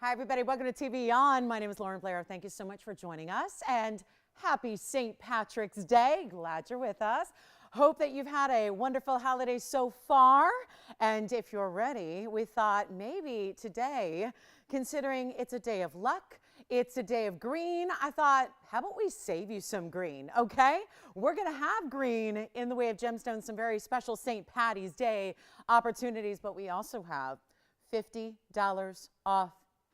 Hi, everybody. Welcome to TVON. My name is Lauren Blair. Thank you so much for joining us, and happy St. Patrick's Day. Glad you're with us. Hope that you've had a wonderful holiday so far. And if you're ready, we thought maybe today, considering it's a day of luck, it's a day of green, I thought, how about we save you some green, okay? We're going to have green in the way of gemstones, some very special St. Patty's Day opportunities, but we also have $50 off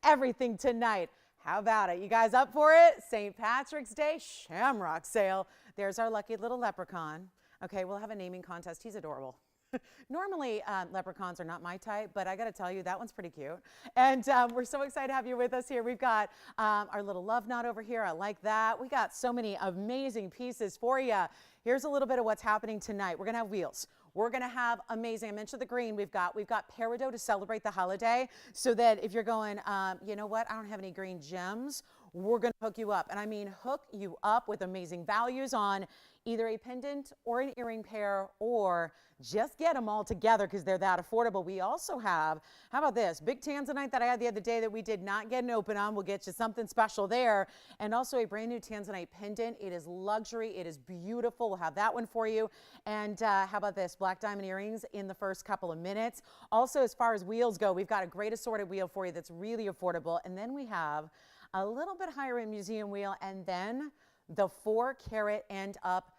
everything tonight. How about it? You guys up for it? St. Patrick's Day Shamrock Sale. There's our lucky little leprechaun. Okay, we'll have a naming contest. He's adorable. Normally, leprechauns are not my type, but I got to tell you, that one's pretty cute. And we're so excited to have you with us here. We've got our little love knot over here. I like that. We got so many amazing pieces for you. Here's a little bit of what's happening tonight. We're going to have wheels. We're going to have amazing, I mentioned the green, we've got Peridot to celebrate the holiday, so that if you're going, you know what, I don't have any green gems, we're going to hook you up. And I mean hook you up with amazing values on either a pendant or an earring pair, or just get them all together because they're that affordable. We also have, how about this, big Tanzanite that I had the other day that we did not get an open on. We'll get you something special there. And also a brand new Tanzanite pendant. It is luxury. It is beautiful. We'll have that one for you. And how about this, black diamond earrings in the first couple of minutes. Also, as far as wheels go, we've got a great assorted wheel for you that's really affordable. And then we have a little bit higher end museum wheel, and then the 4-carat and up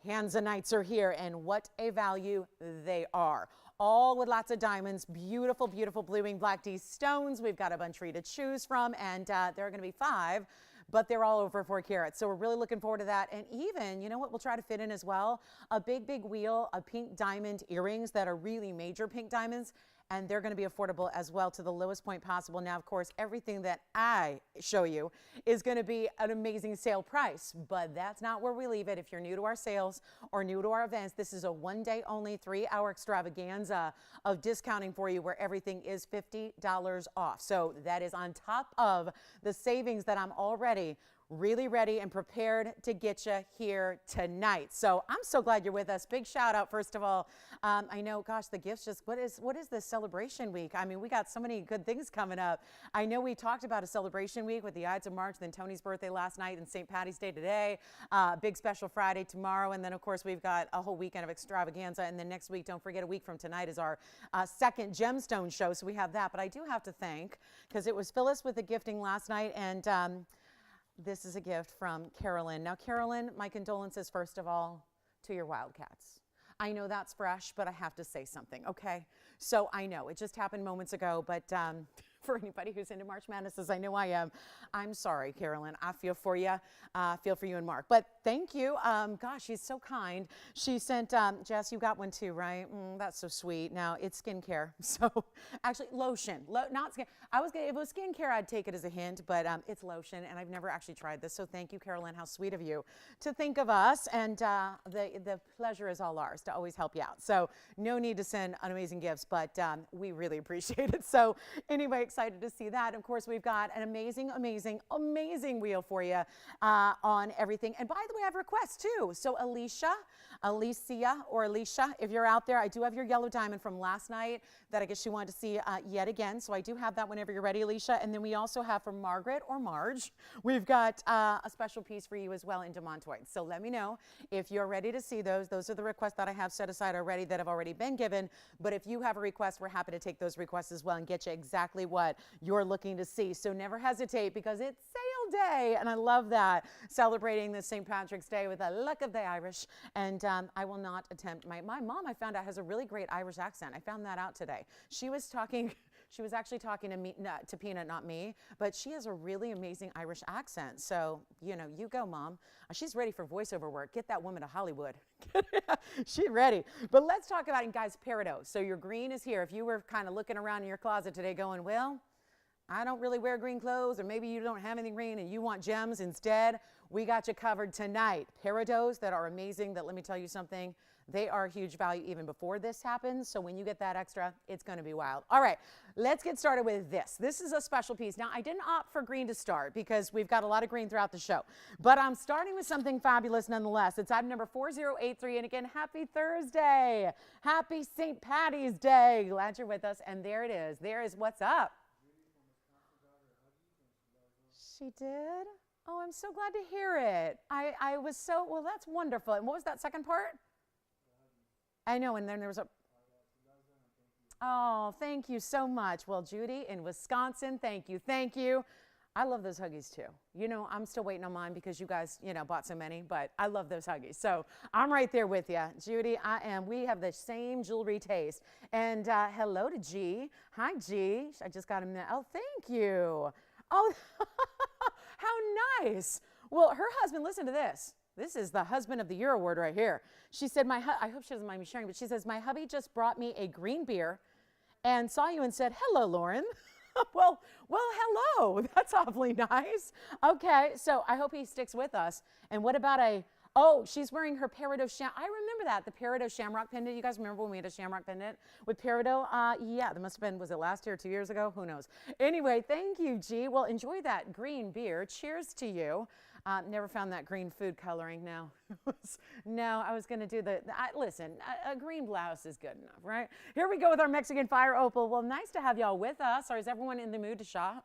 Tanzanites are here, and what a value they are. All with lots of diamonds, beautiful, beautiful blue-wing black D stones. We've got a bunch for you to choose from, and there are going to be 5, but they're all over 4 carats. So we're really looking forward to that. And even, you know what, we'll try to fit in as well, a big, big wheel of pink diamond earrings that are really major pink diamonds. And they're going to be affordable as well to the lowest point possible. Now, of course, everything that I show you is going to be an amazing sale price, but that's not where we leave it. If you're new to our sales or new to our events, this is a one-day only 3-hour extravaganza of discounting for you where everything is $50 off. So that is on top of the savings that I'm already really ready and prepared to get you here tonight. So I'm so glad you're with us. Big shout out, first of all. I know, gosh, the gifts just, what is this celebration week? I mean, we got so many good things coming up. I know we talked about a celebration week with the Ides of March, then Tony's birthday last night and St. Patty's Day today, big special Friday tomorrow. And then of course we've got a whole weekend of extravaganza. And then next week, don't forget, a week from tonight is our second Gemstone show. So we have that, but I do have to thank, because it was Phyllis with the gifting last night, and this is a gift from Carolyn. Now, Carolyn, my condolences, first of all, to your Wildcats. I know that's fresh, but I have to say something, okay? So I know, it just happened moments ago, but for anybody who's into March Madness, as I know I am, I'm sorry, Carolyn. I feel for you. Feel for you and Mark. But thank you. Gosh, she's so kind. She sent, Jess, you got one too, right? That's so sweet. Now, it's skincare. So, actually, lotion. Not skin. If it was skincare, I'd take it as a hint, but it's lotion, and I've never actually tried this. So thank you, Carolyn. How sweet of you to think of us, and the pleasure is all ours to always help you out. So no need to send amazing gifts, but we really appreciate it. So anyway, excited to see that. Of course, we've got an amazing, amazing, amazing wheel for you on everything. And by the way, I have requests too. So Alicia, if you're out there, I do have your yellow diamond from last night that I guess you wanted to see yet again. So I do have that whenever you're ready, Alicia. And then we also have from Margaret or Marge, we've got a special piece for you as well in Demantoid. So let me know if you're ready to see those. Those are the requests that I have set aside already that have already been given. But if you have a request, we're happy to take those requests as well and get you exactly what you're looking to see. So never hesitate, because it's sale day, and I love that, celebrating this St. Patrick's Day with the luck of the Irish. And I will not attempt, my mom, I found out, has a really great Irish accent. I found that out today. She was actually talking to me, to Peanut, not me, but she has a really amazing Irish accent. So, you know, you go, Mom. She's ready for voiceover work. Get that woman to Hollywood. She's ready. But let's talk about it, guys, Peridot. So your green is here. If you were kind of looking around in your closet today going, well, I don't really wear green clothes, or maybe you don't have anything green and you want gems instead, we got you covered tonight. Peridots that are amazing, that, let me tell you something, they are a huge value even before this happens. So when you get that extra, it's going to be wild. All right, let's get started with this. This is a special piece. Now, I didn't opt for green to start because we've got a lot of green throughout the show, but I'm starting with something fabulous nonetheless. It's item number 4083. And again, happy Thursday. Happy St. Patty's Day. Glad you're with us. And there it is. There is what's up. She did? Oh, I'm so glad to hear it. I was so, well, that's wonderful. And what was that second part? I know, and then there was a, oh, thank you so much. Well, Judy in Wisconsin, thank you, thank you. I love those Huggies too. You know, I'm still waiting on mine because you guys, you know, bought so many, but I love those Huggies. So I'm right there with you. Judy, I am. We have the same jewelry taste. And hello to G. Hi, G. I just got him there. Oh, thank you. Oh, how nice. Well, her husband, listen to this. This is the husband of the year award right here. She said, I hope she doesn't mind me sharing, but she says, my hubby just brought me a green beer and saw you and said, hello, Lauren. well, hello. That's awfully nice. Okay, so I hope he sticks with us. And what about oh, she's wearing her Peridot I remember that, the Peridot shamrock pendant. You guys remember when we had a shamrock pendant with Peridot? Yeah, that must have been, was it last year or 2 years ago? Who knows? Anyway, thank you, G. Well, enjoy that green beer. Cheers to you. Never found that green food coloring. No, no, I was going to do listen, a green blouse is good enough, right? Here we go with our Mexican Fire Opal. Well, nice to have y'all with us. Or is everyone in the mood to shop?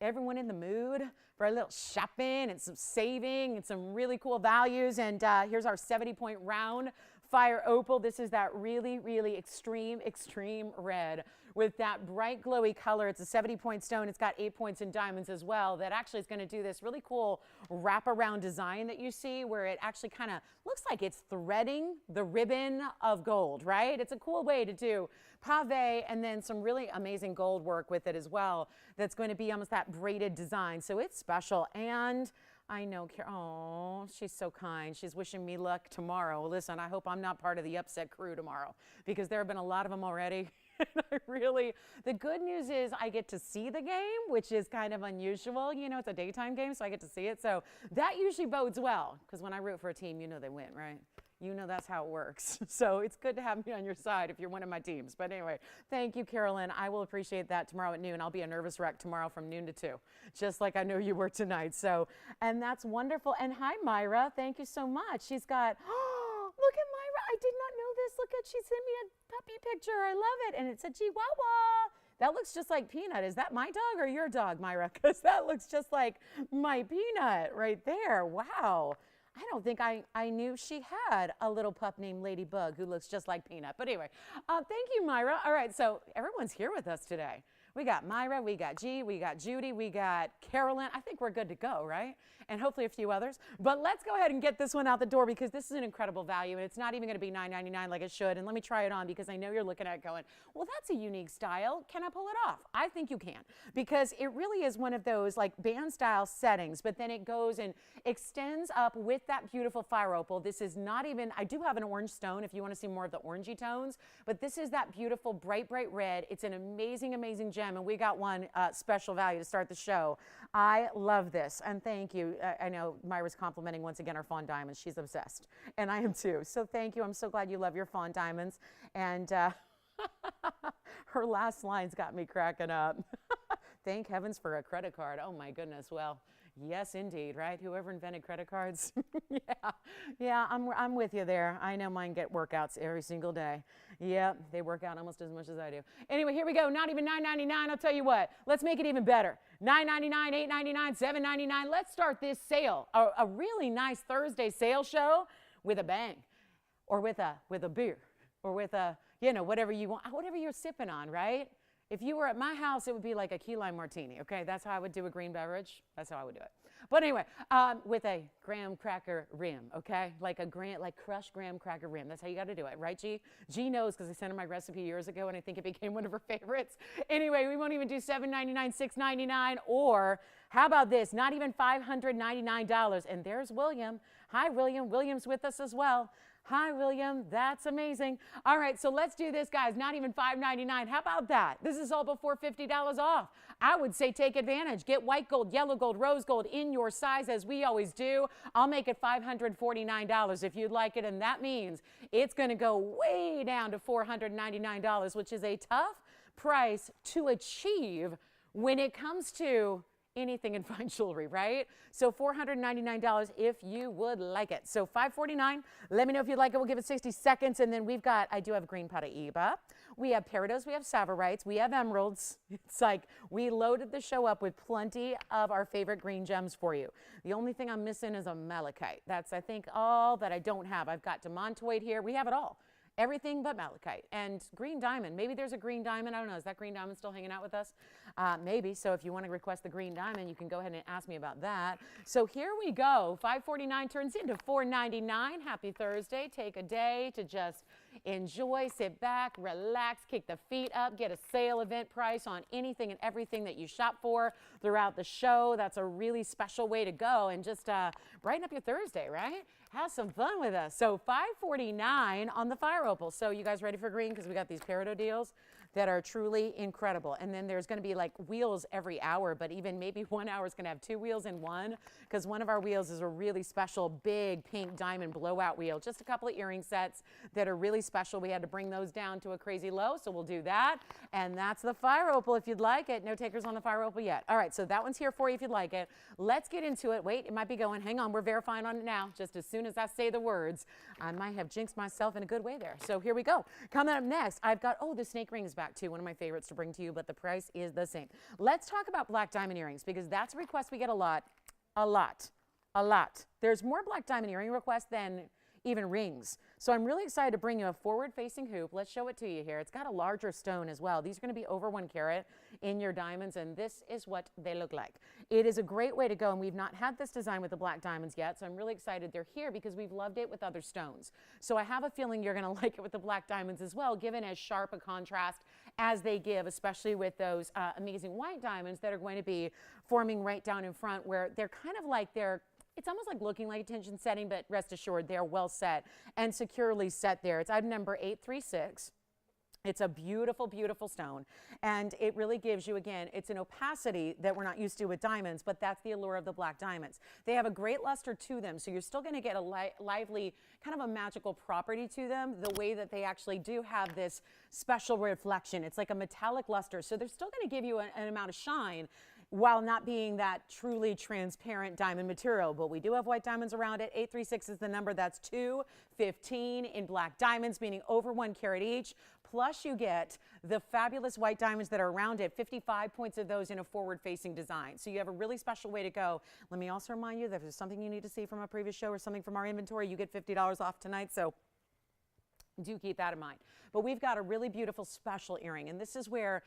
Everyone in the mood for a little shopping and some saving and some really cool values. And here's our 70-point round Fire Opal. This is that really, really extreme red with that bright glowy color. It's a 70-point stone. It's got 8 points in diamonds as well. That actually is going to do this really cool wraparound design that you see where it actually kind of looks like it's threading the ribbon of gold, right? It's a cool way to do pave and then some really amazing gold work with it as well. That's going to be almost that braided design. So it's special. And I know, oh, she's so kind. She's wishing me luck tomorrow. Listen, I hope I'm not part of the upset crew tomorrow because there have been a lot of them already. The good news is I get to see the game, which is kind of unusual. You know, it's a daytime game, so I get to see it. So that usually bodes well because when I root for a team, you know they win, right? You know that's how it works. So it's good to have me on your side if you're one of my teams. But anyway, thank you, Carolyn. I will appreciate that tomorrow at noon. I'll be a nervous wreck tomorrow from noon to 2, just like I know you were tonight. So, and that's wonderful. And hi, Myra. Thank you so much. She's got, oh, look at Myra. I did not know this. Look at, she sent me a puppy picture. I love it. And it's a Chihuahua. That looks just like Peanut. Is that my dog or your dog, Myra? Because that looks just like my Peanut right there. Wow. I don't think I knew she had a little pup named Ladybug who looks just like Peanut. But anyway, thank you, Myra. All right, so everyone's here with us today. We got Myra, we got G, we got Judy, we got Carolyn. I think we're good to go, right? And hopefully a few others. But let's go ahead and get this one out the door because this is an incredible value and it's not even going to be $9.99 like it should. And let me try it on because I know you're looking at it going, well, that's a unique style. Can I pull it off? I think you can because it really is one of those like band style settings, but then it goes and extends up with that beautiful Fire Opal. This is not even, I do have an orange stone if you want to see more of the orangey tones, but this is that beautiful bright, bright red. It's an amazing, amazing gem. And we got one special value to start the show. I love this and thank you. I know Myra's complimenting once again our fawn diamonds. She's obsessed and I am too. So thank you. I'm so glad you love your fawn diamonds. And her last line's got me cracking up. Thank heavens for a credit card. Oh my goodness. Well, yes, indeed, right? Whoever invented credit cards. Yeah, I'm with you there. I know mine get workouts every single day. Yeah, they work out almost as much as I do. Anyway, here we go. Not even $9.99. I'll tell you what. Let's make it even better. $9.99, $8.99, $7.99. Let's start this sale. A really nice Thursday sale show with a bang, or with a beer, or with a, you know, whatever you want, whatever you're sipping on, right? If you were at my house, it would be like a key lime martini, okay? That's how I would do a green beverage. That's how I would do it. But anyway, with a graham cracker rim, okay? Like crushed graham cracker rim. That's how you got to do it, right, G? G knows because I sent her my recipe years ago, and I think it became one of her favorites. Anyway, we won't even do $7.99, $6.99, or how about this? Not even $599. And there's William. Hi, William. William's with us as well. Hi, William. That's amazing. All right, so let's do this, guys. Not even $5.99. How about that? This is all before $50 off. I would say take advantage. Get white gold, yellow gold, rose gold in your size as we always do. I'll make it $549 if you'd like it, and that means it's going to go way down to $499, which is a tough price to achieve when it comes to anything in fine jewelry, right? So $499 if you would like it. So $549. Let me know if you'd like it. We'll give it 60 seconds. And then I do have green Paraíba. We have Peridots, we have Savorites, we have emeralds. It's like we loaded the show up with plenty of our favorite green gems for you. The only thing I'm missing is a malachite. That's, I think, all that I don't have. I've got Demantoid here. We have it all. Everything but malachite and green diamond. Maybe there's a green diamond. I don't know. Is that green diamond still hanging out with us? Maybe. So if you want to request the green diamond, you can go ahead and ask me about that. So here we go. $549 turns into $499. Happy Thursday. Take a day to just enjoy, sit back, relax, kick the feet up, get a sale event price on anything and everything that you shop for throughout the show. That's a really special way to go and just brighten up your Thursday, right? Have some fun with us. So $549 on the fire opal. So you guys ready for green? Because we got these Peridot deals that are truly incredible. And then there's going to be like wheels every hour, but even maybe 1 hour is going to have 2 wheels in one, because one of our wheels is a really special big pink diamond blowout wheel. Just a couple of earring sets that are really special. We had to bring those down to a crazy low, so we'll do that. And that's the fire opal if you'd like it. No takers on the fire opal yet. All right, so that one's here for you if you'd like it. Let's get into it. Wait, it might be going. Hang on, we're verifying on it now. Just as soon as I say the words, I might have jinxed myself in a good way there. So here we go. Coming up next, I've got, the snake ring is back too. One of my favorites to bring to you, but the price is the same. Let's talk about black diamond earrings, because that's a request we get a lot. There's more black diamond earring requests than even rings. So I'm really excited to bring you a forward-facing hoop. Let's show it to you here. It's got a larger stone as well. These are going to be over 1 carat in your diamonds, and this is what they look like. It is a great way to go, and we've not had this design with the black diamonds yet, so I'm really excited they're here because we've loved it with other stones. So I have a feeling you're going to like it with the black diamonds as well, given as sharp a contrast as they give, especially with those amazing white diamonds that are going to be forming right down in front, where they're kind of like it's almost like looking like a tension setting, but rest assured they're well set and securely set there. It's item number 836. It's a beautiful, beautiful stone, and it really gives you, again, it's an opacity that we're not used to with diamonds, but that's the allure of the black diamonds. They have a great luster to them, so you're still going to get a lively, kind of a magical property to them, the way that they actually do have this special reflection. It's like a metallic luster, so they're still going to give you an amount of shine, while not being that truly transparent diamond material. But we do have white diamonds around it. 836 is the number. That's 215 in black diamonds, meaning over 1 carat each. Plus you get the fabulous white diamonds that are around it, 55 points of those in a forward-facing design. So you have a really special way to go. Let me also remind you that if there's something you need to see from a previous show or something from our inventory, you get $50 off tonight. So do keep that in mind. But we've got a really beautiful special earring, and this is where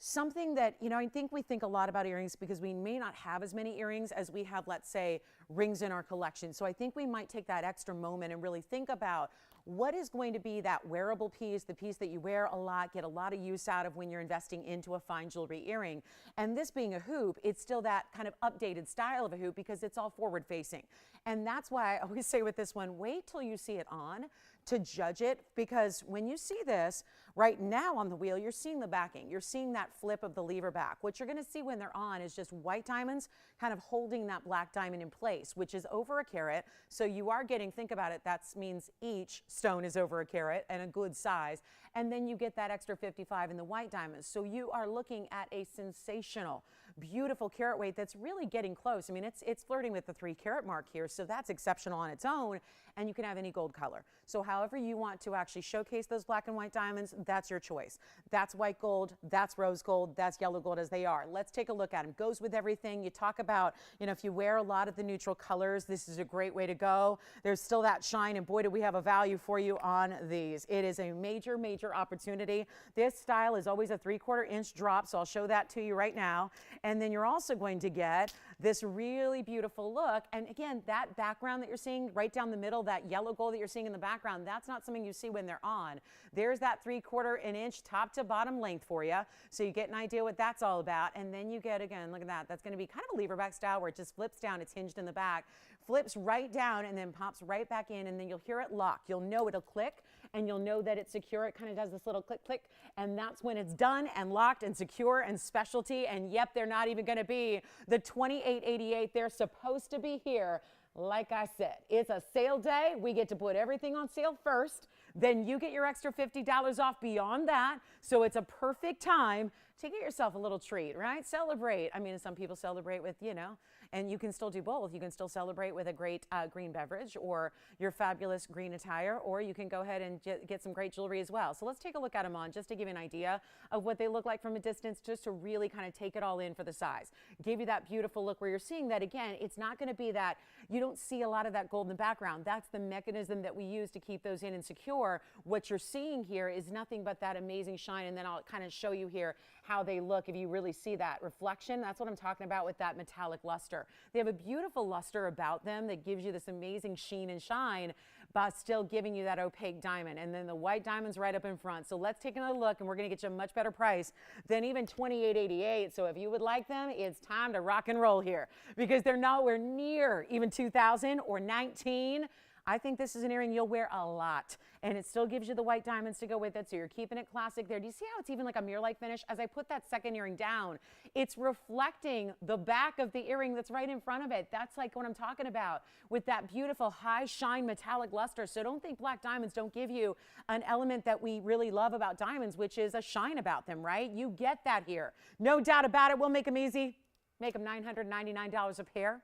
something that, I think we think a lot about earrings because we may not have as many earrings as we have, let's say, rings in our collection. So I think we might take that extra moment and really think about what is going to be that wearable piece, the piece that you wear a lot, get a lot of use out of when you're investing into a fine jewelry earring. And this being a hoop, it's still that kind of updated style of a hoop because it's all forward facing. And that's why I always say with this one, wait till you see it on to judge it, because when you see this right now on the wheel, you're seeing the backing, you're seeing that flip of the lever back. What you're going to see when they're on is just white diamonds kind of holding that black diamond in place, which is over 1 carat. So you are getting, think about it, that means each stone is over 1 carat and a good size, and then you get that extra 55 in the white diamonds. So you are looking at a sensational, beautiful carat weight that's really getting close. I mean, it's flirting with the 3 carat mark here, so that's exceptional on its own, and you can have any gold color. So however you want to actually showcase those black and white diamonds, that's your choice. That's white gold, that's rose gold, that's yellow gold as they are. Let's take a look at them. Goes with everything. You talk about, if you wear a lot of the neutral colors, this is a great way to go. There's still that shine, and boy, do we have a value for you on these. It is a major, major opportunity. This style is always a 3/4 inch drop, so I'll show that to you right now. And then you're also going to get this really beautiful look. And again, that background that you're seeing right down the middle, that yellow gold that you're seeing in the background, that's not something you see when they're on. There's that 3/4 inch top to bottom length for you. So you get an idea what that's all about. And then you get, again, look at that. That's going to be kind of a lever back style where it just flips down. It's hinged in the back, flips right down, and then pops right back in. And then you'll hear it lock. You'll know it'll click, and you'll know that it's secure. It kind of does this little click, click. And that's when it's done and locked and secure and specialty. And yep, they're not even going to be the $28.88. They're supposed to be here. Like I said, it's a sale day. We get to put everything on sale first. Then you get your extra $50 off beyond that. So it's a perfect time to get yourself a little treat, right? Celebrate. I mean, some people celebrate with, you know, and you can still do both. You can still celebrate with a great green beverage or your fabulous green attire, or you can go ahead and get some great jewelry as well. So let's take a look at them on just to give you an idea of what they look like from a distance, just to really kind of take it all in for the size. Give you that beautiful look where you're seeing that again, it's not going to be that, you don't see a lot of that gold in the background. That's the mechanism that we use to keep those in and secure. What you're seeing here is nothing but that amazing shine, and then I'll kind of show you here how they look if you really see that reflection. That's what I'm talking about with that metallic luster. They have a beautiful luster about them that gives you this amazing sheen and shine, but still giving you that opaque diamond. And then the white diamond's right up in front. So let's take another look, and we're going to get you a much better price than even $28.88. So if you would like them, it's time to rock and roll here, because they're nowhere near even $2,000 or $19. I think this is an earring you'll wear a lot, and it still gives you the white diamonds to go with it, so you're keeping it classic there. Do you see how it's even like a mirror-like finish? As I put that second earring down, it's reflecting the back of the earring that's right in front of it. That's like what I'm talking about with that beautiful high shine metallic luster. So don't think black diamonds don't give you an element that we really love about diamonds, which is a shine about them, right? You get that here. No doubt about it. We'll make them easy. Make them $999 a pair.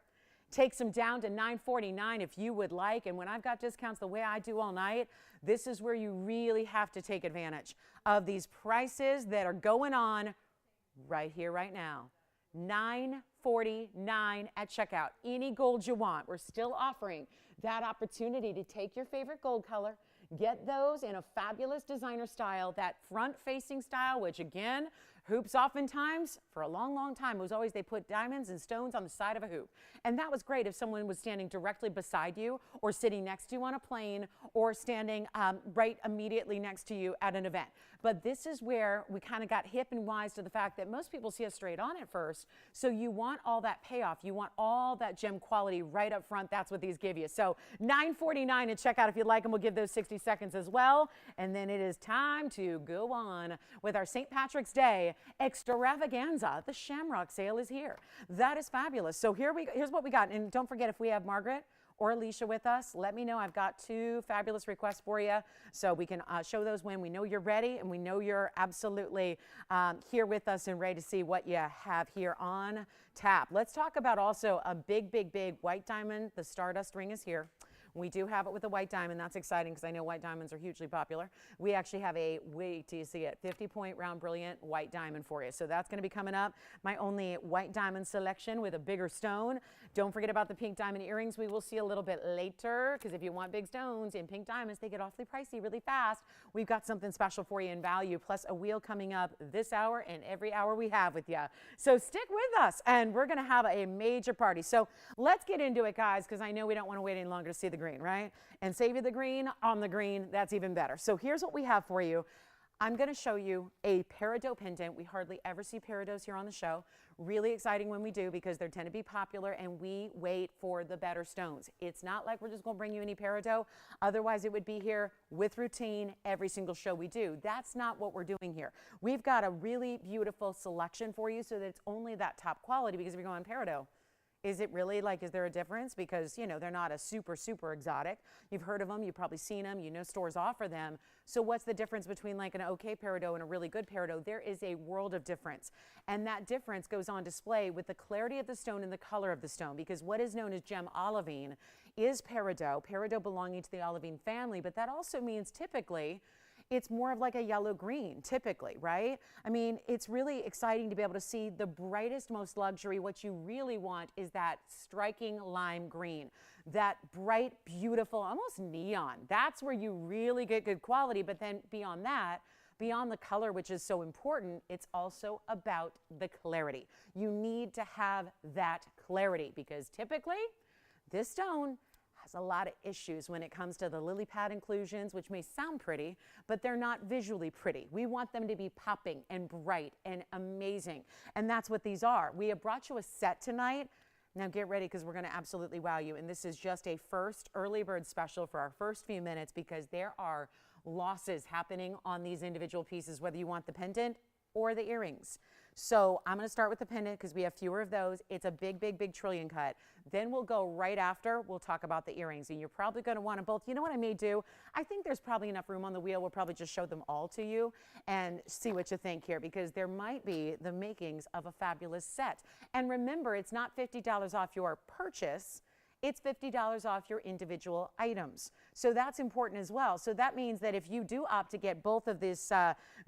Takes them down to $949 if you would like. And when I've got discounts the way I do all night, this is where you really have to take advantage of these prices that are going on right here, right now. $949 at checkout. Any gold you want. We're still offering that opportunity to take your favorite gold color, get those in a fabulous designer style, that front-facing style, which again, hoops oftentimes, for a long, long time, it was always they put diamonds and stones on the side of a hoop. And that was great if someone was standing directly beside you or sitting next to you on a plane or standing right immediately next to you at an event. But this is where we kind of got hip and wise to the fact that most people see us straight on at first. So you want all that payoff. You want all that gem quality right up front. That's what these give you. So $949 at checkout if you'd like them. We'll give those 60 seconds as well. And then it is time to go on with our St. Patrick's Day Extravaganza. The Shamrock sale is here. That is fabulous. So here's what we got. And don't forget, if we have Margaret or Alicia with us, let me know. I've got two fabulous requests for you, so we can show those when we know you're ready and we know you're absolutely here with us and ready to see what you have here on tap. Let's talk about also a big, big, big white diamond. The Stardust ring is here. We do have it with a white diamond. That's exciting because I know white diamonds are hugely popular. We actually have a, wait till you see it, 50-point round brilliant white diamond for you. So that's going to be coming up. My only white diamond selection with a bigger stone. Don't forget about the pink diamond earrings. We will see a little bit later, because if you want big stones in pink diamonds, they get awfully pricey really fast. We've got something special for you in value, plus a wheel coming up this hour and every hour we have with you. So stick with us, and we're going to have a major party. So let's get into it, guys, because I know we don't want to wait any longer to see the green, right? And save you the green on the green. That's even better. So here's what we have for you. I'm going to show you a Peridot pendant. We hardly ever see Peridots here on the show. Really exciting when we do, because they tend to be popular and we wait for the better stones. It's not like we're just going to bring you any Peridot. Otherwise, it would be here with routine every single show we do. That's not what we're doing here. We've got a really beautiful selection for you so that it's only that top quality, because if you're going Peridot, is it really like, is there a difference? Because, you know, they're not a super, super exotic. You've heard of them. You've probably seen them. You know stores offer them. So what's the difference between like an okay Peridot and a really good Peridot? There is a world of difference. And that difference goes on display with the clarity of the stone and the color of the stone, because what is known as gem olivine is Peridot. Peridot belonging to the olivine family, but that also means typically it's more of like a yellow-green, typically, right? I mean, it's really exciting to be able to see the brightest, most luxury. What you really want is that striking lime green, that bright, beautiful, almost neon. That's where you really get good quality. But then beyond that, beyond the color, which is so important, it's also about the clarity. You need to have that clarity, because typically this stone has a lot of issues when it comes to the lily pad inclusions, which may sound pretty, but they're not visually pretty. We want them to be popping and bright and amazing. And that's what these are. We have brought you a set tonight. Now get ready, because we're going to absolutely wow you. And this is just a first early bird special for our first few minutes, because there are losses happening on these individual pieces, whether you want the pendant or the earrings. So I'm going to start with the pendant because we have fewer of those. It's a big, big, big trillion cut. Then we'll go right after. We'll talk about the earrings. And you're probably going to want them both. You know what I may do? I think there's probably enough room on the wheel. We'll probably just show them all to you and see what you think here, because there might be the makings of a fabulous set. And remember, it's not $50 off your purchase. It's $50 off your individual items. So that's important as well. So that means that if you do opt to get both of this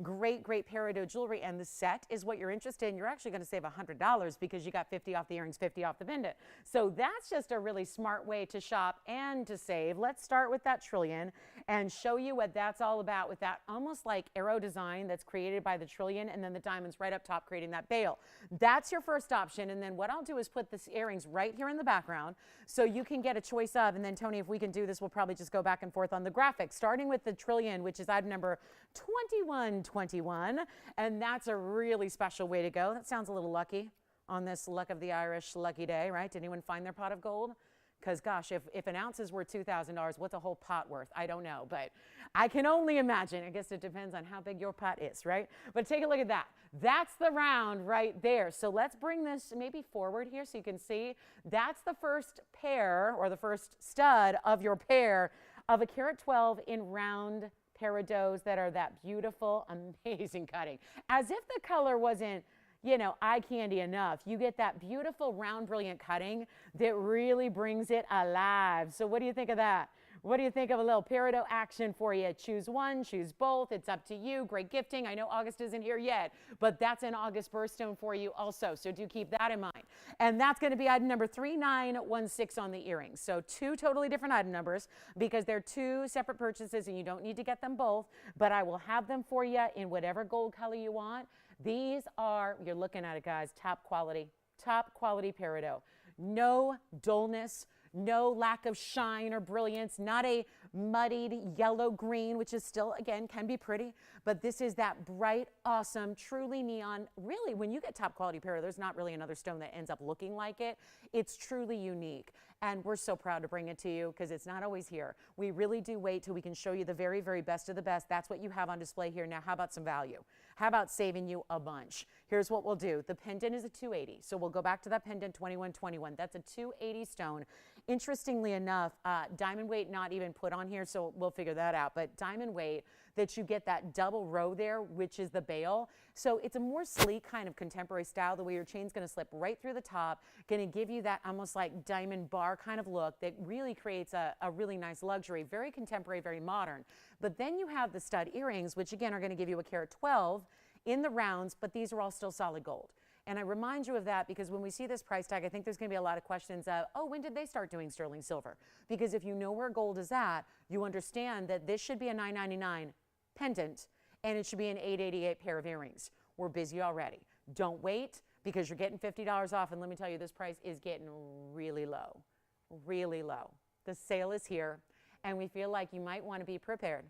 great, great Peridot jewelry and the set is what you're interested in, you're actually going to save $100 because you got 50 off the earrings, 50 off the pendant. So that's just a really smart way to shop and to save. Let's start with that trillion and show you what that's all about with that almost like arrow design that's created by the trillion and then the diamonds right up top creating that bail. That's your first option. And then what I'll do is put the earrings right here in the background so you can get a choice of, and then Tony, if we can do this, we'll probably just go back and forth on the graphics, starting with the trillion, which is item number 2121, and that's a really special way to go. That sounds a little lucky on this Luck of the Irish lucky day, right? Did anyone find their pot of gold? Because gosh, if an ounce is worth $2,000, what's a whole pot worth? I don't know, but I can only imagine. I guess it depends on how big your pot is, right? But take a look at that. That's the round right there. So let's bring this maybe forward here so you can see. That's the first pair or the first stud of your pair of a carat 12 in round peridots that are that beautiful, amazing cutting. As if the color wasn't, you know, eye candy enough. You get that beautiful round brilliant cutting that really brings it alive. So what do you think of that? What do you think of a little Peridot action for you? Choose one, choose both. It's up to you. Great gifting. I know August isn't here yet, but that's an August birthstone for you also. So do keep that in mind. And that's going to be item number 3916 on the earrings. So two totally different item numbers because they're two separate purchases and you don't need to get them both, but I will have them for you in whatever gold color you want. These are, you're looking at it, guys, top quality Peridot. No dullness, no lack of shine or brilliance, not a muddied yellow green, which is still, again, can be pretty, but this is that bright, awesome, truly neon. Really, when you get top quality Peridot, there's not really another stone that ends up looking like it. It's truly unique. And we're so proud to bring it to you because it's not always here. We really do wait till we can show you the very, very best of the best. That's what you have on display here. Now, how about some value? How about saving you a bunch? Here's what we'll do. The pendant is a 280. So we'll go back to that pendant 2121. That's a 280 stone. Interestingly enough, diamond weight not even put on here, so we'll figure that out. But diamond weight that you get that double row there, which is the bail. So it's a more sleek kind of contemporary style, the way your chain's gonna slip right through the top, gonna give you that almost like diamond bar kind of look that really creates a really nice luxury, very contemporary, very modern. But then you have the stud earrings, which again are gonna give you a carat 12 in the rounds, but these are all still solid gold. And I remind you of that because when we see this price tag, I think there's going to be a lot of questions of, oh, when did they start doing sterling silver? Because if you know where gold is at, you understand that this should be a $999 pendant and it should be an $888 pair of earrings. We're busy already. Don't wait because you're getting $50 off. And let me tell you, this price is getting really low, really low. The sale is here and we feel like you might want to be prepared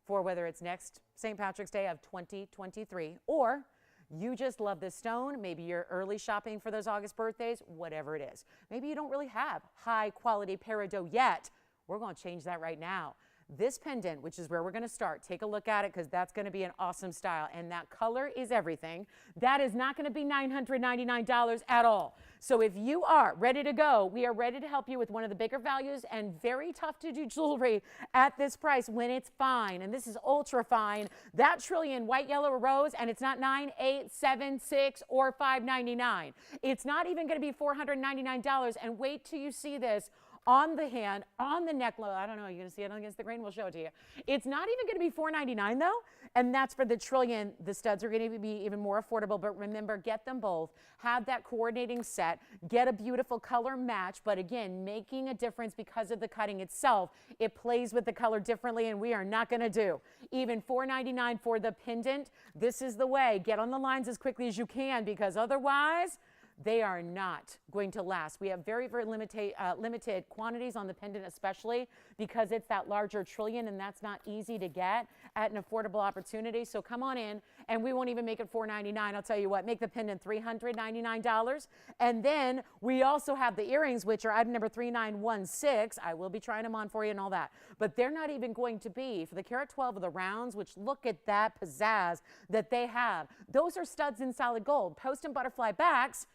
for whether it's next St. Patrick's Day of 2023 or you just love this stone. Maybe you're early shopping for those August birthdays, whatever it is. Maybe you don't really have high quality Peridot yet. We're going to change that right now. This pendant, which is where we're going to start, take a look at it because that's going to be an awesome style. And that color is everything. That is not going to be $999 at all. So if you are ready to go, we are ready to help you with one of the bigger values and very tough to do jewelry at this price when it's fine. And this is ultra fine. That trillion white, yellow, or rose, and it's not $9, $8, $7, $6, or $5.99. It's not even going to be $499. And wait till you see this on the hand, on the neck. I don't know, you're gonna see it against the grain, we'll show it to you. It's not even gonna be $499 though, and that's for the trillion. The studs are gonna be even more affordable, but remember, get them both. Have that coordinating set, get a beautiful color match, but again, making a difference because of the cutting itself. It plays with the color differently, and we are not gonna do even $499 for the pendant. This is the way. Get on the lines as quickly as you can because otherwise, they are not going to last. We have very, very limited quantities on the pendant, especially because it's that larger trillion, and that's not easy to get at an affordable opportunity. So come on in, and we won't even make it $4.99. I'll tell you what, make the pendant $399. And then we also have the earrings, which are item number 3916. I will be trying them on for you and all that. But they're not even going to be for the karat 12 of the rounds, which look at that pizzazz that they have. Those are studs in solid gold, post and butterfly backs,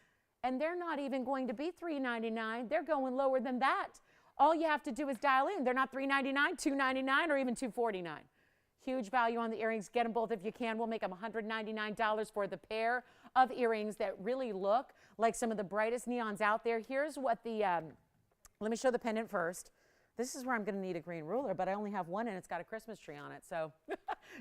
and they're not even going to be $399. They're going lower than that. All you have to do is dial in. They're not $399, $299, or even $249. Huge value on the earrings. Get them both if you can. We'll make them $199 for the pair of earrings that really look like some of the brightest neons out there. Here's what the, let me show the pendant first. This is where I'm going to need a green ruler, but I only have one, and it's got a Christmas tree on it, so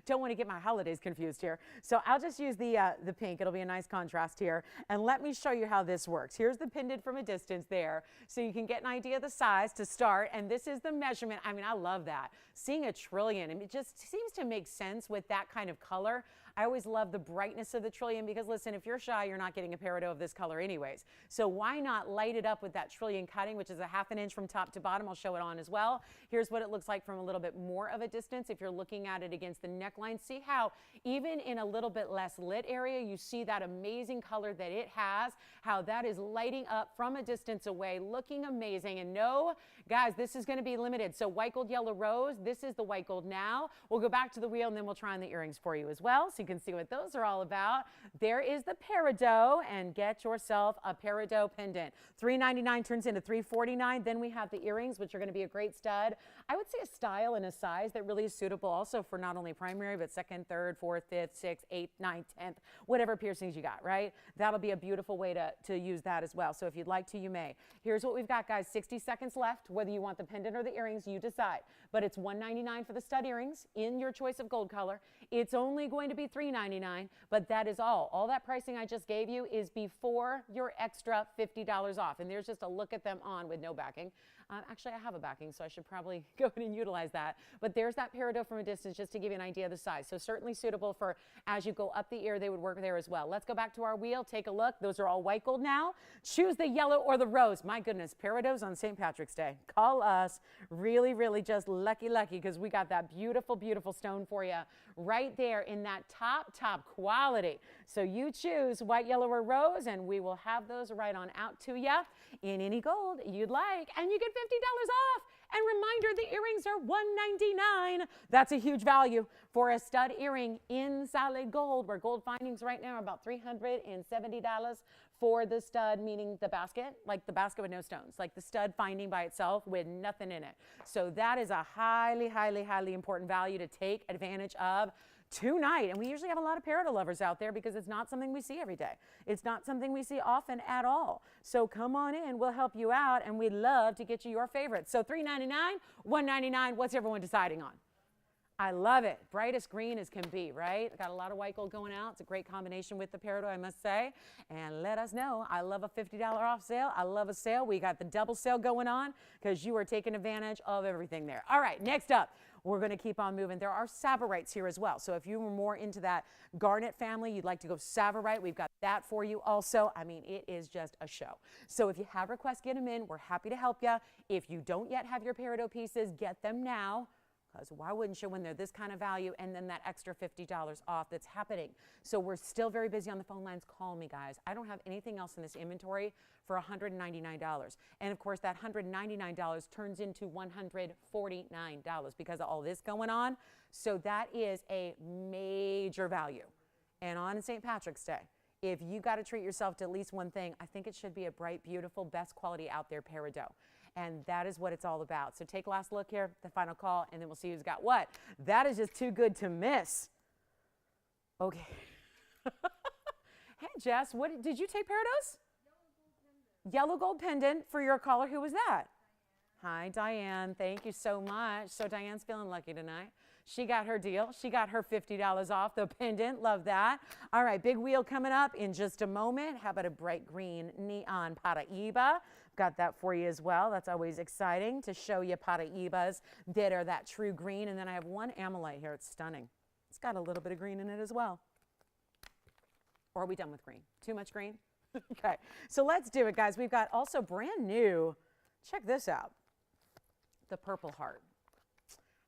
don't want to get my holidays confused here. So I'll just use the pink. It'll be a nice contrast here, and let me show you how this works. Here's the pendant from a distance there, so you can get an idea of the size to start, and this is the measurement. I mean, I love that. Seeing a trillion, and it just seems to make sense with that kind of color. I always love the brightness of the trillion because, listen, if you're shy, you're not getting a peridot of this color anyways. So why not light it up with that trillion cutting, which is a ½ inch from top to bottom. I'll show it on as well. Here's what it looks like from a little bit more of a distance. If you're looking at it against the neckline, see how even in a little bit less lit area, you see that amazing color that it has, how that is lighting up from a distance away, looking amazing. And no, guys, this is going to be limited. So white gold, yellow rose, this is the white gold now. We'll go back to the wheel, and then we'll try on the earrings for you as well, so you can see what those are all about. There is the peridot, and get yourself a peridot pendant. $399 turns into $349. Then we have the earrings, which are going to be a great stud. I would say a style and a size that really is suitable also for not only primary, but second, third, fourth, fifth, sixth, eighth, ninth, 10th, whatever piercings you got, right? That'll be a beautiful way to use that as well. So if you'd like to, you may. Here's what we've got, guys. 60 seconds left. Whether you want the pendant or the earrings, you decide. But it's $199 for the stud earrings in your choice of gold color. It's only going to be $399, but that is all. All that pricing I just gave you is before your extra $50 off. And there's just a look at them on with no backing. Actually, I have a backing, so I should probably go ahead and utilize that. But there's that peridot from a distance just to give you an idea of the size. So certainly suitable for as you go up the ear, they would work there as well. Let's go back to our wheel. Take a look. Those are all white gold now. Choose the yellow or the rose. My goodness, peridots on St. Patrick's Day. Call us. Really, really just lucky because we got that beautiful, beautiful stone for you right there in that top quality. So you choose white, yellow, or rose, and we will have those right on out to you in any gold you'd like. And you get $50 off. And reminder, the earrings are $199. That's a huge value for a stud earring in solid gold, where gold findings right now are about $370 for the stud, meaning the basket, like the basket with no stones, like the stud finding by itself with nothing in it. So that is a highly, highly, highly important value to take advantage of tonight. And we usually have a lot of peridot lovers out there because it's not something we see every day. It's not something we see often at all. So come on in, we'll help you out, and we'd love to get you your favorites. So $399, $199, what's everyone deciding on? I love it. Brightest green as can be, right? Got a lot of white gold going out. It's a great combination with the peridot, I must say. And let us know. I love a $50 off sale. I love a sale. We got the double sale going on because you are taking advantage of everything there. All right, next up, we're going to keep on moving. There are Savorites here as well. So if you were more into that garnet family, you'd like to go Savorite, we've got that for you also. I mean, it is just a show. So if you have requests, get them in. We're happy to help you. If you don't yet have your peridot pieces, get them now. Because why wouldn't you when they're this kind of value and then that extra $50 off that's happening? So we're still very busy on the phone lines. Call me, guys. I don't have anything else in this inventory for $199. And of course, that $199 turns into $149 because of all this going on. So that is a major value. And on St. Patrick's Day, if you got to treat yourself to at least one thing, I think it should be a bright, beautiful, best quality out there peridot. And that is what it's all about. So take a last look here, the final call, and then we'll see who's got what. That is just too good to miss. Okay. Hey, Jess, what did you take peridots? Yellow gold pendant for your caller. Who was that? Hi, Diane. Thank you so much. So Diane's feeling lucky tonight. She got her deal. She got her $50 off the pendant. Love that. All right, big wheel coming up in just a moment. How about a bright green neon Paraiba? Got that for you as well. That's always exciting to show you Paraibas that are that true green. And then I have one amylite here. It's stunning. It's got a little bit of green in it as well. Or are we done with green? Too much green? Okay, so let's do it, guys. We've got also brand new, check this out, the purple heart.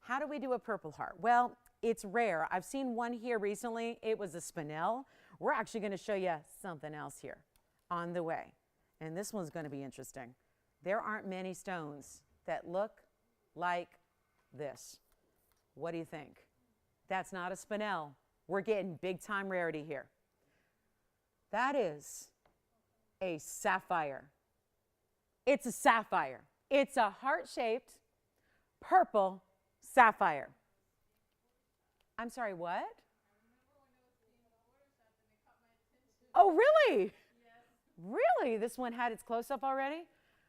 How do we do a purple heart? Well, it's rare. I've seen one here recently. It was a spinel. We're actually going to show you something else here on the way. And this one's going to be interesting. There aren't many stones that look like this. What do you think? That's not a spinel. We're getting big time rarity here. That is a sapphire. It's a sapphire. It's a heart-shaped purple sapphire. I'm sorry, what? Oh, really? Yes. Really? This one had its close-up already?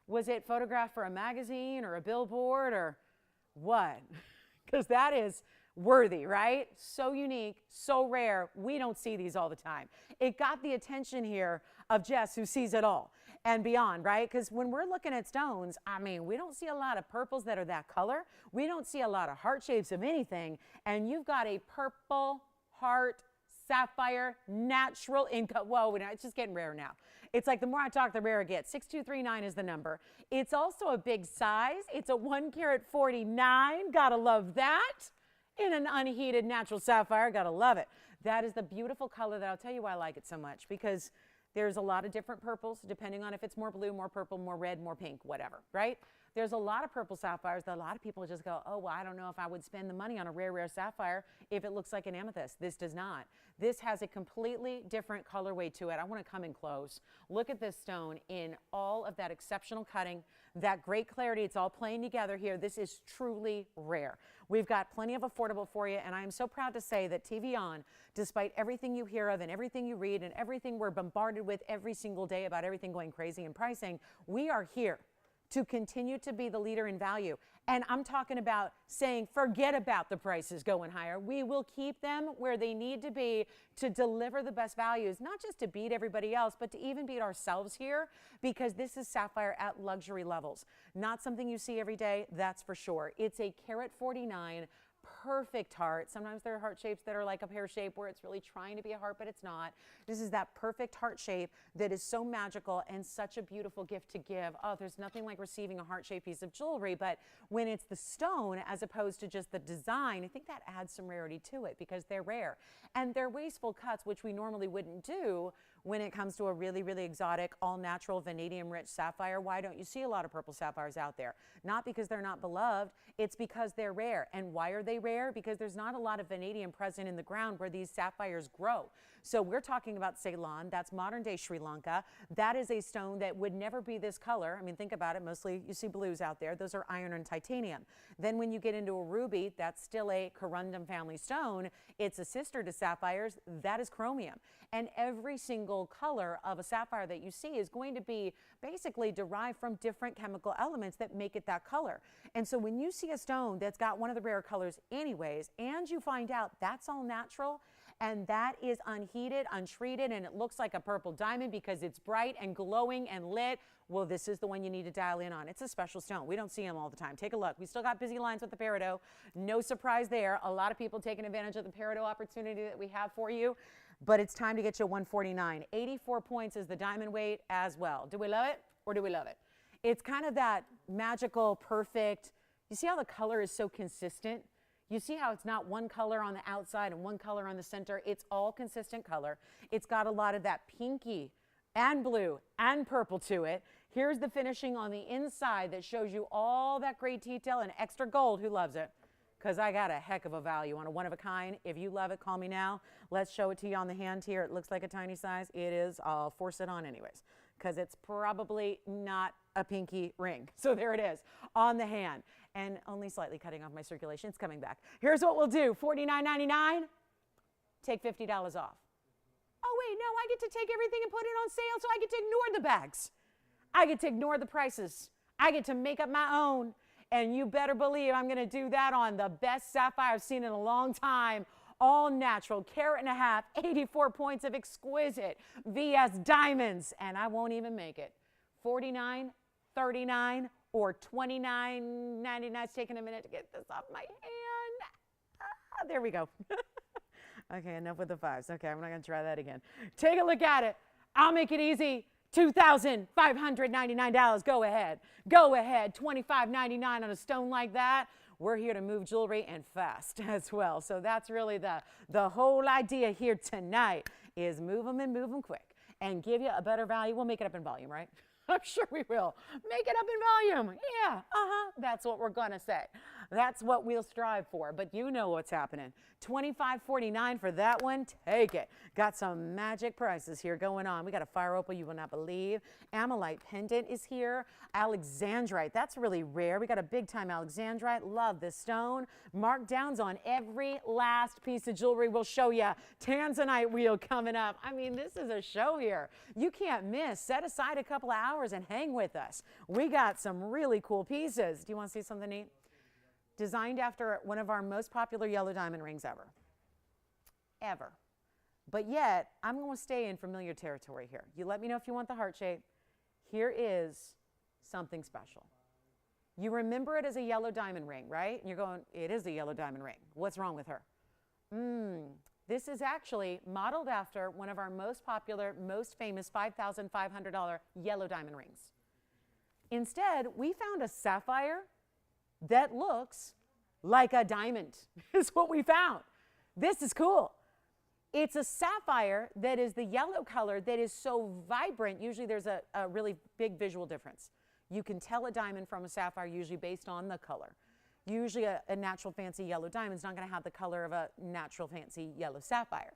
Was it photographed for a magazine or a billboard or what? Because that is worthy, right? So unique, so rare. We don't see these all the time. It got the attention here of Jess, who sees it all and beyond, right? Because when we're looking at stones, I mean, we don't see a lot of purples that are that color. We don't see a lot of heart shapes of anything. And you've got a purple heart sapphire natural income. Whoa, it's just getting rare now. It's like the more I talk, the rarer it gets. 6239 is the number. It's also a big size. It's a 1 carat 49. Gotta love that. In an unheated natural sapphire. Gotta love it. That is the beautiful color that I'll tell you why I like it so much, because there's a lot of different purples depending on if it's more blue, more purple, more red, more pink, whatever, right? There's a lot of purple sapphires that a lot of people just go, oh, well, I don't know if I would spend the money on a rare, rare sapphire if it looks like an amethyst. This does not. This has a completely different colorway to it. I want to come in close. Look at this stone in all of that exceptional cutting, that great clarity. It's all playing together here. This is truly rare. We've got plenty of affordable for you, and I am so proud to say that TVON, despite everything you hear of and everything you read and everything we're bombarded with every single day about everything going crazy in pricing, we are here to continue to be the leader in value. And I'm talking about saying, forget about the prices going higher. We will keep them where they need to be to deliver the best values, not just to beat everybody else, but to even beat ourselves here, because this is sapphire at luxury levels. Not something you see every day, that's for sure. It's a carat 49 perfect heart. Sometimes there are heart shapes that are like a pear shape where it's really trying to be a heart, but it's not. This is that perfect heart shape that is so magical and such a beautiful gift to give. Oh, there's nothing like receiving a heart-shaped piece of jewelry, but when it's the stone as opposed to just the design, I think that adds some rarity to it because they're rare. And they're wasteful cuts, which we normally wouldn't do when it comes to a really, really exotic, all-natural, vanadium-rich sapphire. Why don't you see a lot of purple sapphires out there? Not because they're not beloved, it's because they're rare. And why are they rare? Because there's not a lot of vanadium present in the ground where these sapphires grow. So we're talking about Ceylon, that's modern-day Sri Lanka. That is a stone that would never be this color. I mean, think about it. Mostly you see blues out there. Those are iron and titanium. Then when you get into a ruby, that's still a corundum family stone. It's a sister to sapphires. That is chromium. And every single color of a sapphire that you see is going to be basically derived from different chemical elements that make it that color. And so when you see a stone that's got one of the rare colors anyways, and you find out that's all natural, and that is unheated, untreated, and it looks like a purple diamond because it's bright and glowing and lit, well, this is the one you need to dial in on. It's a special stone. We don't see them all the time. Take a look. We still got busy lines with the Peridot. No surprise there. A lot of people taking advantage of the Peridot opportunity that we have for you. But it's time to get you 149. 84 points is the diamond weight as well. Do we love it or do we love it? It's kind of that magical, perfect. You see how the color is so consistent? You see how it's not one color on the outside and one color on the center. It's all consistent color. It's got a lot of that pinky and blue and purple to it. Here's the finishing on the inside that shows you all that great detail and extra gold. Who loves it? Because I got a heck of a value on a one-of-a-kind. If you love it, call me now. Let's show it to you on the hand here. It looks like a tiny size. It is. I'll force it on anyways because it's probably not a pinky ring. So there it is on the hand. And only slightly cutting off my circulation. It's coming back. Here's what we'll do. $49.99. Take $50 off. Oh, wait, no, I get to take everything and put it on sale, so I get to ignore the bags. I get to ignore the prices. I get to make up my own. And you better believe I'm going to do that on the best sapphire I've seen in a long time. All natural, carat and a half, 84 points of exquisite VS diamonds. And I won't even make it. $49, $39, or $29.99. It's taking a minute to get this off my hand. There we go. Okay, enough with the fives. Okay, I'm not going to try that again. Take a look at it. I'll make it easy. $2,599. Go ahead. Go ahead. $2,599 on a stone like that. We're here to move jewelry and fast as well. So that's really the whole idea here tonight is move them and move them quick and give you a better value. We'll make it up in volume, right? I'm sure we will. Make it up in volume. Yeah, that's what we're going to say. That's what we'll strive for. But you know what's happening. $25.49 for that one. Take it. Got some magic prices here going on. We got a fire opal you will not believe. Amylite pendant is here. Alexandrite. That's really rare. We got a big time Alexandrite. Love this stone. Markdowns on every last piece of jewelry we'll show you. Tanzanite wheel coming up. I mean, this is a show here. You can't miss. Set aside a couple of hours and hang with us. We got some really cool pieces. Do you want to see something neat? Designed after one of our most popular yellow diamond rings ever. Ever. But yet, I'm going to stay in familiar territory here. You let me know if you want the heart shape. Here is something special. You remember it as a yellow diamond ring, right? And you're going, it is a yellow diamond ring. What's wrong with her? This is actually modeled after one of our most popular, most famous $5,500 yellow diamond rings. Instead, we found a sapphire that looks like a diamond, is what we found. This is cool. It's a sapphire that is the yellow color that is so vibrant. Usually there's a really big visual difference. You can tell a diamond from a sapphire usually based on the color. Usually a natural fancy yellow diamond is not going to have the color of a natural fancy yellow sapphire.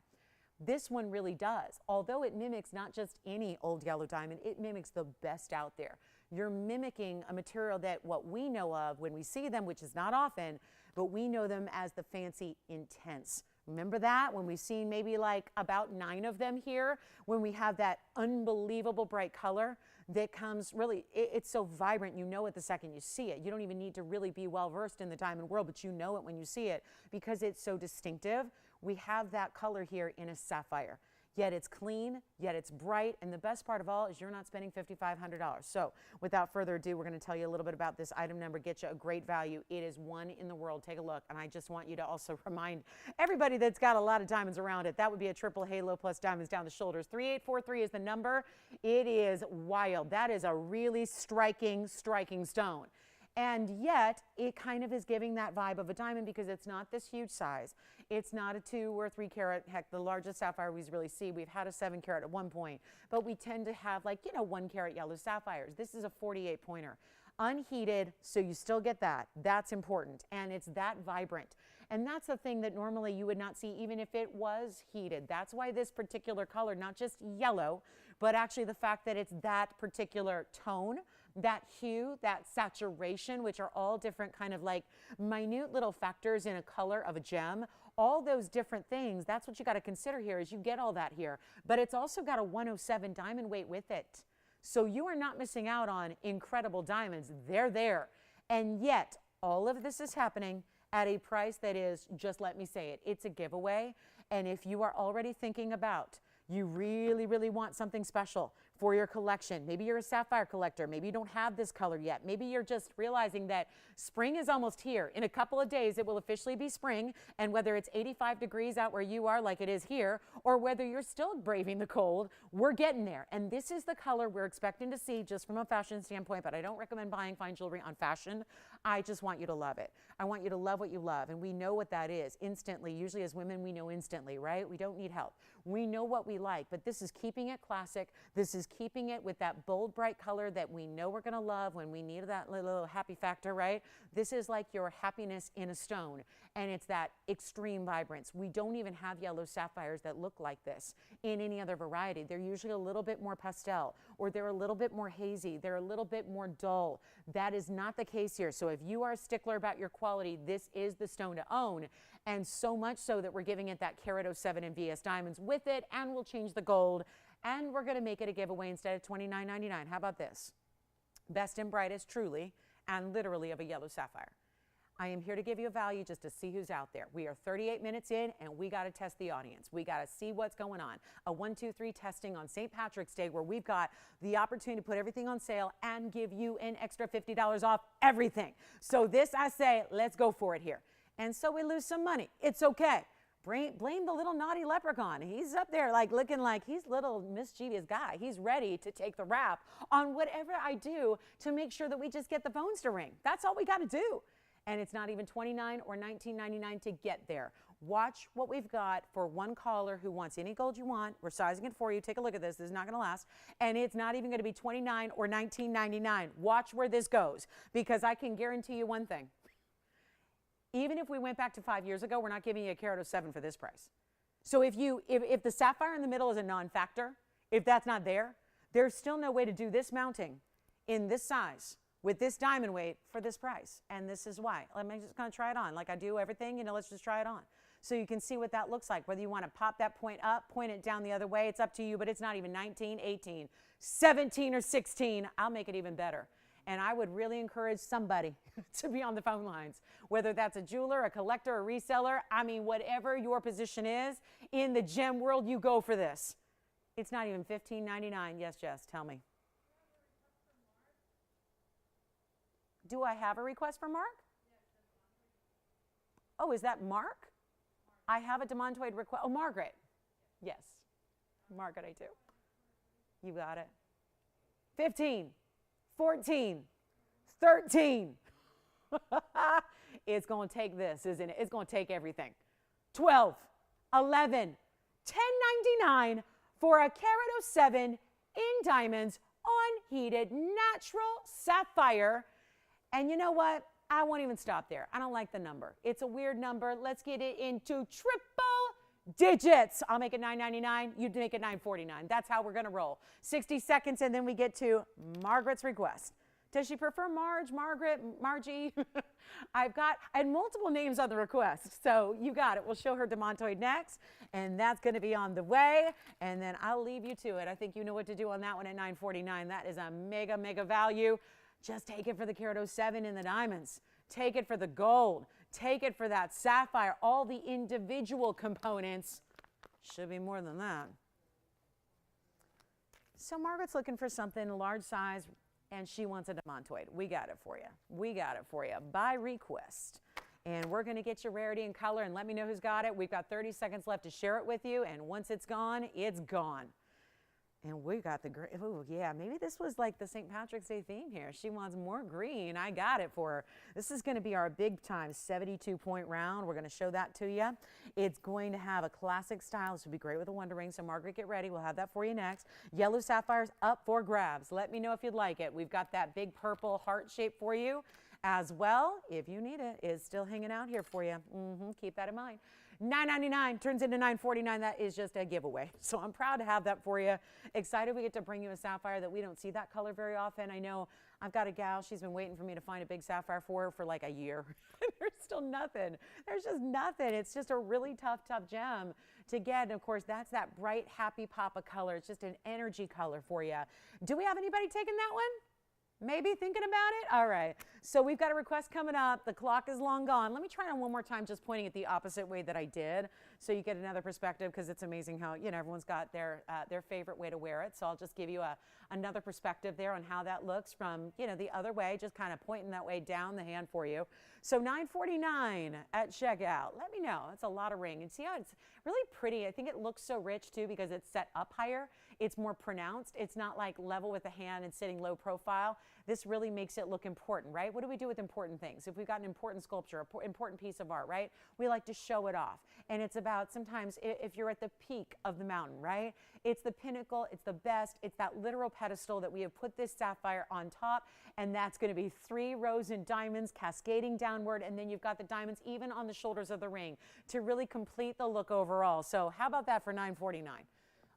This one really does. Although it mimics not just any old yellow diamond, it mimics the best out there. You're mimicking a material that what we know of when we see them, which is not often, but we know them as the fancy intense. Remember that? When we've seen maybe like about 9 of them here, when we have that unbelievable bright color that comes really, it's so vibrant, you know it the second you see it. You don't even need to really be well versed in the diamond world, but you know it when you see it because it's so distinctive. We have that color here in a sapphire. Yet it's clean, yet it's bright, and the best part of all is you're not spending $5,500. So without further ado, we're going to tell you a little bit about this item number, get you a great value. It is one in the world. Take a look, and I just want you to also remind everybody that's got a lot of diamonds around it. That would be a triple halo plus diamonds down the shoulders. 3843 is the number. It is wild. That is a really striking stone. And yet, it kind of is giving that vibe of a diamond because it's not this huge size. It's not a 2 or 3 carat. Heck, the largest sapphire we really see, we've had a 7 carat at one point. But we tend to have 1 carat yellow sapphires. This is a 48 pointer. Unheated, so you still get that. That's important. And it's that vibrant. And that's the thing that normally you would not see even if it was heated. That's why this particular color, not just yellow, but actually the fact that it's that particular tone, that hue, that saturation, which are all different kind of like minute little factors in a color of a gem, all those different things, that's what you got to consider here is you get all that here. But it's also got a 107 diamond weight with it. So you are not missing out on incredible diamonds. They're there. And yet, all of this is happening at a price that is, just let me say it, it's a giveaway. And if you are already thinking about, you really, really want something special for your collection. Maybe you're a sapphire collector. Maybe you don't have this color yet. Maybe you're just realizing that spring is almost here. In a couple of days, it will officially be spring. And whether it's 85 degrees out where you are like it is here, or whether you're still braving the cold, we're getting there. And this is the color we're expecting to see just from a fashion standpoint, but I don't recommend buying fine jewelry on fashion. I just want you to love it. I want you to love what you love. And we know what that is instantly. Usually as women, we know instantly, right? We don't need help. We know what we like, but this is keeping it classic. This is keeping it with that bold, bright color that we know we're going to love when we need that little happy factor, right? This is like your happiness in a stone, and it's that extreme vibrance. We don't even have yellow sapphires that look like this in any other variety. They're usually a little bit more pastel, or they're a little bit more hazy. They're a little bit more dull. That is not the case here. So if you are a stickler about your quality, this is the stone to own. And so much so that we're giving it that carat 07 and VS diamonds with it, and we'll change the gold, and we're going to make it a giveaway instead of $29.99. How about this? Best and brightest, truly, and literally of a yellow sapphire. I am here to give you a value just to see who's out there. We are 38 minutes in, and we got to test the audience. We got to see what's going on. A 1, 2, 3 testing on St. Patrick's Day, where we've got the opportunity to put everything on sale and give you an extra $50 off everything. So this, I say, let's go for it here. And so we lose some money. It's okay. Blame the little naughty leprechaun. He's up there like looking like he's little mischievous guy. He's ready to take the rap on whatever I do to make sure that we just get the phones to ring. That's all we got to do. And it's not even $29 or $19.99 to get there. Watch what we've got for one caller who wants any gold you want. We're sizing it for you. Take a look at this. This is not going to last. And it's not even going to be $29 or $19.99. Watch where this goes, because I can guarantee you one thing. Even if we went back to 5 years ago, we're not giving you a carat 07 for this price. So if the sapphire in the middle is a non-factor, if that's not there, there's still no way to do this mounting in this size with this diamond weight for this price. And this is why. I'm just going to try it on like I do everything. You know, let's just try it on. So you can see what that looks like. Whether you want to pop that point up, point it down the other way, it's up to you, but it's not even 19, 18, 17, or 16. I'll make it even better. And I would really encourage somebody to be on the phone lines, whether that's a jeweler, a collector, a reseller. I mean, whatever your position is in the gem world, you go for this. It's not even $15.99. Yes, Jess, tell me. Do I have a request for Mark? Oh, is that Mark? I have a Demantoid request. Oh, Margaret. Yes. Margaret, I do. You got it. 15. 14, 13. It's going to take this, isn't it? It's going to take everything. 12, 11, $10.99 for a carat 07 in diamonds, unheated, natural sapphire. And you know what? I won't even stop there. I don't like the number. It's a weird number. Let's get it into triple digits. I'll make it $9.99. You'd make it $9.49. That's how we're going to roll. 60 seconds, and then we get to Margaret's request. Does she prefer Marge, Margaret, Margie? I had multiple names on the request, so you got it. We'll show her Demantoid next, and that's going to be on the way, and then I'll leave you to it. I think you know what to do on that one at $9.49. That is a mega, mega value. Just take it for the carat 07 in the diamonds. Take it for the gold. Take it for that sapphire. All the individual components. Should be more than that. So Margaret's looking for something large size, and she wants a Demantoid. We got it for you. We got it for you by request. And we're going to get your rarity and color, and let me know who's got it. We've got 30 seconds left to share it with you, and once it's gone, it's gone. And we got the green. Oh, yeah, maybe this was like the St. Patrick's Day theme here. She wants more green. I got it for her. This is going to be our big time 72-point round. We're going to show that to you. It's going to have a classic style. This would be great with a Wonder Ring. So, Margaret, get ready. We'll have that for you next. Yellow sapphires up for grabs. Let me know if you'd like it. We've got that big purple heart shape for you as well. If you need it, it's still hanging out here for you. Keep that in mind. $9.99 turns into $9.49. That is just a giveaway. So I'm proud to have that for you. Excited we get to bring you a sapphire that we don't see that color very often. I know I've got a gal, she's been waiting for me to find a big sapphire for her for like a year. There's still nothing. There's just nothing. It's just a really tough gem to get. And of course, that's that bright, happy pop of color. It's just an energy color for you. Do we have anybody taking that one? Maybe thinking about it? All right. So we've got a request coming up. The clock is long gone. Let me try it on one more time, just pointing it the opposite way that I did, so you get another perspective, because it's amazing how, you know, everyone's got their favorite way to wear it. So I'll just give you another perspective there on how that looks from, you know, the other way, just kind of pointing that way down the hand for you. So $9.49 at checkout. Let me know. It's a lot of ring. And see how it's really pretty. I think it looks so rich too because it's set up higher. It's more pronounced. It's not like level with the hand and sitting low profile. This really makes it look important, right? What do we do with important things? If we've got an important sculpture, an important piece of art, right? We like to show it off. And it's about sometimes if you're at the peak of the mountain, right? It's the pinnacle, it's the best, it's that literal pedestal that we have put this sapphire on top, and that's going to be 3 rows in diamonds cascading downward, and then you've got the diamonds even on the shoulders of the ring to really complete the look overall. So how about that for $9.49?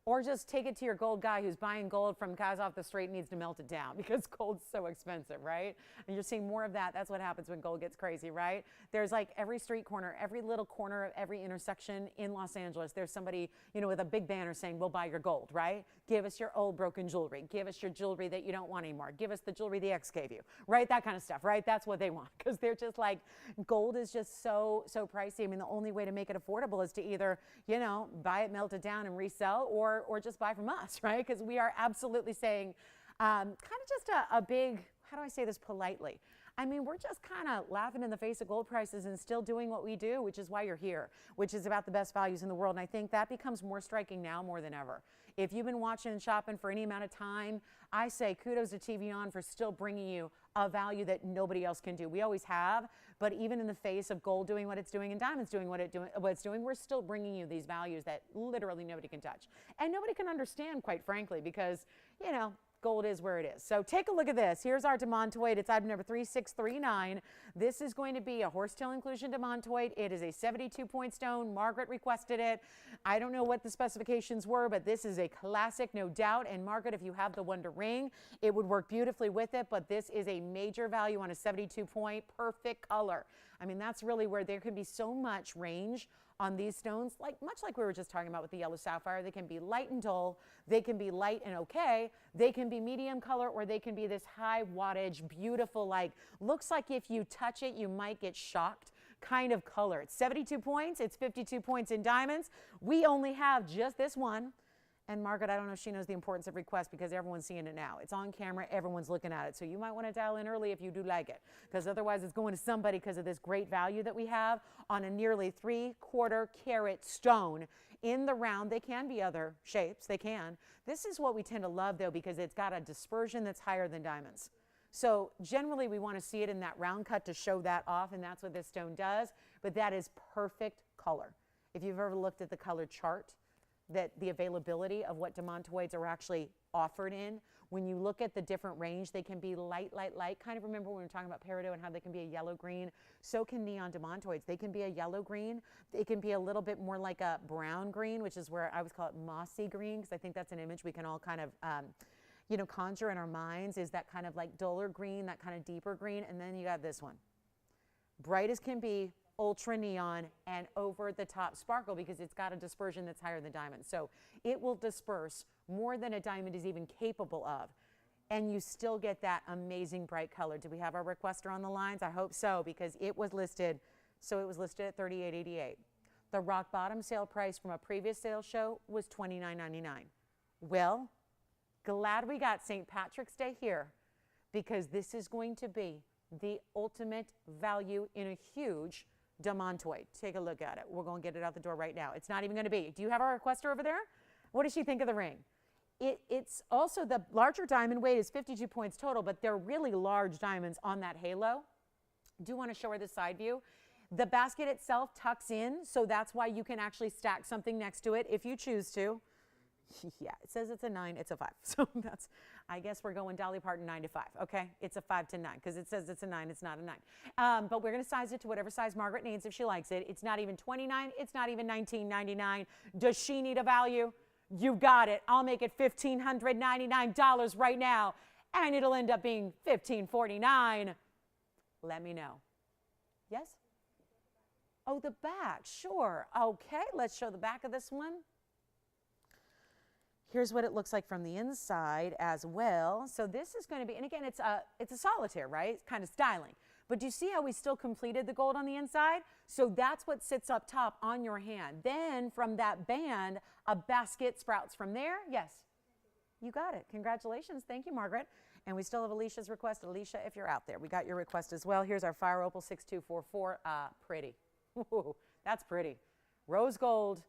Or just take it to your gold guy who's buying gold from guys off the street and needs to melt it down because gold's so expensive, right? And you're seeing more of that. That's what happens when gold gets crazy, right? There's like every street corner, every little corner of every intersection in Los Angeles, there's somebody, you know, with a big banner saying, we'll buy your gold, right? Give us your old broken jewelry. Give us your jewelry that you don't want anymore. Give us the jewelry the ex gave you, right? That kind of stuff, right? That's what they want because they're just like, gold is just so pricey. I mean, the only way to make it affordable is to either, you know, buy it, melt it down and resell, or just buy from us, right? Because we are absolutely saying kind of just a big, how do I say this politely? I mean, we're just kind of laughing in the face of gold prices and still doing what we do, which is why you're here, which is about the best values in the world. And I think that becomes more striking now more than ever. If you've been watching and shopping for any amount of time, I say kudos to TVON for still bringing you a value that nobody else can do. We always have, but even in the face of gold doing what it's doing and diamonds doing what it's doing, we're still bringing you these values that literally nobody can touch. And nobody can understand, quite frankly, because, you know, gold is where it is. So take a look at this. Here's our Demantoid. It's item number 3639. This is going to be a horsetail inclusion Demantoid. It is a 72-point stone. Margaret requested it. I don't know what the specifications were, but this is a classic, no doubt. And Margaret, if you have the Wonder Ring, it would work beautifully with it, but this is a major value on a 72-point, perfect color. I mean, that's really where there can be so much range on these stones, much like we were just talking about with the yellow sapphire. They can be light and dull, they can be light and okay, they can be medium color, or they can be this high wattage, beautiful, looks like if you touch it, you might get shocked kind of color. It's 72 points, it's 52 points in diamonds. We only have just this one. And Margaret, I don't know if she knows the importance of request because everyone's seeing it now. It's on camera, everyone's looking at it. So you might want to dial in early if you do like it, because otherwise it's going to somebody because of this great value that we have on a nearly 3/4 carat stone in the round. They can be other shapes, they can. This is what we tend to love though, because it's got a dispersion that's higher than diamonds. So generally we want to see it in that round cut to show that off, and that's what this stone does, but that is perfect color. If you've ever looked at the color chart, that the availability of what Demantoids are actually offered in, when you look at the different range, they can be light, light, light. Kind of remember when we were talking about Peridot and how they can be a yellow green. So can neon Demantoids. They can be a yellow green. They can be a little bit more like a brown green, which is where I always call it mossy green, because I think that's an image we can all kind of you know, conjure in our minds, is that kind of like duller green, that kind of deeper green. And then you got this one. Bright as can be, ultra neon, and over the top sparkle, because it's got a dispersion that's higher than diamond. So it will disperse more than a diamond is even capable of. And you still get that amazing bright color. Do we have our requester on the lines? I hope so, because it was listed. So it was listed at $38.88. The rock bottom sale price from a previous sales show was $29.99. Well, glad we got St. Patrick's Day here, because this is going to be the ultimate value in a huge Demantoid. Take a look at it. We're going to get it out the door right now. It's not even going to be. Do you have our requester over there? What does she think of the ring? It's also, the larger diamond weight is 52 points total, but they're really large diamonds on that halo. Do want to show her the side view. The basket itself tucks in, so that's why you can actually stack something next to it if you choose to. Yeah, it says it's a 9, it's a 5. So that's, I guess we're going Dolly Parton 9 to 5, okay? It's a 5 to 9, because it says it's a 9, it's not a 9. But we're going to size it to whatever size Margaret needs if she likes it. It's not even $29, it's not even $19.99. Does she need a value? You got it. I'll make it $1,599 right now, and it'll end up being $1,549. Let me know. Yes? Oh, the back, sure. Okay, let's show the back of this one. Here's what it looks like from the inside as well. So this is going to be, and again, it's a solitaire, right? It's kind of styling. But do you see how we still completed the gold on the inside? So that's what sits up top on your hand. Then from that band, a basket sprouts from there. Yes, you got it. Congratulations. Thank you, Margaret. And we still have Alicia's request. Alicia, if you're out there, we got your request as well. Here's our Fire Opal 6244. Pretty. Ooh, that's pretty. Rose gold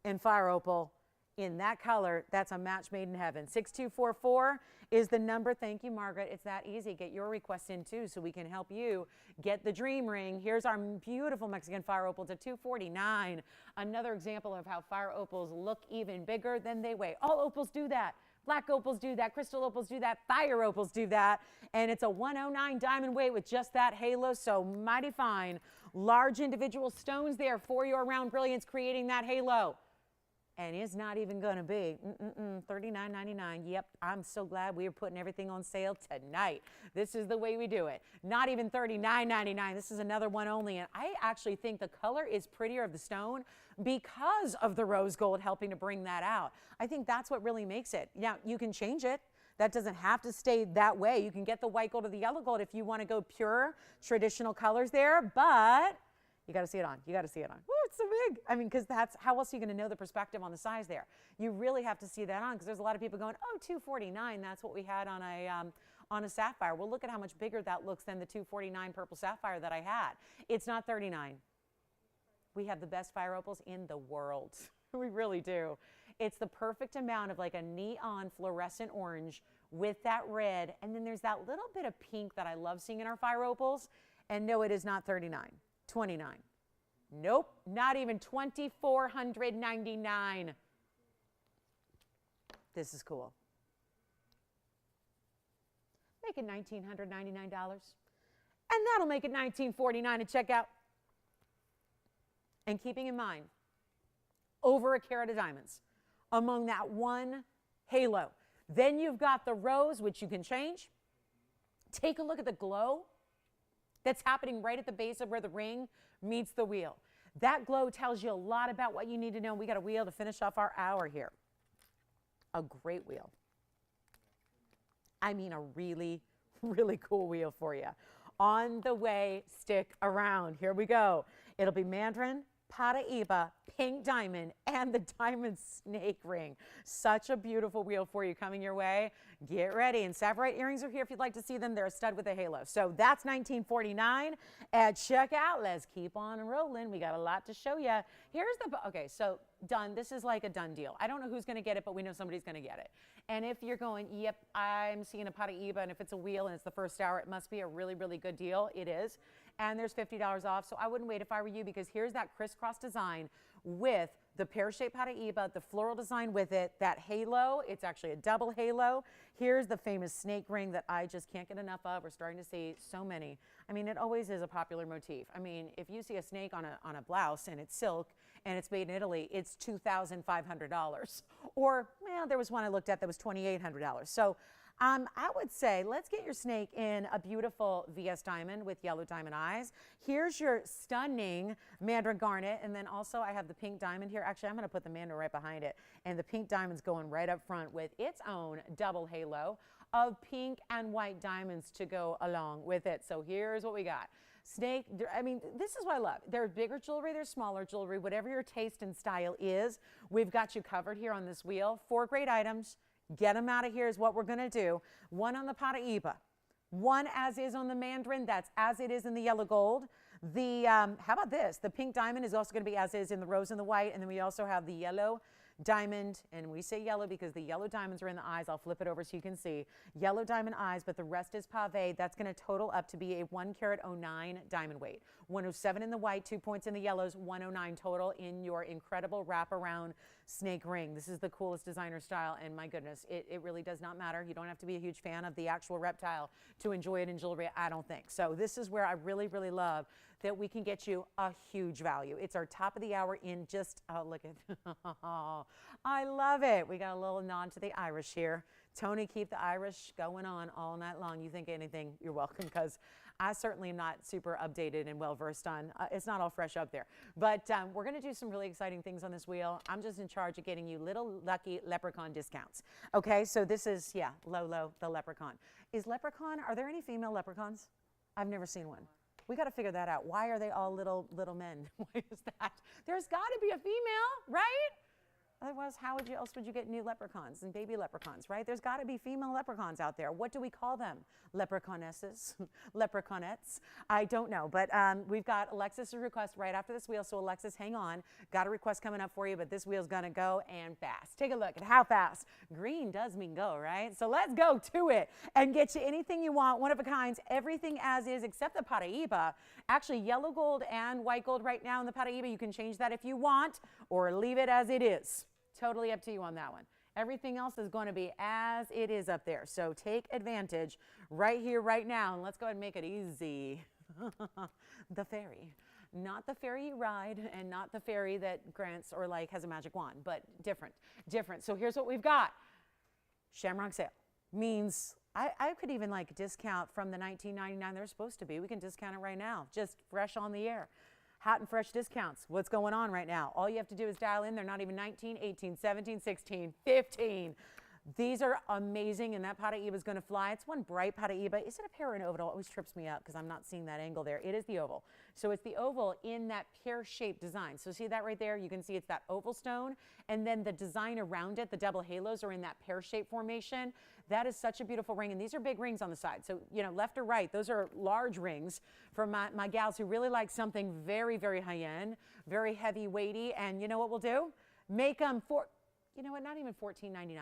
and Fire Opal. In that color, that's a match made in heaven. 6244 is the number. Thank you, Margaret. It's that easy. Get your request in too, so we can help you get the dream ring. Here's our beautiful Mexican Fire Opal to $249. Another example of how Fire Opals look even bigger than they weigh. All opals do that. Black opals do that. Crystal opals do that. Fire opals do that. And it's a 109 diamond weight with just that halo, so mighty fine. Large individual stones there for your round brilliance, creating that halo. And it's not even going to be $39.99. Yep, I'm so glad we are putting everything on sale tonight. This is the way we do it. Not even $39.99. This is another one only. And I actually think the color is prettier of the stone because of the rose gold helping to bring that out. I think that's what really makes it. Now, you can change it. That doesn't have to stay that way. You can get the white gold or the yellow gold if you want to go pure traditional colors there, but you got to see it on. You got to see it on. Woo, it's so big. I mean, because that's, how else are you going to know the perspective on the size there? You really have to see that on, because there's a lot of people going, oh, $249. That's what we had on on a sapphire. Well, look at how much bigger that looks than the $249 purple sapphire that I had. It's not $39. We have the best fire opals in the world. We really do. It's the perfect amount of like a neon fluorescent orange with that red. And then there's that little bit of pink that I love seeing in our fire opals. And no, it is not $39, $29. Nope, not even $2,499. This is cool. Make it $1,999. And that'll make it $1,949 at checkout. And keeping in mind, over a carat of diamonds among that one halo. Then you've got the rose, which you can change. Take a look at the glow that's happening right at the base of where the ring meets the wheel. That glow tells you a lot about what you need to know. We got a wheel to finish off our hour here. A great wheel. I mean, a really, really cool wheel for you. On the way, stick around. Here we go. It'll be mandarin, Paraíba, pink diamond, and the diamond snake ring. Such a beautiful wheel for you coming your way. Get ready. And Savorite earrings are here if you'd like to see them. They're a stud with a halo. So that's $19.49 at checkout. Let's keep on rolling. We got a lot to show you. Here's the, okay, so done. This is like a done deal. I don't know who's going to get it, but we know somebody's going to get it. And if you're going, yep, I'm seeing a Paraíba, and if it's a wheel and it's the first hour, it must be a really, really good deal. It is. And there's $50 off. So I wouldn't wait if I were you, because here's that crisscross design with the pear-shaped Paraíba, the floral design with it, that halo. It's actually a double halo. Here's the famous snake ring that I just can't get enough of. We're starting to see so many. I mean, it always is a popular motif. I mean, if you see a snake on a blouse and it's silk and it's made in Italy, it's $2,500. Or, well, there was one I looked at that was $2,800. So I would say let's get your snake in a beautiful VS diamond with yellow diamond eyes. Here's your stunning mandarin garnet, and then also I have the pink diamond here. Actually, I'm going to put the mandarin right behind it, and the pink diamond's going right up front with its own double halo of pink and white diamonds to go along with it. So here's what we got. Snake, I mean, this is what I love. There's bigger jewelry, there's smaller jewelry. Whatever your taste and style is, we've got you covered here on this wheel. 4 great items. Get them out of here is what we're going to do. One on the Paraíba, one as is on the mandarin, that's as it is in the yellow gold. The, how about this? The pink diamond is also going to be as is in the rose and the white, and then we also have the yellow diamond, and we say yellow because the yellow diamonds are in the eyes. I'll flip it over so you can see. Yellow diamond eyes, but the rest is pave. That's going to total up to be a 1 carat 09 diamond weight. 107 in the white, 2 points in the yellows, 109 total in your incredible wraparound snake ring. This is the coolest designer style, and my goodness, it really does not matter. You don't have to be a huge fan of the actual reptile to enjoy it in jewelry, I don't think. So this is where I really, really love that we can get you a huge value. It's our top of the hour in just, oh, look at, I love it. We got a little nod to the Irish here. Tony, keep the Irish going on all night long. You think anything, you're welcome, because I certainly am not super updated and well-versed on, it's not all fresh up there. But we're going to do some really exciting things on this wheel. I'm just in charge of getting you little lucky leprechaun discounts. Okay, so this is, yeah, Lolo, the leprechaun. Is leprechaun, are there any female leprechauns? I've never seen one. We got to figure that out. Why are they all little men? Why is that? There's got to be a female, right? Otherwise, how else would you get new leprechauns and baby leprechauns, right? There's got to be female leprechauns out there. What do we call them? Leprechaunesses? Leprechaunettes? I don't know. But we've got Alexis's request right after this wheel. So Alexis, hang on. Got a request coming up for you, but this wheel's going to go and fast. Take a look at how fast. Green does mean go, right? So let's go to it and get you anything you want. One of a kinds, everything as is except the Paraíba. Actually, yellow gold and white gold right now in the Paraíba. You can change that if you want or leave it as it is. Totally up to you on that one. Everything else is going to be as it is up there. So take advantage right here, right now. And let's go ahead and make it easy. The fairy. Not the fairy you ride and not the fairy that grants or like has a magic wand, but different. Different. So here's what we've got. Shamrock sale means I could even like discount from the $19.99 they're supposed to be. We can discount it right now, just fresh on the air. Hot and fresh discounts. What's going on right now? All you have to do is dial in. They're not even 19, 18, 17, 16, 15. These are amazing, and that Peridot is going to fly. It's one bright Peridot. Is it a pear or an oval? It always trips me up because I'm not seeing that angle there. It is the oval. So it's the oval in that pear-shaped design. So see that right there? You can see it's that oval stone, and then the design around it, the double halos are in that pear-shaped formation. That is such a beautiful ring, and these are big rings on the side. So, you know, left or right, those are large rings for my gals who really like something very, very high-end, very heavy-weighty, and you know what we'll do? Make them for, you know what, not even $14.99.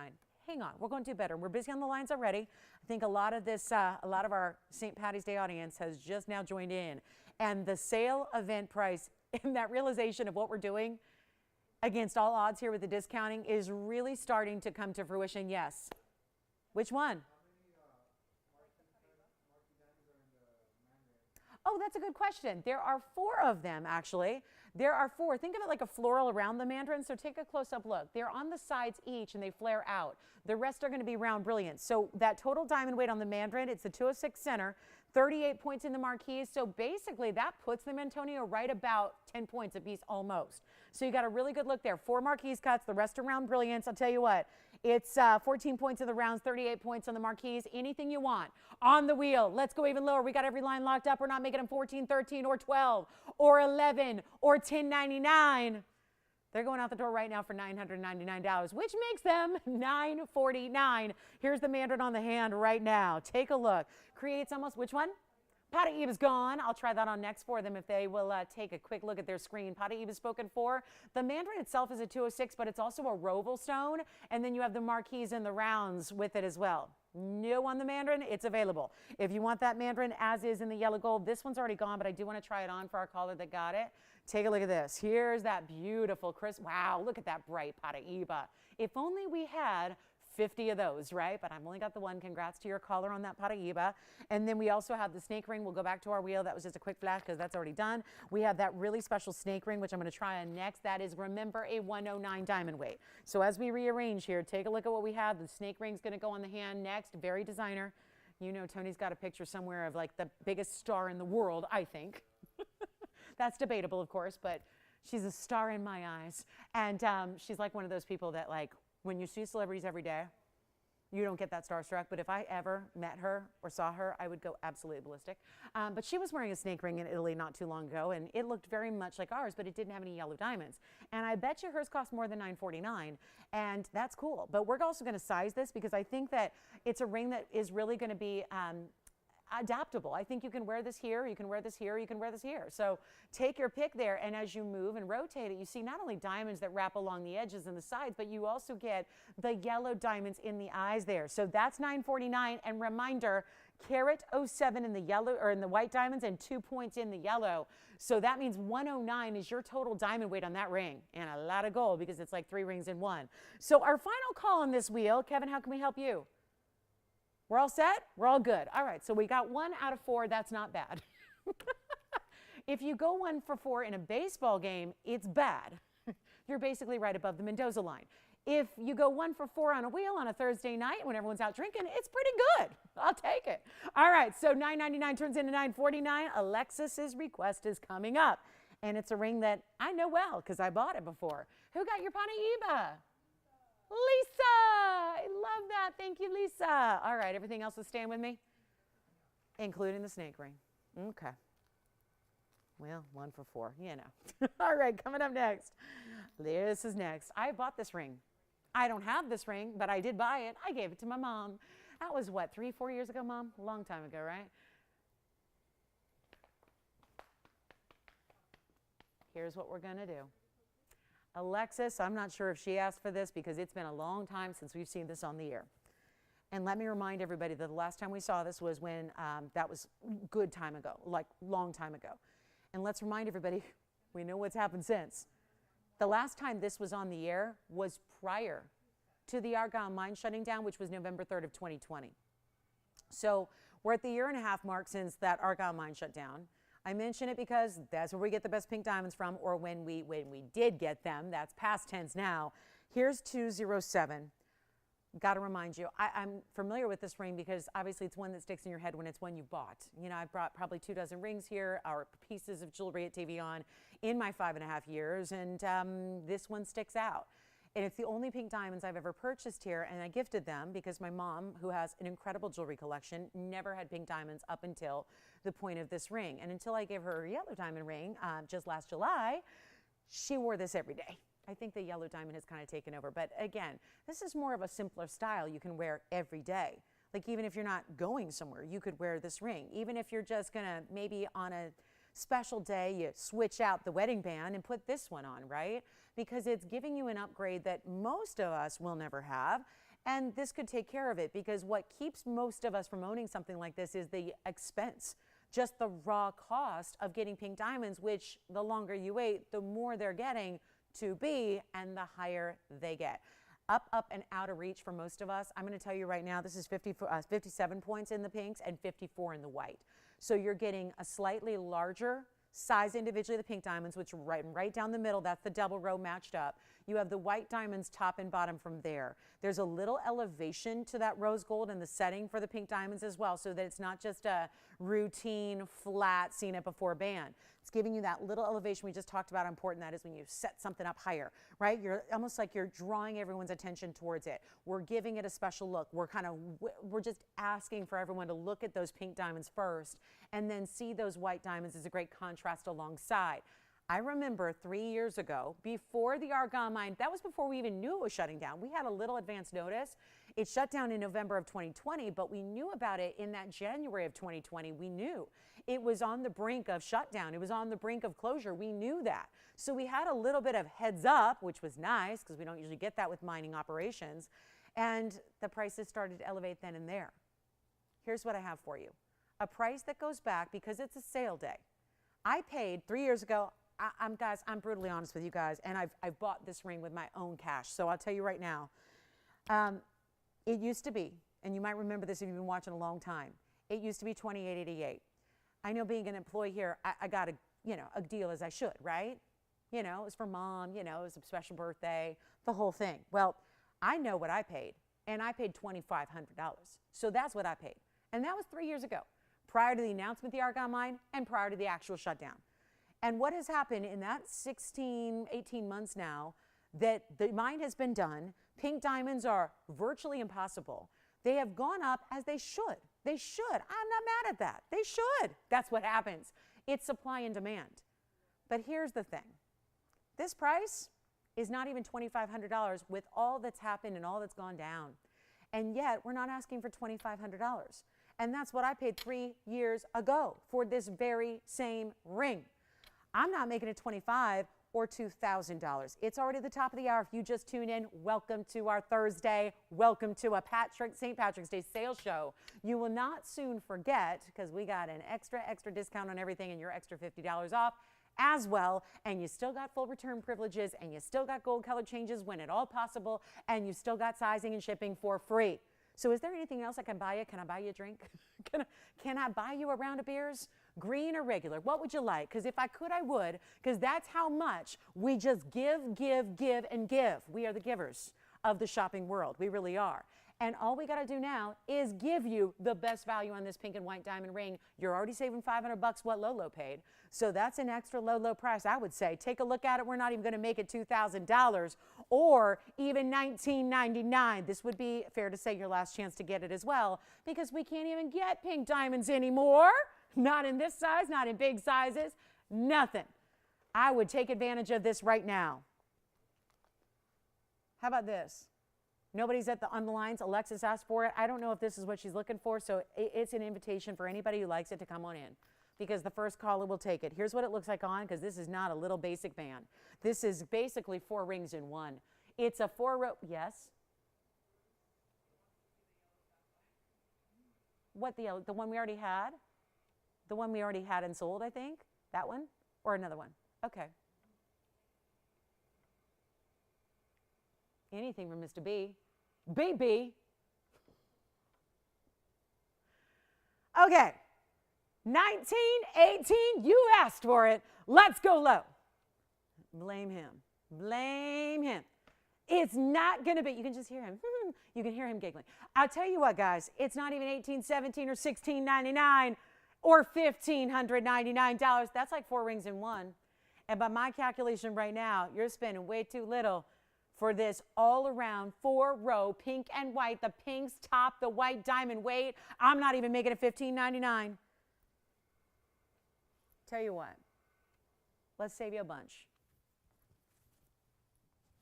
Hang on, we're going to do better. We're busy on the lines already. I think a lot of our St. Patty's Day audience has just now joined in. And the sale event price and that realization of what we're doing against all odds here with the discounting is really starting to come to fruition. Yes. Which one? Oh, that's a good question. There are 4 of them, actually. There are 4. Think of it like a floral around the mandarin. So take a close-up look. They're on the sides each, and they flare out. The rest are going to be round brilliant. So that total diamond weight on the mandarin, it's the 206 center, 38 points in the marquise. So basically, that puts them, Antonio, right about 10 points a piece almost. So you got a really good look there. 4 marquise cuts, the rest are round brilliance. I'll tell you what. It's 14 points in the rounds, 38 points on the marquise. Anything you want. On the wheel, let's go even lower. We got every line locked up. We're not making them 14, 13, or 12, or 11, or $10.99. They're going out the door right now for $999, which makes them $949. Here's the mandarin on the hand right now. Take a look. Creates almost, which one? Peridot is gone. I'll try that on next for them if they will take a quick look at their screen. Peridot is spoken for. The mandarin itself is a 206, but it's also a roval stone. And then you have the marquise and the rounds with it as well. No on the mandarin, it's available. If you want that mandarin as is in the yellow gold, this one's already gone, but I do want to try it on for our caller that got it. Take a look at this. Here's that beautiful crisp. Wow, look at that bright Peridot. If only we had 50 of those, right? But I've only got the one. Congrats to your caller on that Peridot. And then we also have the snake ring. We'll go back to our wheel. That was just a quick flash because that's already done. We have that really special snake ring, which I'm going to try on next. That is, remember, a 109 diamond weight. So as we rearrange here, take a look at what we have. The snake ring's going to go on the hand next. Very designer. You know, Tony's got a picture somewhere of like the biggest star in the world, I think. That's debatable, of course, but she's a star in my eyes. And she's like one of those people that, like, when you see celebrities every day, you don't get that starstruck. But if I ever met her or saw her, I would go absolutely ballistic. But she was wearing a snake ring in Italy not too long ago, and it looked very much like ours, but it didn't have any yellow diamonds. And I bet you hers cost more than $949, and that's cool. But we're also going to size this because I think that it's a ring that is really going to be adaptable. I think you can wear this here, you can wear this here, you can wear this here. So take your pick there, and as you move and rotate it, you see not only diamonds that wrap along the edges and the sides, but you also get the yellow diamonds in the eyes there. So that's $949, and reminder, carat 07 in the yellow or in the white diamonds and 2 points in the yellow. So that means 109 is your total diamond weight on that ring, and a lot of gold because it's like 3 rings in one. So our final call on this wheel, Kevin, how can we help you? We're all set? We're all good. All right, so we got 1 out of 4. That's not bad. If you go 1 for 4 in a baseball game, it's bad. You're basically right above the Mendoza line. If you go 1 for 4 on a wheel on a Thursday night when everyone's out drinking, it's pretty good. I'll take it. All right, so $999 turns into $949. Alexis's request is coming up. And it's a ring that I know well because I bought it before. Who got your Peridot? Lisa, I love that. Thank you, Lisa. All right, everything else is staying with me? Including the snake ring. Okay. Well, 1 for 4, you know. All right, coming up next. This is next. I bought this ring. I don't have this ring, but I did buy it. I gave it to my mom. That was what, 3, 4 years ago, Mom? A long time ago, right? Here's what we're going to do. Alexis, I'm not sure if she asked for this because it's been a long time since we've seen this on the air. And let me remind everybody that the last time we saw this was when that was good time ago, like long time ago. And let's remind everybody, we know what's happened since. The last time this was on the air was prior to the Argyle mine shutting down, which was November 3rd of 2020. So we're at the 1.5 year mark since that Argyle mine shut down. I mention it because that's where we get the best pink diamonds from, or when we did get them. That's past tense now. Here's 207. Got to remind you, I'm familiar with this ring because obviously it's one that sticks in your head when it's one you bought. You know, I've brought probably 24 rings here, or pieces of jewelry at TVON in my 5.5 years, and this one sticks out. And it's the only pink diamonds I've ever purchased here, and I gifted them because my mom, who has an incredible jewelry collection, never had pink diamonds up until the point of this ring. And until I gave her a yellow diamond ring just last July, she wore this every day. I think the yellow diamond has kind of taken over. But again, this is more of a simpler style you can wear every day. Like even if you're not going somewhere, you could wear this ring. Even if you're just gonna maybe on a special day, you switch out the wedding band and put this one on, right? Because it's giving you an upgrade that most of us will never have. And this could take care of it, because what keeps most of us from owning something like this is the expense, just the raw cost of getting pink diamonds, which the longer you wait, the more they're getting to be and the higher they get. Up, up, and out of reach for most of us. I'm going to tell you right now, this is 57 points in the pinks and 54 in the white. So you're getting a slightly larger size individually of the pink diamonds, which are right down the middle. That's the double row matched up. You have the white diamonds top and bottom from there. There's a little elevation to that rose gold in the setting for the pink diamonds as well, so that it's not just a routine, flat, seen it before band. It's giving you that little elevation. We just talked about how important that is when you set something up higher, right? You're almost like you're drawing everyone's attention towards it. We're giving it a special look. We're just asking for everyone to look at those pink diamonds first and then see those white diamonds as a great contrast alongside. I remember 3 years ago, before the argon mine, that was before we even knew it was shutting down. We had a little advance notice. It shut down in November of 2020, but we knew about it in that January of 2020. We knew it was on the brink of shutdown. It was on the brink of closure. We knew that. So we had a little bit of heads up, which was nice because we don't usually get that with mining operations. And the prices started to elevate then and there. Here's what I have for you. A price that goes back because it's a sale day. I paid 3 years ago. Guys, I'm brutally honest with you guys, and I've bought this ring with my own cash. So I'll tell you right now, it used to be, and you might remember this if you've been watching a long time, it used to be $28.88. I know being an employee here, I got a deal as I should, right? You know, it was for mom, you know, it was a special birthday, the whole thing. Well, I know what I paid, and I paid $2,500. So that's what I paid. And that was 3 years ago, prior to the announcement of the argon mine and prior to the actual shutdown. And what has happened in that 16, 18 months now that the mine has been done, pink diamonds are virtually impossible. They have gone up as they should. They should. I'm not mad at that. They should. That's what happens. It's supply and demand. But here's the thing. This price is not even $2,500 with all that's happened and all that's gone down. And yet we're not asking for $2,500. And that's what I paid 3 years ago for this very same ring. I'm not making it $25,000 or $2,000. It's already the top of the hour. If you just tune in, welcome to our Thursday. Welcome to a St. Patrick's Day sales show. You will not soon forget, because we got an extra discount on everything and you're extra $50 off as well. And you still got full return privileges, and you still got gold color changes when at all possible, and you still got sizing and shipping for free. So is there anything else I can buy you? Can I buy you a drink? Can I buy you a round of beers? Green or regular? What would you like? Because if I could, I would, because that's how much we just give, and give. We are the givers of the shopping world. We really are. And all we got to do now is give you the best value on this pink and white diamond ring. You're already saving $500 what Lolo paid. So that's an extra low price, I would say. Take a look at it. We're not even going to make it $2,000 or even $19.99. This would be, fair to say, your last chance to get it as well, because we can't even get pink diamonds anymore. Not in this size, not in big sizes, nothing. I would take advantage of this right now. How about this? Nobody's on the lines. Alexis asked for it. I don't know if this is what she's looking for, so it's an invitation for anybody who likes it to come on in, because the first caller will take it. Here's what it looks like on, because this is not a little basic band. This is basically 4 rings in one. It's a 4-row, yes? What, the one we already had? The one we already had and sold, I think? That one? Or another one? Okay. Anything from Mr. B. BB. Okay. 1918, you asked for it. Let's go low. Blame him. Blame him. It's not going to be, you can just hear him. You can hear him giggling. I'll tell you what, guys, it's not even $18.17 or $16.99 or $1,599. That's like 4 rings in one. And by my calculation right now, you're spending way too little for this all-around 4-row pink and white, the pinks top the white diamond weight. I'm not even making it $15.99. Tell you what, let's save you a bunch.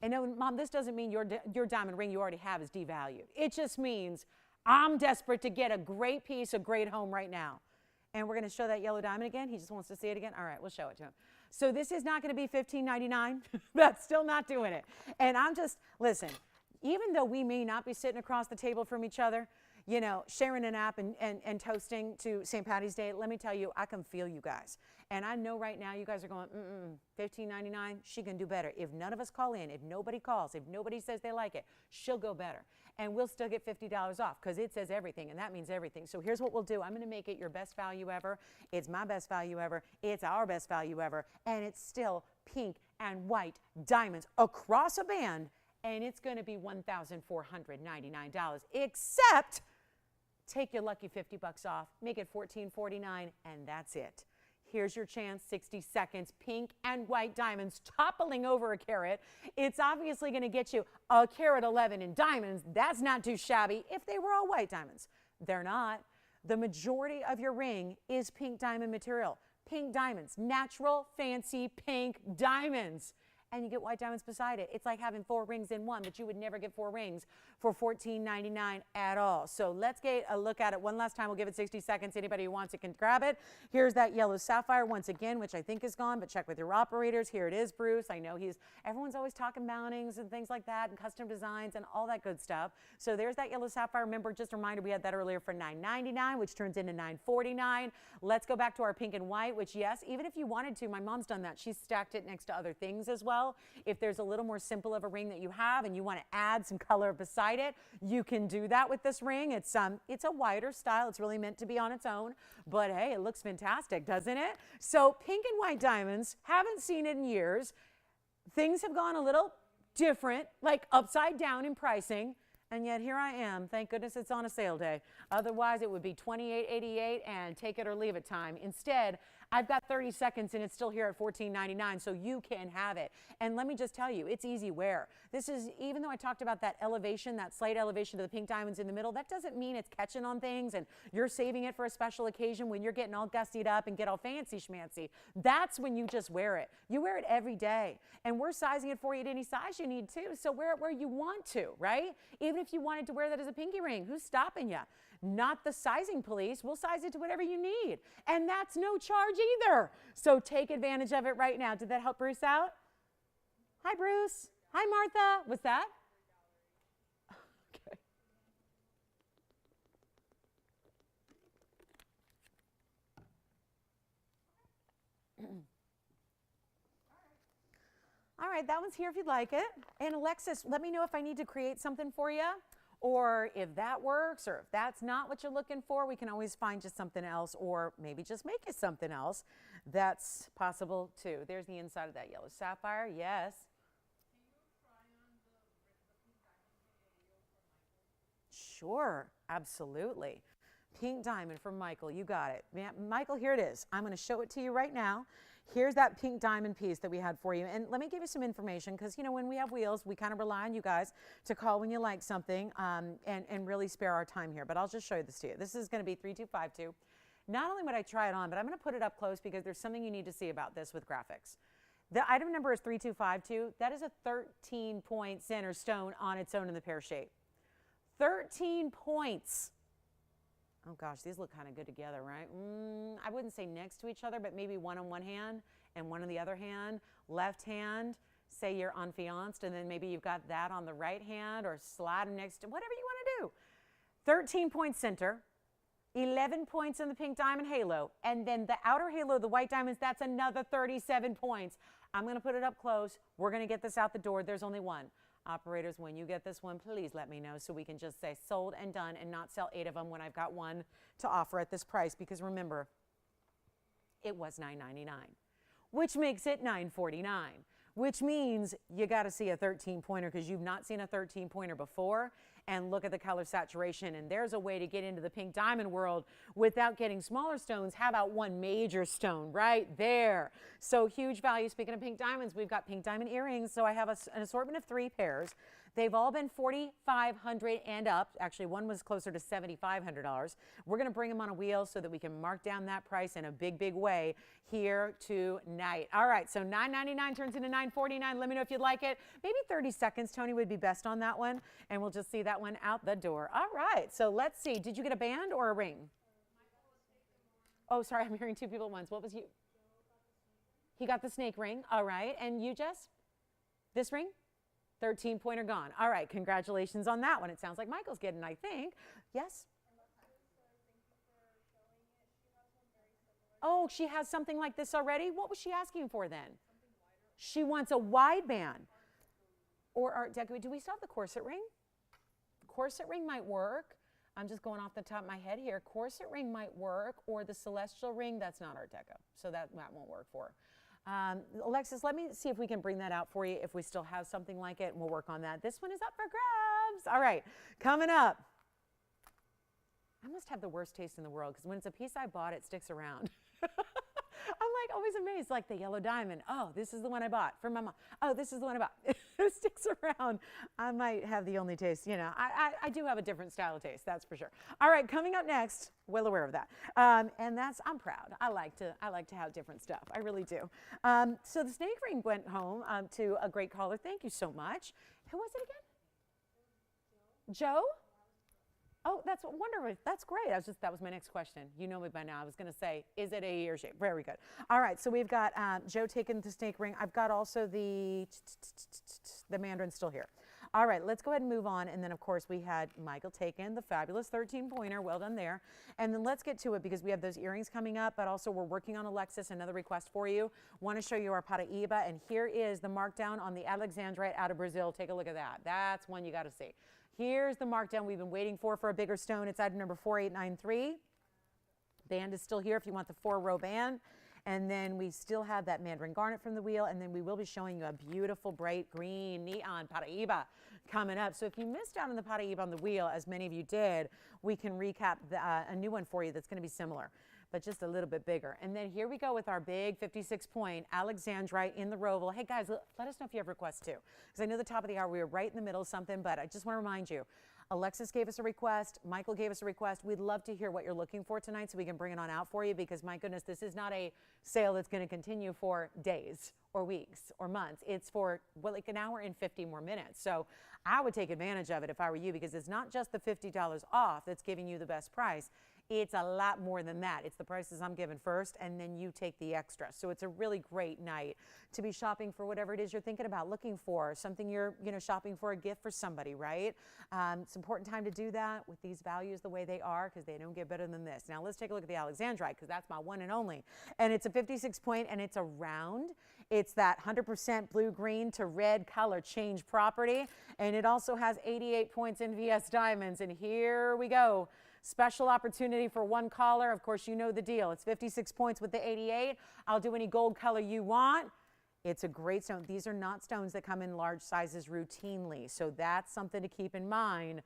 And no, Mom, this doesn't mean your diamond ring you already have is devalued. It just means I'm desperate to get a great piece, a great home right now. And we're going to show that yellow diamond again. He just wants to see it again. All right, we'll show it to him. So this is not going to be $15.99. That's still not doing it. And I'm just, listen, even though we may not be sitting across the table from each other, you know, sharing an app and toasting to St. Patty's Day, let me tell you, I can feel you guys. And I know right now you guys are going, $15.99, she can do better. If none of us call in, if nobody calls, if nobody says they like it, she'll go better. And we'll still get $50 off because it says everything, and that means everything. So here's what we'll do. I'm going to make it your best value ever. It's my best value ever. It's our best value ever. And it's still pink and white diamonds across a band, and it's going to be $1,499, except take your lucky 50 bucks off, make it $1,449, and that's it. Here's your chance, 60 seconds, pink and white diamonds toppling over a carat. It's obviously going to get you a carat 11 in diamonds. That's not too shabby if they were all white diamonds. They're not. The majority of your ring is pink diamond material. Pink diamonds, natural, fancy pink diamonds. And you get white diamonds beside it. It's like having 4 rings in one, but you would never get 4 rings for $14.99 at all. So let's get a look at it one last time. We'll give it 60 seconds. Anybody who wants it can grab it. Here's that yellow sapphire once again, which I think is gone, but check with your operators. Here it is, Bruce. I know everyone's always talking mountings and things like that and custom designs and all that good stuff. So there's that yellow sapphire. Remember, just a reminder, we had that earlier for $9.99, which turns into $9.49. Let's go back to our pink and white, which yes, even if you wanted to, my mom's done that. She's stacked it next to other things as well. If there's a little more simple of a ring that you have and you want to add some color beside it, you can do that with this ring. It's a wider style. It's really meant to be on its own, but hey, it looks fantastic, doesn't it? So pink and white diamonds, haven't seen it in years. Things have gone a little different, like upside down in pricing. And yet here I am. Thank goodness it's on a sale day. Otherwise, it would be $28.88 and take it or leave it time. Instead, I've got 30 seconds and it's still here at $14.99, so you can have it. And let me just tell you, it's easy wear. This is, even though I talked about that elevation, that slight elevation to the pink diamonds in the middle, that doesn't mean it's catching on things and you're saving it for a special occasion when you're getting all gussied up and get all fancy schmancy. That's when you just wear it. You wear it every day. And we're sizing it for you at any size you need to, so wear it where you want to, right? Even if you wanted to wear that as a pinky ring, who's stopping you? Not the sizing police. We'll size it to whatever you need. And that's no charge either. So take advantage of it right now. Did that help Bruce out? Hi, Bruce. Hi, Martha. What's that? Okay. All right, that one's here if you'd like it. And Alexis, let me know if I need to create something for you, or if that works, or if that's not what you're looking for. We can always find just something else, or maybe just make it something else. That's possible too. There's the inside of that yellow sapphire. Yes. Can you try on the pink diamond for Sure, absolutely. Pink diamond from Michael, you got it. Michael, here it is. I'm going to show it to you right now. Here's that pink diamond piece that we had for you. And let me give you some information because, you know, when we have wheels, we kind of rely on you guys to call when you like something and really spare our time here. But I'll just show you this to you. This is going to be 3252. Not only would I try it on, but I'm going to put it up close because there's something you need to see about this with graphics. The item number is 3252. That is a 13-point center stone on its own in the pear shape. 13 points. Oh gosh, these look kind of good together, right? I wouldn't say next to each other, but maybe one on one hand and one on the other hand. Left hand, say you're enfianced, and then maybe you've got that on the right hand or slide next to, whatever you want to do. 13-point center, 11 points in the pink diamond halo, and then the outer halo, the white diamonds, that's another 37 points. I'm going to put it up close. We're going to get this out the door. There's only one. Operators, when you get this one, please let me know so we can just say sold and done and not sell 8 of them when I've got one to offer at this price, because remember, it was $9.99, which makes it $9.49, which means you got to see a 13 pointer because you've not seen a 13 pointer before. And look at the color saturation. And there's a way to get into the pink diamond world without getting smaller stones. How about one major stone right there? So huge value. Speaking of pink diamonds, we've got pink diamond earrings. So I have an assortment of 3 pairs. They've all been $4,500 and up. Actually, one was closer to $7,500. We're going to bring them on a wheel so that we can mark down that price in a big, big way here tonight. All right, so $9.99 turns into $9.49. Let me know if you'd like it. Maybe 30 seconds, Tony, would be best on that one, and we'll just see that one out the door. All right, so let's see. Did you get a band or a ring? Oh, sorry, I'm hearing 2 people at once. What was you? He got the snake ring. All right, and you, Jess? This ring? 13 pointer gone. All right, congratulations on that one. It sounds like Michael's getting, I think. Yes? Oh, she has something like this already? What was she asking for then? She wants a wide band. Or Art Deco. Do we still have the corset ring? Corset ring might work. I'm just going off the top of my head here. Corset ring might work, or the celestial ring. That's not Art Deco, so that won't work for her. Alexis, let me see if we can bring that out for you if we still have something like it, and we'll work on that. This one is up for grabs. All right, coming up. I must have the worst taste in the world because when it's a piece I bought, it sticks around. I'm like always amazed, like the yellow diamond. Oh, this is the one I bought for my mom. Oh, this is the one I bought. It sticks around. I might have the only taste, you know. I do have a different style of taste, that's for sure. All right, coming up next, well aware of that. And that's, I'm proud. I like to have different stuff. I really do. So the snake ring went home to a great caller. Thank you so much. Who was it again? Joe? Oh, that's wonderful. That's great. That was my next question. You know me by now. I was going to say, is it a ear shape? Very good. All right, so we've got Joe taking the snake ring. I've got also the mandarin still here. All right, let's go ahead and move on. And then, of course, we had Michael taken the fabulous 13-pointer. Well done there. And then let's get to it because we have those earrings coming up, but also we're working on Alexis, another request for you. Want to show you our Paraíba, and here is the markdown on the Alexandrite out of Brazil. Take a look at that. That's one you got to see. Here's the markdown we've been waiting for a bigger stone. It's item number 4893. Band is still here if you want the 4-row band. And then we still have that mandarin garnet from the wheel. And then we will be showing you a beautiful bright green neon Paraíba coming up. So if you missed out on the Paraíba on the wheel, as many of you did, we can recap a new one for you that's going to be similar, but just a little bit bigger. And then here we go with our big 56-point Alexandrite in the Roval. Hey guys, let us know if you have requests too, because I know the top of the hour we were right in the middle of something, but I just want to remind you, Alexis gave us a request, Michael gave us a request. We'd love to hear what you're looking for tonight so we can bring it on out for you, because my goodness, this is not a sale that's going to continue for days or weeks or months. It's for, well, like an hour and 50 more minutes. So I would take advantage of it if I were you, because it's not just the $50 off that's giving you the best price. It's a lot more than that. It's the prices I'm giving first, and then you take the extra. So it's a really great night to be shopping for whatever it is you're thinking about, looking for, something you're shopping for, a gift for somebody, right? It's an important time to do that with these values the way they are, because they don't get better than this. Now let's take a look at the Alexandrite, because that's my one and only. And it's a 56-point, and it's a round. It's that 100% blue-green to red color change property. And it also has 88 points in VS Diamonds. And here we go. Special opportunity for one caller. Of course, you know the deal. It's 56 points with the 88. I'll do any gold color you want. It's a great stone. These are not stones that come in large sizes routinely. So that's something to keep in mind.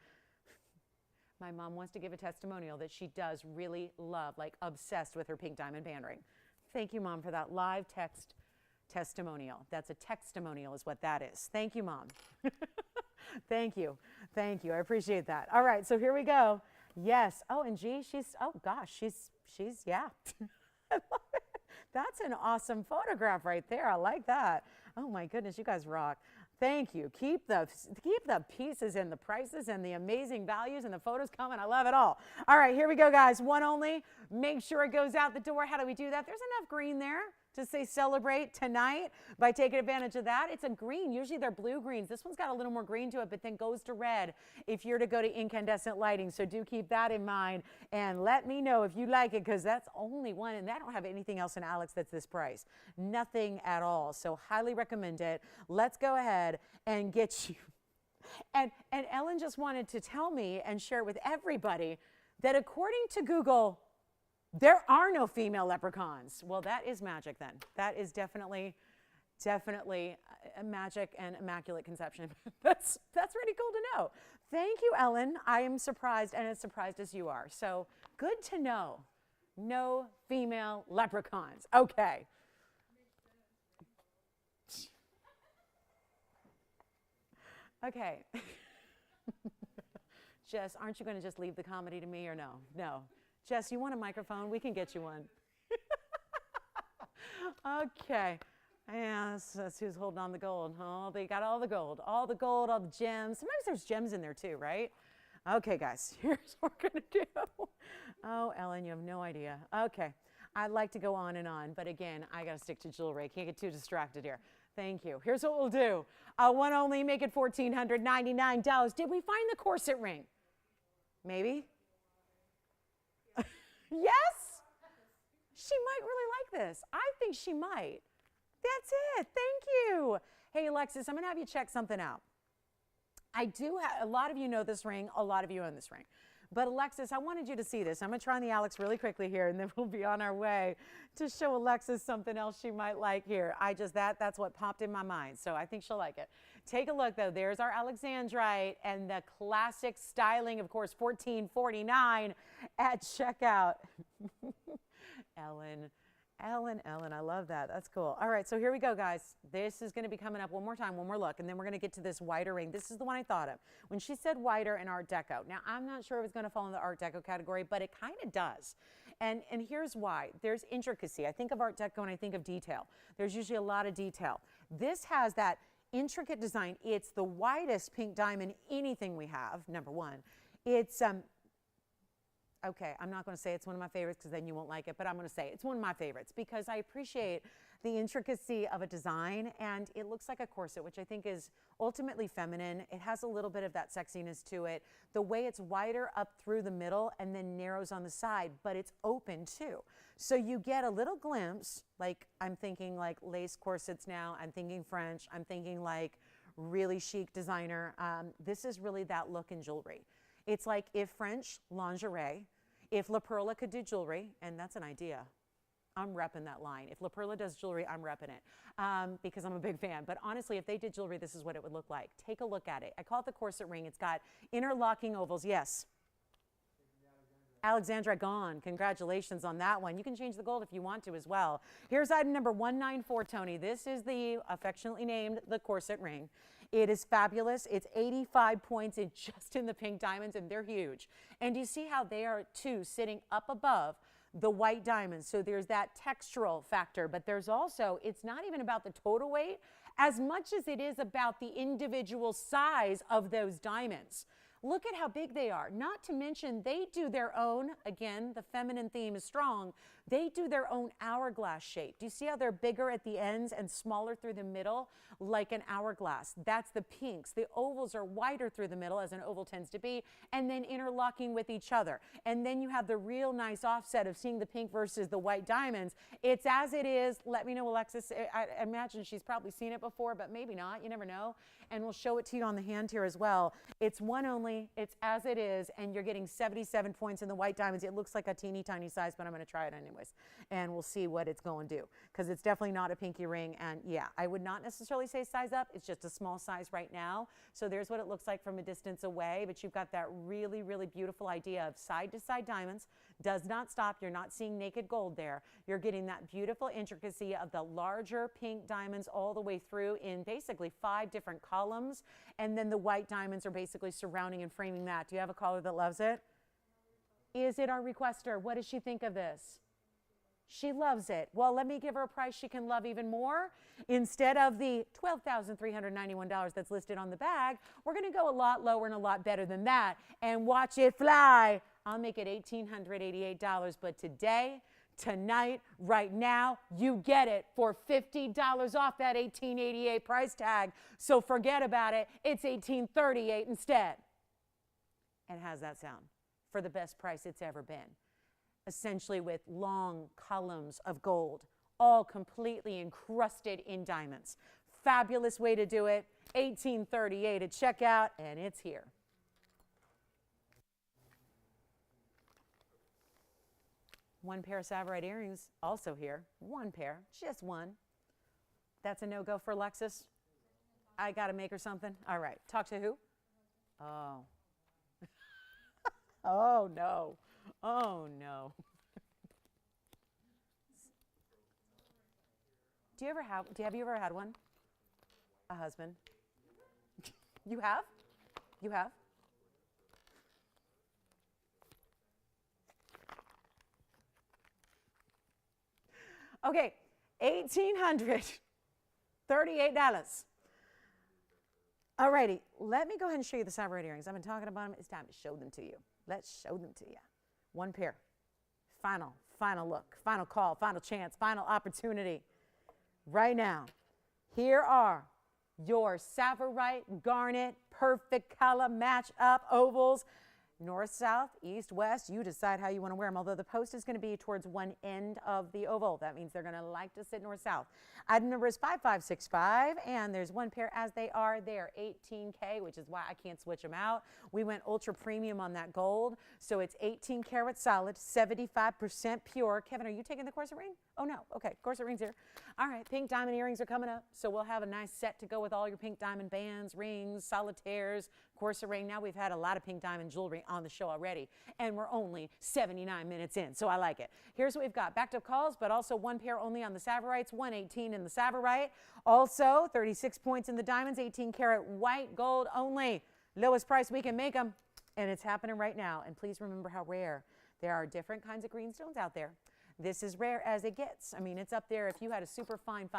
My mom wants to give a testimonial that she does really love, like obsessed with her pink diamond band ring. Thank you, Mom, for that live text testimonial. That's a textimonial is what that is. Thank you, Mom. Thank you. Thank you. I appreciate that. All right, so here we go. Yes. Oh, and G, oh gosh, she's yeah. I love it. That's an awesome photograph right there. I like that. Oh my goodness, you guys rock. Thank you. Keep the pieces and the prices and the amazing values and the photos coming. I love it all. All right, here we go, guys. One only. Make sure it goes out the door. How do we do that? There's enough green there to say celebrate tonight by taking advantage of that. It's a green. Usually they're blue greens. This one's got a little more green to it, but then goes to red if you're to go to incandescent lighting. So do keep that in mind and let me know if you like it, because that's only one, and I don't have anything else in Alex that's this price. Nothing at all. So highly recommend it. Let's go ahead and get you. And Ellen just wanted to tell me and share with everybody that according to Google, there are no female leprechauns. Well, that is magic then. That is definitely magic and immaculate conception. That's pretty cool to know. Thank you, Ellen. I am surprised and as surprised as you are. So good to know. No female leprechauns. Okay. Okay. Jess, aren't you going to just leave the comedy to me or no? No. Jess, you want a microphone? We can get you one. Okay. Yeah, that's who's holding on the gold. Oh, they got all the gold, all the gold, all the gems. Sometimes there's gems in there too, right? Okay, guys, here's what we're going to do. Oh, Ellen, you have no idea. Okay. I'd like to go on and on, but again, I got to stick to jewelry. I can't get too distracted here. Thank you. Here's what we'll do. One only, make it $1,499. Did we find the corset ring? Maybe? Yes? She might really like this. I think she might. That's it. Thank you. Hey, Alexis, I'm going to have you check something out. I do have, a lot of you know this ring. A lot of you own this ring. But Alexis, I wanted you to see this. I'm going to try on the Alex really quickly here, and then we'll be on our way to show Alexis something else she might like here. That's what popped in my mind, so I think she'll like it. Take a look, though. There's our Alexandrite and the classic styling, of course, $14.49 at checkout. Ellen, I love that. That's cool. All right, so here we go, guys. This is going to be coming up one more time, one more look, and then we're going to get to this whiter ring. This is the one I thought of when she said whiter and Art Deco. Now, I'm not sure if it's going to fall in the Art Deco category, but it kind of does. And here's why. There's intricacy. I think of Art Deco and I think of detail. There's usually a lot of detail. This has that intricate design. It's the widest pink diamond anything we have, number one. It's okay, I'm not going to say it's one of my favorites because then you won't like it, but I'm going to say it's one of my favorites because I appreciate the intricacy of a design, and it looks like a corset, which I think is ultimately feminine. It has a little bit of that sexiness to it. The way it's wider up through the middle and then narrows on the side, but it's open too. So you get a little glimpse, like I'm thinking like lace corsets now, I'm thinking French, I'm thinking like really chic designer. This is really that look in jewelry. It's like if French lingerie, if La Perla could do jewelry, and that's an idea. I'm repping that line. If La Perla does jewelry, I'm repping it because I'm a big fan. But honestly, if they did jewelry, this is what it would look like. Take a look at it. I call it the corset ring. It's got interlocking ovals. Yes. Alexandra gone. Congratulations on that one. You can change the gold if you want to as well. Here's item number 194, Tony. This is the affectionately named the corset ring. It is fabulous. It's 85 points just in the pink diamonds, and they're huge. And you see how they are, too, sitting up above the white diamonds. So there's that textural factor, but there's also, it's not even about the total weight as much as it is about the individual size of those diamonds. Look at how big they are. Not to mention they do their own, again, the feminine theme is strong, they do their own hourglass shape. Do you see how they're bigger at the ends and smaller through the middle, like an hourglass? That's the pinks. The ovals are wider through the middle, as an oval tends to be, and then interlocking with each other. And then you have the real nice offset of seeing the pink versus the white diamonds. It's as it is. Let me know, Alexis. I imagine she's probably seen it before, but maybe not. You never know. And we'll show it to you on the hand here as well. It's one only. It's as it is, and you're getting 77 points in the white diamonds. It looks like a teeny tiny size, but I'm going to try it anyways, and we'll see what it's going to do, because it's definitely not a pinky ring. And yeah, I would not necessarily say size up. It's just a small size right now. So there's what it looks like from a distance away, but you've got that really, really beautiful idea of side-to-side diamonds. Does not stop. You're not seeing naked gold there. You're getting that beautiful intricacy of the larger pink diamonds all the way through in basically 5 different columns, and then the white diamonds are basically surrounding and framing that. Do you have a caller that loves it? Is it our requester? What does she think of this? She loves it. Well, let me give her a price she can love even more. Instead of the $12,391 that's listed on the bag, we're going to go a lot lower and a lot better than that, and watch it fly. I'll make it $1,888, but today, tonight, right now, you get it for $50 off that $1,888 price tag. So forget about it. It's $1,838 instead. And how's that sound? For the best price it's ever been. Essentially with long columns of gold, all completely encrusted in diamonds. Fabulous way to do it. $1,838 at checkout, and it's here. One pair of Savorite earrings, also here. One pair, just one. That's a no-go for Alexis? I got to make her something? All right. Talk to who? Oh. Oh, no. Oh, no. Have you ever had one? A husband? You have? You have? Okay, $1,838. All righty, let me go ahead and show you the Savorite earrings. I've been talking about them. It's time to show them to you. Let's show them to you. One pair. Final look, final call, final chance, final opportunity. Right now, here are your Savorite garnet perfect color match up ovals. North, south, east, west, you decide how you want to wear them, although the post is going to be towards one end of the oval. That means they're going to like to sit north-south. Item number is 5565, and there's one pair as they are. They are 18K, which is why I can't switch them out. We went ultra premium on that gold, so it's 18 karat solid, 75% pure. Kevin, are you taking the corset ring? Oh, no. Okay, corset ring's here. All right, pink diamond earrings are coming up, so we'll have a nice set to go with all your pink diamond bands, rings, solitaires, corset ring. Now we've had a lot of pink diamond jewelry on the show already, and we're only 79 minutes in, so I like it. Here's what we've got. Backed up calls, but also one pair only on the Savorites, 118 in the Savorite. Also, 36 points in the diamonds, 18 karat white gold only. Lowest price we can make them, and it's happening right now. And please remember how rare. There are different kinds of green stones out there. This is rare as it gets. I mean, it's up there. If you had a super fine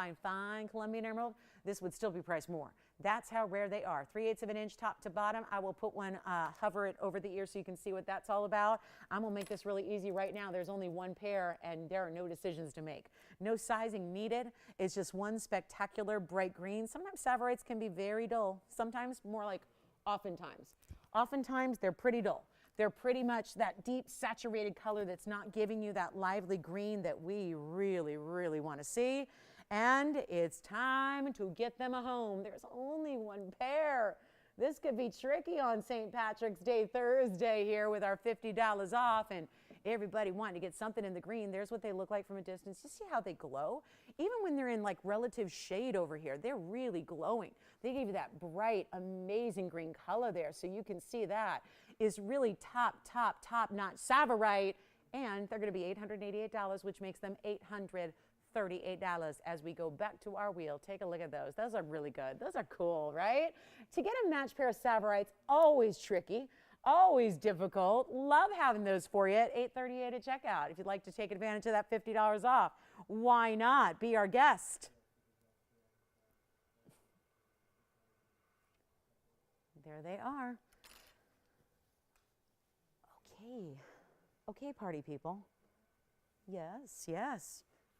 Colombian emerald, this would still be priced more. That's how rare they are. 3/8 of an inch top to bottom. I will put one, hover it over the ear so you can see what that's all about. I'm going to make this really easy right now. There's only one pair, and there are no decisions to make. No sizing needed. It's just one spectacular bright green. Sometimes Savorites can be very dull. Sometimes more like oftentimes. Oftentimes, they're pretty dull. They're pretty much that deep saturated color that's not giving you that lively green that we really, really want to see. And it's time to get them a home. There's only one pair. This could be tricky on St. Patrick's Day Thursday here with our $50 off and everybody wanting to get something in the green. There's what they look like from a distance. You see how they glow? Even when they're in like relative shade over here, they're really glowing. They gave you that bright, amazing green color there, so you can see that is really top-notch Savorite, and they're going to be $888, which makes them $838 as we go back to our wheel. Take a look at those. Those are really good. Those are cool, right? To get a matched pair of Savorites, always tricky, always difficult. Love having those for you at $838 at checkout. If you'd like to take advantage of that $50 off, why not? Be our guest. There they are. Okay, party people. Yes.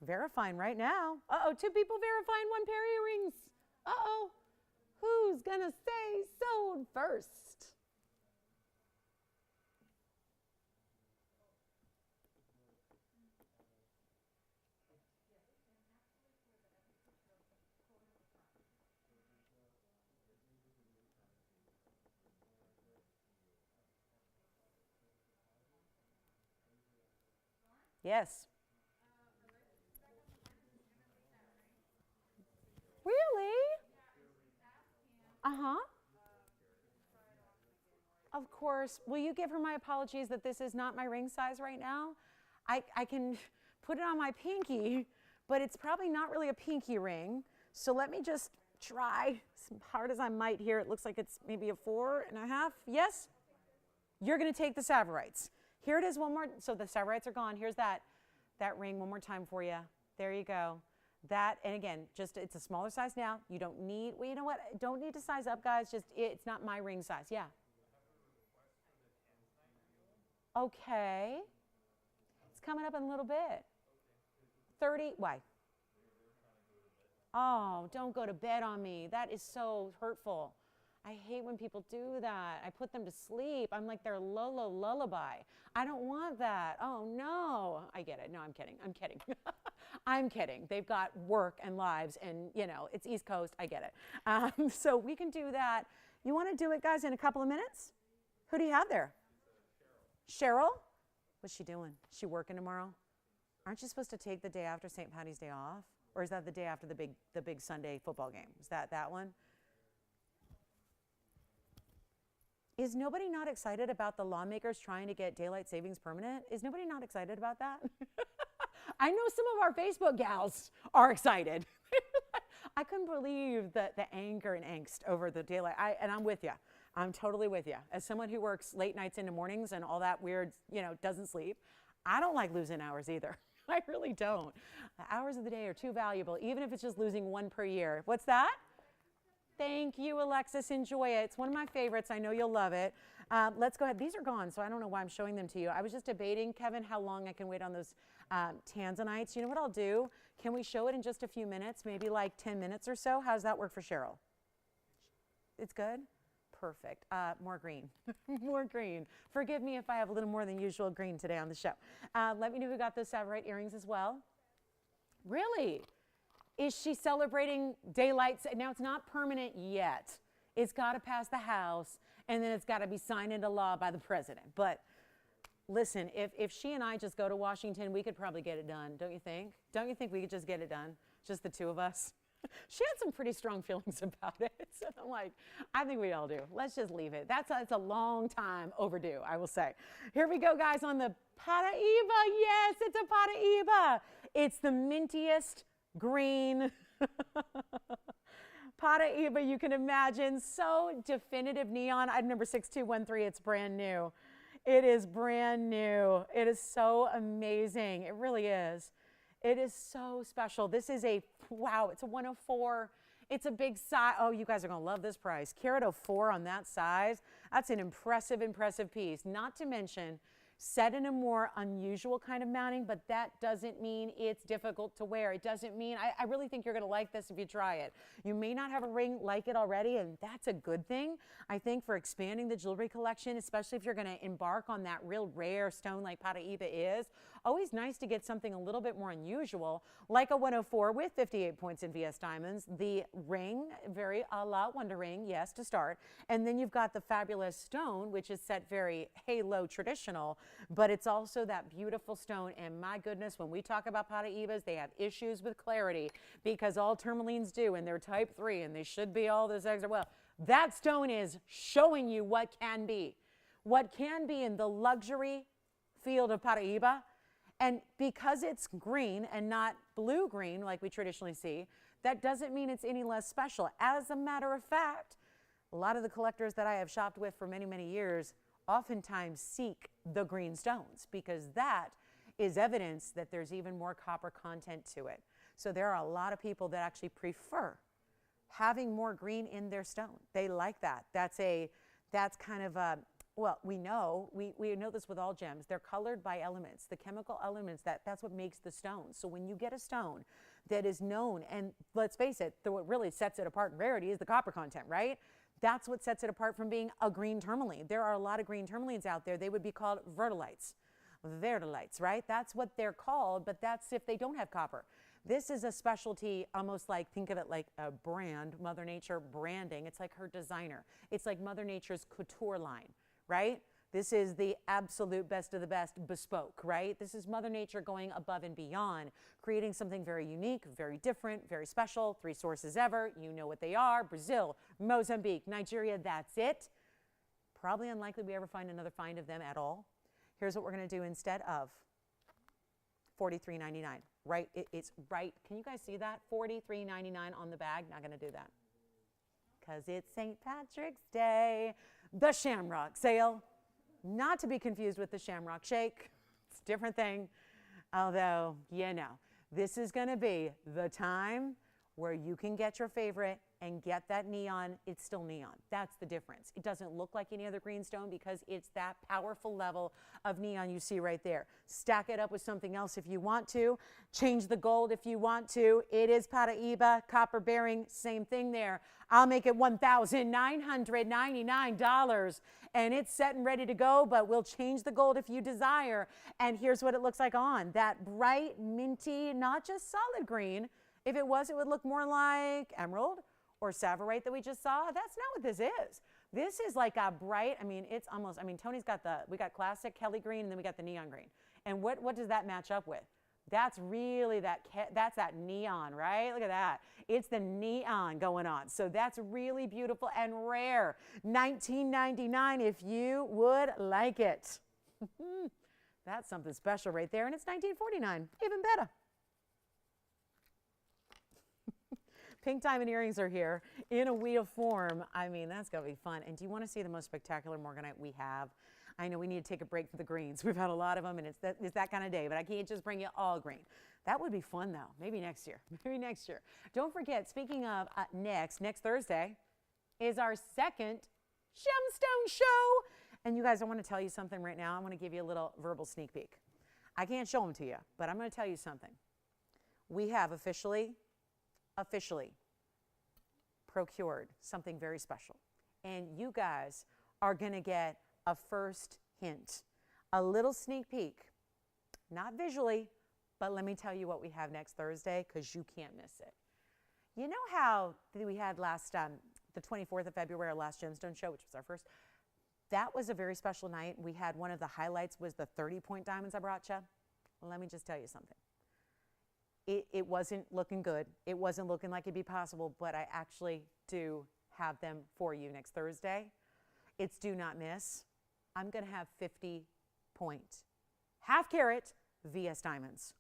Verifying right now. Uh-oh, 2 people verifying 1 pair of earrings. Uh-oh. Who's gonna say sold first? Yes. Really? Uh-huh. Of course. Will you give her my apologies that this is not my ring size right now? I can put it on my pinky, but it's probably not really a pinky ring. So let me just try as hard as I might here. It looks like it's maybe a 4.5. Yes? You're going to take the Savorites. Here it is one more. So the Savorites are gone. Here's that ring one more time for you. There you go. That, and again, just it's a smaller size now. You don't need, well, you know what? Don't need to size up, guys. Just, it's not my ring size. Yeah. Okay. It's coming up in a little bit. 30, why? Oh, don't go to bed on me. That is so hurtful. I hate when people do that. I put them to sleep. I'm like their lullaby. I don't want that. Oh, no. I get it. No, I'm kidding. I'm kidding. They've got work and lives, and, you know, it's East Coast. I get it. So we can do that. You want to do it, guys, in a couple of minutes? Who do you have there? Cheryl? What's she doing? Is she working tomorrow? Aren't you supposed to take the day after St. Patty's Day off? Or is that the day after the big Sunday football game? Is that one? Is nobody not excited about the lawmakers trying to get daylight savings permanent? Is nobody not excited about that? I know some of our Facebook gals are excited. I couldn't believe the anger and angst over the daylight. And I'm with you. I'm totally with you. As someone who works late nights into mornings and all that weird, doesn't sleep, I don't like losing hours either. I really don't. The hours of the day are too valuable, even if it's just losing one per year. What's that? Thank you, Alexis. Enjoy it. It's one of my favorites. I know you'll love it. Let's go ahead. These are gone, so I don't know why I'm showing them to you. I was just debating, Kevin, how long I can wait on those Tanzanites. You know what I'll do? Can we show it in just a few minutes, maybe like 10 minutes or so? How does that work for Cheryl? It's good? Perfect. More green. More green. Forgive me if I have a little more than usual green today on the show. Let me know who got those Savorite earrings as well. Really? Is she celebrating daylight? Now, it's not permanent yet. It's got to pass the House, and then it's got to be signed into law by the president. But listen, if she and I just go to Washington, we could probably get it done, don't you think? Don't you think we could just get it done? Just the two of us? She had some pretty strong feelings about it. So I'm like, I think we all do. Let's just leave it. It's a long time overdue, I will say. Here we go, guys, on the Paraíba. Yes, it's a Paraíba. It's the mintiest green Paraíba you can imagine. So definitive neon. Item number 6213. It's brand new. It is brand new. It is so amazing. It really is. It is so special. This is wow, it's a 104. It's a big size. Oh, you guys are going to love this price. Carat 04 on that size. That's an impressive, impressive piece. Not to mention, set in a more unusual kind of mounting, but that doesn't mean it's difficult to wear. It doesn't mean, I really think you're going to like this if you try it. You may not have a ring like it already, and that's a good thing, I think, for expanding the jewelry collection, especially if you're going to embark on that real rare stone like Paraíba is. Always nice to get something a little bit more unusual, like a 104 with 58 points in VS Diamonds. The ring, very a la Wonder Ring, yes, to start. And then you've got the fabulous stone, which is set very halo traditional, but it's also that beautiful stone. And my goodness, when we talk about Paraíbas, they have issues with clarity because all tourmalines do, and they're type 3, and they should be all this extra. Well, that stone is showing you what can be in the luxury field of Paraíba. And because it's green and not blue-green like we traditionally see, that doesn't mean it's any less special. As a matter of fact, a lot of the collectors that I have shopped with for many, many years oftentimes seek the green stones because that is evidence that there's even more copper content to it. So there are a lot of people that actually prefer having more green in their stone. They like that. That's kind of a, well, we know this with all gems. They're colored by elements, the chemical elements, that's what makes the stone. So when you get a stone that is known, and let's face it, what really sets it apart in rarity is the copper content, right? That's what sets it apart from being a green tourmaline. There are a lot of green tourmalines out there. They would be called verdolites, right? That's what they're called, but that's if they don't have copper. This is a specialty, almost like, think of it like a brand, Mother Nature branding. It's like her designer. It's like Mother Nature's couture line, right? This is the absolute best of the best bespoke, right? This is Mother Nature going above and beyond, creating something very unique, very different, very special. 3 sources ever. You know what they are. Brazil, Mozambique, Nigeria, that's it. Probably unlikely we ever find another find of them at all. Here's what we're going to do instead of $43.99. Right? It's right. Can you guys see that? $43.99 on the bag. Not going to do that because it's St. Patrick's Day. The Shamrock sale. Not to be confused with the Shamrock Shake. It's a different thing. Although, this is going to be the time where you can get your favorite and get that neon. It's still neon. That's the difference. It doesn't look like any other greenstone because it's that powerful level of neon you see right there. Stack it up with something else if you want to. Change the gold if you want to. It is Paraíba, copper bearing, same thing there. I'll make it $1,999 and it's set and ready to go, but we'll change the gold if you desire. And here's what it looks like on. That bright, minty, not just solid green. If it was, it would look more like emerald or Savorite that we just saw. That's not what this is. This is like a bright, it's almost, Tony's got we got classic Kelly green and then we got the neon green. And what does that match up with? That's really that's that neon, right? Look at that. It's the neon going on. So that's really beautiful and rare. $19.99 if you would like it. That's something special right there, and it's $19.49, even better. Pink diamond earrings are here in a wheel form. I mean, that's going to be fun. And do you want to see the most spectacular morganite we have? I know we need to take a break from the greens. We've had a lot of them, and it's that kind of day, but I can't just bring you all green. That would be fun, though. Maybe next year. Maybe next year. Don't forget, speaking of next Thursday is our second Gemstone show. And you guys, I want to tell you something right now. I want to give you a little verbal sneak peek. I can't show them to you, but I'm going to tell you something. We have officially procured something very special. And you guys are going to get a first hint, a little sneak peek, not visually, but let me tell you what we have next Thursday, because you can't miss it. You know how we had last, the 24th of February, our last Gemstone show, which was our first? That was a very special night. We had one of the highlights was the 30-point diamonds I brought you. Well, let me just tell you something. It wasn't looking good. It wasn't looking like it'd be possible, but I actually do have them for you next Thursday. It's do not miss. I'm going to have 50-point, half-carat VS diamonds.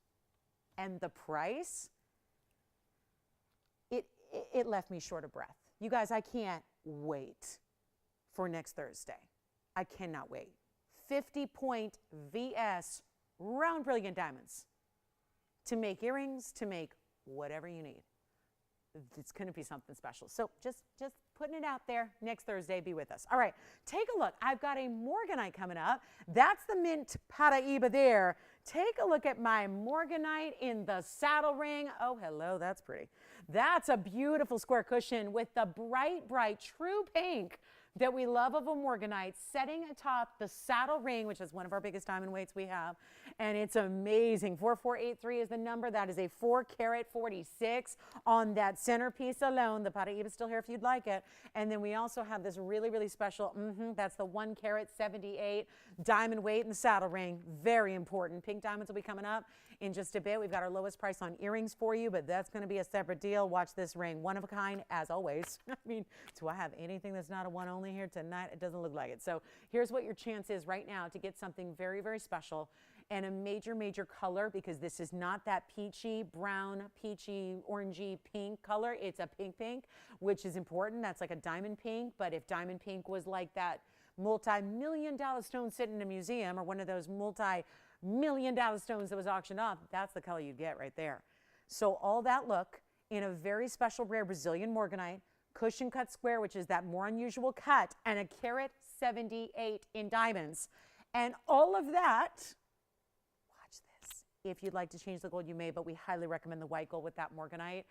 And the price, it left me short of breath. You guys, I can't wait for next Thursday. I cannot wait. 50-point VS round brilliant diamonds to make earrings, to make whatever you need. It's going to be something special. So just putting it out there. Next Thursday, be with us. All right, take a look. I've got a morganite coming up. That's the mint Peridot there. Take a look at my morganite in the saddle ring. Oh, hello, that's pretty. That's a beautiful square cushion with the bright, bright, true pink that we love of a morganite setting atop the saddle ring, which is one of our biggest diamond weights we have. And it's amazing. 4483 is the number. That is a 4-carat 46 on that centerpiece alone. The Peridot is still here if you'd like it. And then we also have this really, really special, that's the 1-carat 78 diamond weight in the saddle ring. Very important. Pink diamonds will be coming up in just a bit. We've got our lowest price on earrings for you, but that's going to be a separate deal. Watch this ring. One of a kind, as always. I mean, do I have anything that's not a one only here tonight? It doesn't look like it. So here's what your chance is right now to get something very, very special and a major, major color, because this is not that peachy, brown, peachy, orangey pink color. It's a pink pink, which is important. That's like a diamond pink. But if diamond pink was like that multi-million-dollar stone sitting in a museum, or one of those multi-million-dollar stones that was auctioned off, that's the color you'd get right there. So all that look in a very special rare Brazilian morganite, cushion cut square, which is that more unusual cut, and a carat 78 in diamonds. And all of that, watch this. If you'd like to change the gold, you may, but we highly recommend the white gold with that morganite,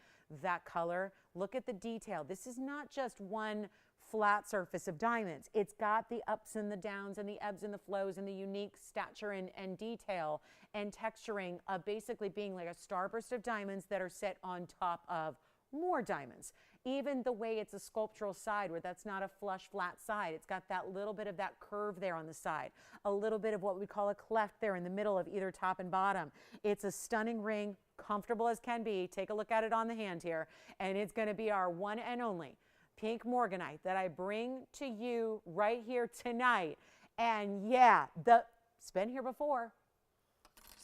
that color. Look at the detail. This is not just one flat surface of diamonds. It's got the ups and the downs and the ebbs and the flows and the unique stature and detail and texturing of basically being like a starburst of diamonds that are set on top of more diamonds. Even the way it's a sculptural side, where that's not a flush flat side. It's got that little bit of that curve there on the side, a little bit of what we call a cleft there in the middle of either top and bottom. It's a stunning ring, comfortable as can be. Take a look at it on the hand here, and it's going to be our one and only pink morganite that I bring to you right here tonight. And yeah, it's been here before.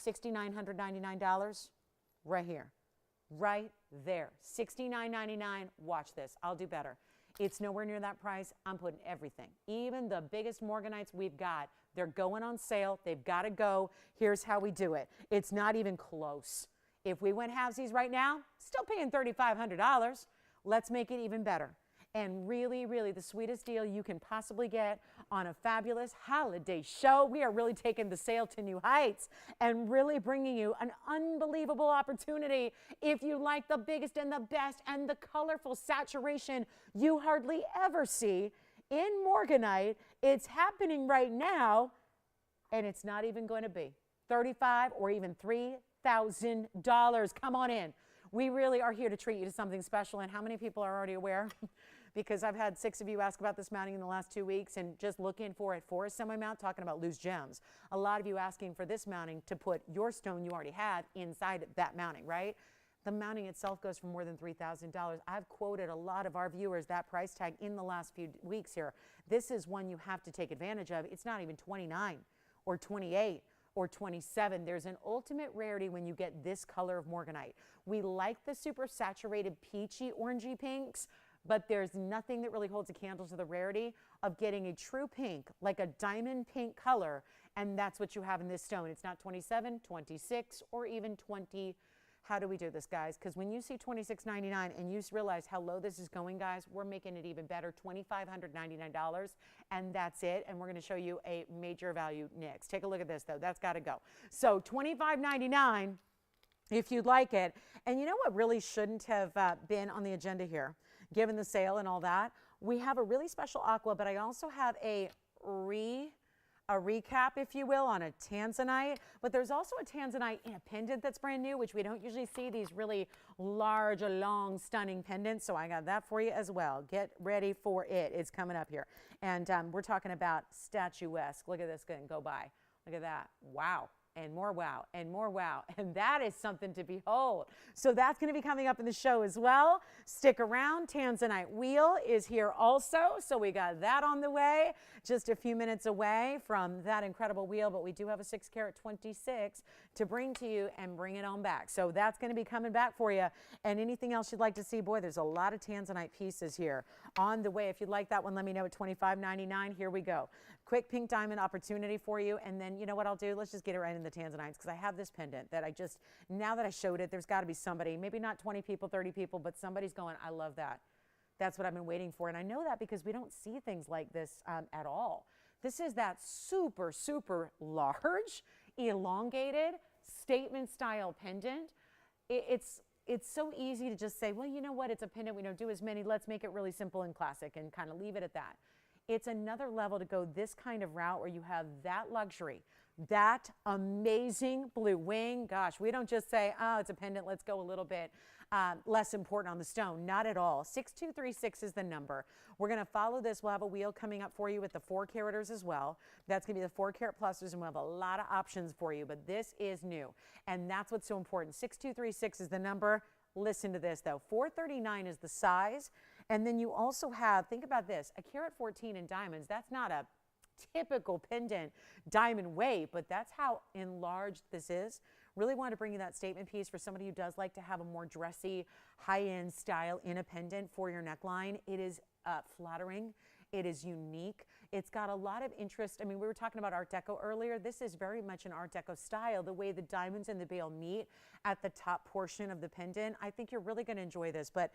$6,999 right here. Right there. $69.99. Watch this. I'll do better. It's nowhere near that price. I'm putting everything. Even the biggest morganites we've got, they're going on sale. They've got to go. Here's how we do it. It's not even close. If we went halvesies right now, still paying $3,500. Let's make it even better. And really, really the sweetest deal you can possibly get on a fabulous holiday show. We are really taking the sale to new heights and really bringing you an unbelievable opportunity. If you like the biggest and the best and the colorful saturation you hardly ever see in morganite, it's happening right now, and it's not even going to be $35,000 or even $3,000. Come on in. We really are here to treat you to something special. And how many people are already aware because I've had 6 of you ask about this mounting in the last 2 weeks, and just looking for it for a semi-mount, talking about loose gems. A lot of you asking for this mounting to put your stone you already had inside that mounting, right? The mounting itself goes for more than $3,000. I've quoted a lot of our viewers that price tag in the last few weeks here. This is one you have to take advantage of. It's not even 29 or 28 or 27. There's an ultimate rarity when you get this color of morganite. We like the super saturated peachy orangey pinks, but there's nothing that really holds a candle to the rarity of getting a true pink, like a diamond pink color, and that's what you have in this stone. It's not 27, 26, or even 20. How do we do this, guys? Because when you see $26.99 and you realize how low this is going, guys, we're making it even better, $2,599, and that's it. And we're going to show you a major value next. Take a look at this, though. That's got to go. So $25.99 if you'd like it. And you know what really shouldn't have been on the agenda here, given the sale and all that? We have a really special aqua, but I also have a recap, if you will, on a Tanzanite, but there's also a Tanzanite in a pendant that's brand new, which we don't usually see, these really large, long, stunning pendants. So I got that for you as well. Get ready for it. It's coming up here. And we're talking about statuesque. Look at this go by. Look at that. Wow. And more wow, and more wow. And that is something to behold. So that's going to be coming up in the show as well. Stick around. Tanzanite wheel is here also. So we got that on the way, just a few minutes away from that incredible wheel. But we do have a 6 carat 26 to bring to you and bring it on back. So that's going to be coming back for you. And anything else you'd like to see, boy, there's a lot of Tanzanite pieces here on the way. If you'd like that one, let me know at $25.99. Here we go. Quick pink diamond opportunity for you. And then you know what I'll do? Let's just get it right in the Tanzanites, because I have this pendant that now that I showed it, there's got to be somebody, maybe not 20 people, 30 people, but somebody's going, I love that. That's what I've been waiting for. And I know that because we don't see things like this at all. This is that super, super large, elongated, statement style pendant. It's so easy to just say, well, you know what? It's a pendant. We don't do as many. Let's make it really simple and classic and kind of leave it at that. It's another level to go this kind of route where you have that luxury, that amazing blue wing. Gosh, we don't just say, oh, it's a pendant. Let's go a little bit less important on the stone. Not at all. 6236 is the number. We're going to follow this. We'll have a wheel coming up for you with the 4 caraters as well. That's going to be the 4 carat pluses, and we'll have a lot of options for you, but this is new. And that's what's so important. 6236 is the number. Listen to this, though. 439 is the size. And then you also have, think about this, a carat 14 in diamonds. That's not a typical pendant diamond weight, but that's how enlarged this is. Really want to bring you that statement piece for somebody who does like to have a more dressy, high-end style in a pendant for your neckline. It is flattering. It is unique. It's got a lot of interest. I mean, we were talking about Art Deco earlier. This is very much an Art Deco style, the way the diamonds and the bail meet at the top portion of the pendant. I think you're really going to enjoy this, but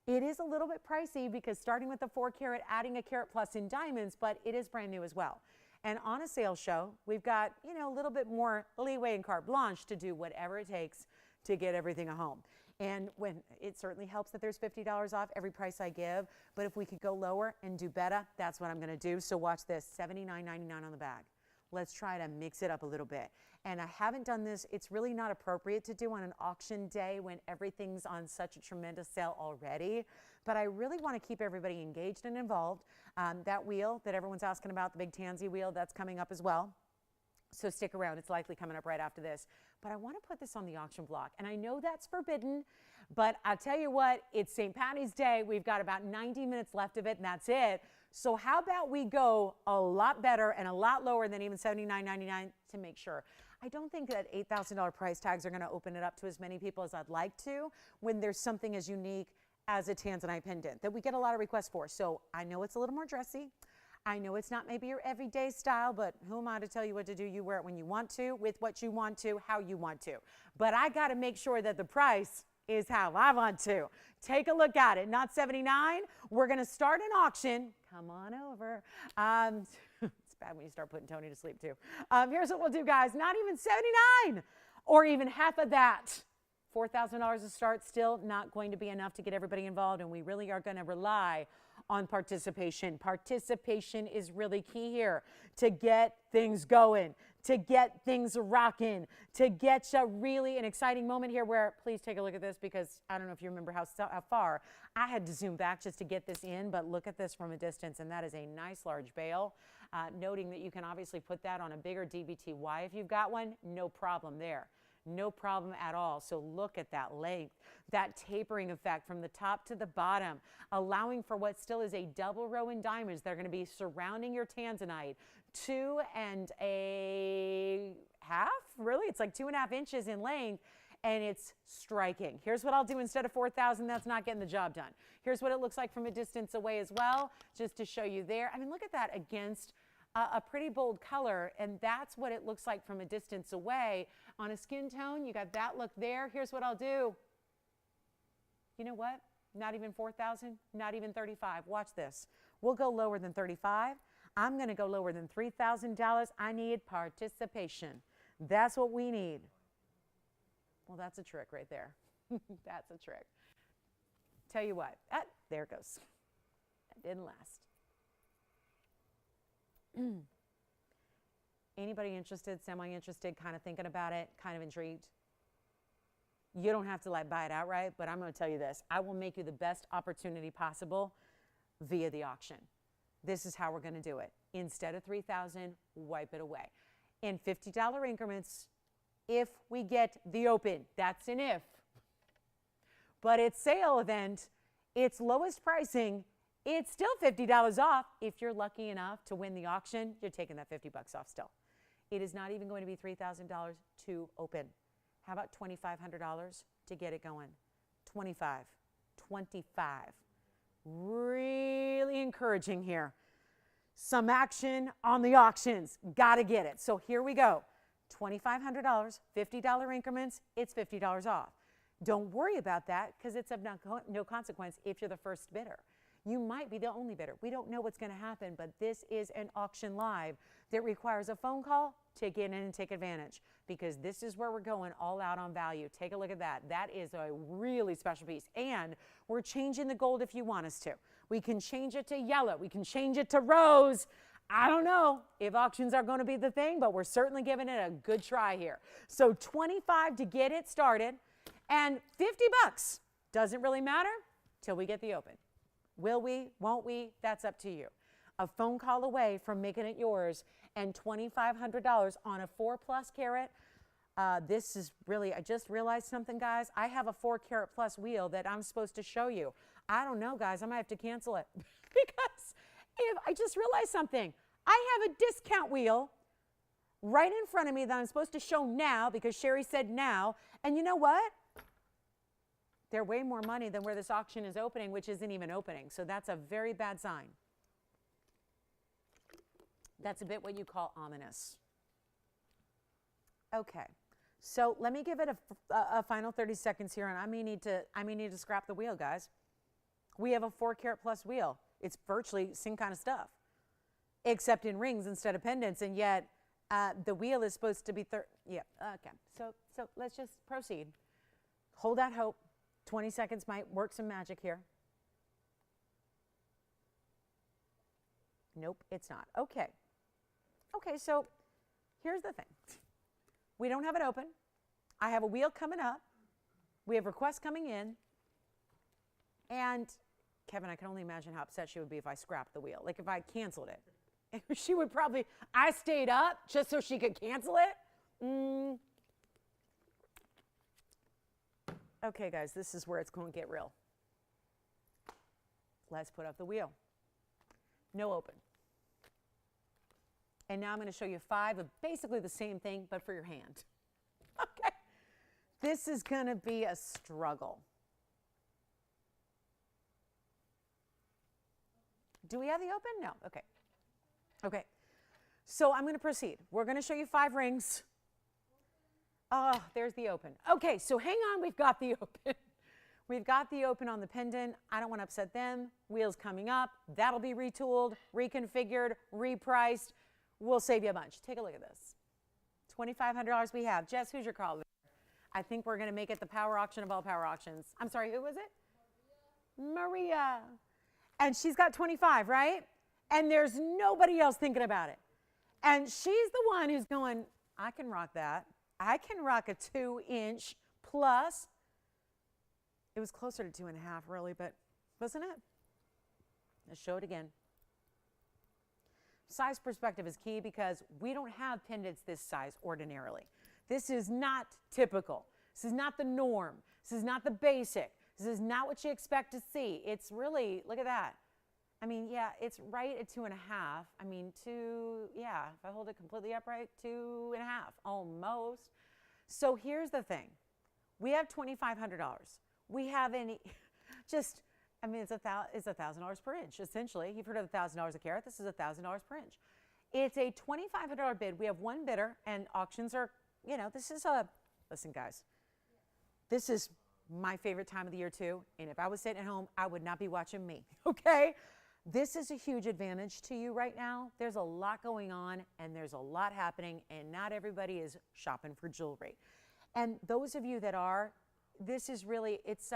it is a little bit pricey because starting with the 4 carat, adding a carat plus in diamonds, but it is brand new as well. And on a sales show, we've got, you know, a little bit more leeway and carte blanche to do whatever it takes to get everything home. And when it certainly helps that there's $50 off every price I give, but if we could go lower and do better, that's what I'm going to do. So watch this, $79.99 on the bag. Let's try to mix it up a little bit. And I haven't done this. It's really not appropriate to do on an auction day when everything's on such a tremendous sale already. But I really want to keep everybody engaged and involved. That wheel that everyone's asking about, the big Tansy wheel, that's coming up as well. So stick around. It's likely coming up right after this. But I want to put this on the auction block. And I know that's forbidden, but I'll tell you what, it's St. Patty's Day. We've got about 90 minutes left of it, and that's it. So how about we go a lot better and a lot lower than even $79.99 to make sure. I don't think that $8,000 price tags are going to open it up to as many people as I'd like to when there's something as unique as a Tanzanite pendant that we get a lot of requests for. So I know it's a little more dressy. I know it's not maybe your everyday style, but who am I to tell you what to do? You wear it when you want to, with what you want to, how you want to. But I got to make sure that the price is how I want to. Take a look at it. Not $79. We're going to start an auction. Come on over. It's bad when you start putting Tony to sleep too. Here's what we'll do, guys. Not even $79 or even half of that. $4,000 to start, still not going to be enough to get everybody involved, and we really are going to rely on participation. Participation is really key here to get things going, to get things rocking, to get you really an exciting moment here where, please take a look at this, because I don't know if you remember how far I had to zoom back just to get this in, but look at this from a distance, and that is a nice large bail. Noting that you can obviously put that on a bigger DBTY if you've got one, no problem there. No problem at all. So look at that length, that tapering effect from the top to the bottom, allowing for what still is a double row in diamonds that are going to be surrounding your Tanzanite. 2 1/2, really? It's like 2 1/2 inches in length, and it's striking. Here's what I'll do instead of 4,000. That's not getting the job done. Here's what it looks like from a distance away as well, just to show you there. I mean, look at that against a pretty bold color, and that's what it looks like from a distance away. On a skin tone, you got that look there. Here's what I'll do. You know what? Not even 4,000, not even 35. Watch this. We'll go lower than 35. I'm going to go lower than $3,000. I need participation. That's what we need. Well, that's a trick right there. That's a trick. Tell you what. There it goes. That didn't last. Anybody interested, semi-interested, kind of thinking about it, kind of intrigued? You don't have to like buy it outright, but I'm going to tell you this. I will make you the best opportunity possible via the auction. This is how we're going to do it. Instead of $3,000, wipe it away. In $50 increments, if we get the open. That's an if. But it's sale event. It's lowest pricing. It's still $50 off. If you're lucky enough to win the auction, you're taking that $50 off still. It is not even going to be $3,000 to open. How about $2,500 to get it going? 25, 25. Really encouraging here. Some action on the auctions. Got to get it. So here we go. $2,500, $50 increments. It's $50 off. Don't worry about that because it's of no consequence if you're the first bidder. You might be the only bidder. We don't know what's going to happen, but this is an auction live that requires a phone call to get in and take advantage because this is where we're going all out on value. Take a look at that. That is a really special piece. And we're changing the gold if you want us to. We can change it to yellow. We can change it to rose. I don't know if auctions are going to be the thing, but we're certainly giving it a good try here. So 25 to get it started and $50. Doesn't really matter till we get the open. Will we? Won't we? That's up to you. A phone call away from making it yours and $2,500 on a 4+ carat. This is really, I just realized something, guys. I have a 4 carat plus wheel that I'm supposed to show you. I don't know, guys. I might have to cancel it because if I just realized something. I have a discount wheel right in front of me that I'm supposed to show now because Sherry said now. And you know what? They're way more money than where this auction is opening, which isn't even opening. So that's a very bad sign. That's a bit what you call ominous. Okay, so let me give it a final 30 seconds here, and I may need to scrap the wheel, guys. We have a 4 carat plus wheel. It's virtually same kind of stuff, except in rings instead of pendants, and yet the wheel is supposed to be yeah. Okay, so let's just proceed. Hold out hope. 20 seconds might work some magic here. Nope, it's not. Okay. Okay, so here's the thing. We don't have it open. I have a wheel coming up. We have requests coming in. And Kevin, I can only imagine how upset she would be if I scrapped the wheel. Like if I canceled it. She would probably, I stayed up just so she could cancel it. Okay, guys, this is where it's going to get real. Let's put up the wheel. No open. And now I'm going to show you 5 of basically the same thing, but for your hand. Okay. This is going to be a struggle. Do we have the open? No. Okay. Okay. So I'm going to proceed. We're going to show you 5 rings. Oh, there's the open. Okay, so hang on. We've got the open. We've got the open on the pendant. I don't want to upset them. Wheel's coming up. That'll be retooled, reconfigured, repriced. We'll save you a bunch. Take a look at this. $2,500 we have. Jess, who's your caller? I think we're going to make it the power auction of all power auctions. I'm sorry, who was it? Maria. And she's got 25, right? And there's nobody else thinking about it. And she's the one who's going, I can rock that. I can rock a 2-inch plus. It was closer to 2.5 really, but wasn't it? Let's show it again. Size perspective is key because we don't have pendants this size ordinarily. This is not typical. This is not the norm. This is not the basic. This is not what you expect to see. It's really, look at that. I mean, yeah, it's right at 2.5. I mean, if I hold it completely upright, 2.5, almost. So here's the thing. We have $2,500. We have it's $1,000 per inch, essentially. You've heard of $1,000 a carat. This is $1,000 per inch. It's a $2,500 bid. We have one bidder, and auctions are, listen, guys, this is my favorite time of the year, too. And if I was sitting at home, I would not be watching me, okay? This is a huge advantage to you right now. There's a lot going on, and there's a lot happening, and not everybody is shopping for jewelry. And those of you that are, this is really, it's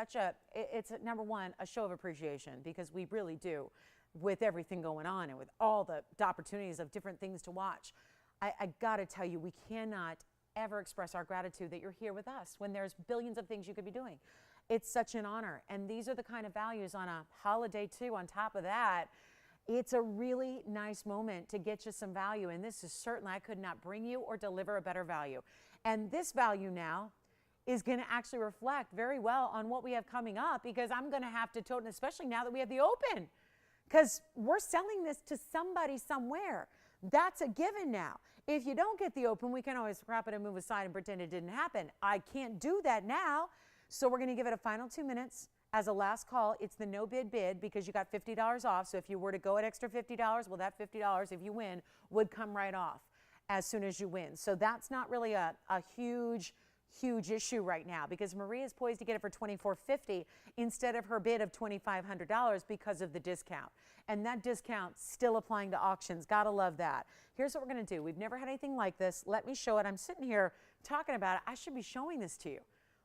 number one, a show of appreciation, because we really do, with everything going on and with all the opportunities of different things to watch. I gotta tell you, we cannot ever express our gratitude that you're here with us when there's billions of things you could be doing. It's such an honor, and these are the kind of values on a holiday too. On top of that, it's a really nice moment to get you some value, and this is certainly, I could not bring you or deliver a better value. And this value now is going to actually reflect very well on what we have coming up, because I'm going to have to tote, especially now that we have the open, because we're selling this to somebody somewhere. That's a given now. If you don't get the open, we can always scrap it and move aside and pretend it didn't happen. I can't do that now. So we're going to give it a final 2 minutes as a last call. It's the no bid bid because you got $50 off. So if you were to go at extra $50, well, that $50, if you win, would come right off as soon as you win. So that's not really a huge issue right now, because Maria is poised to get it for $2,450 instead of her bid of $2,500 because of the discount. And that discount still applying to auctions. Gotta love that. Here's what we're gonna do. We've never had anything like this. Let me show it. I'm sitting here talking about it. I should be showing this to you.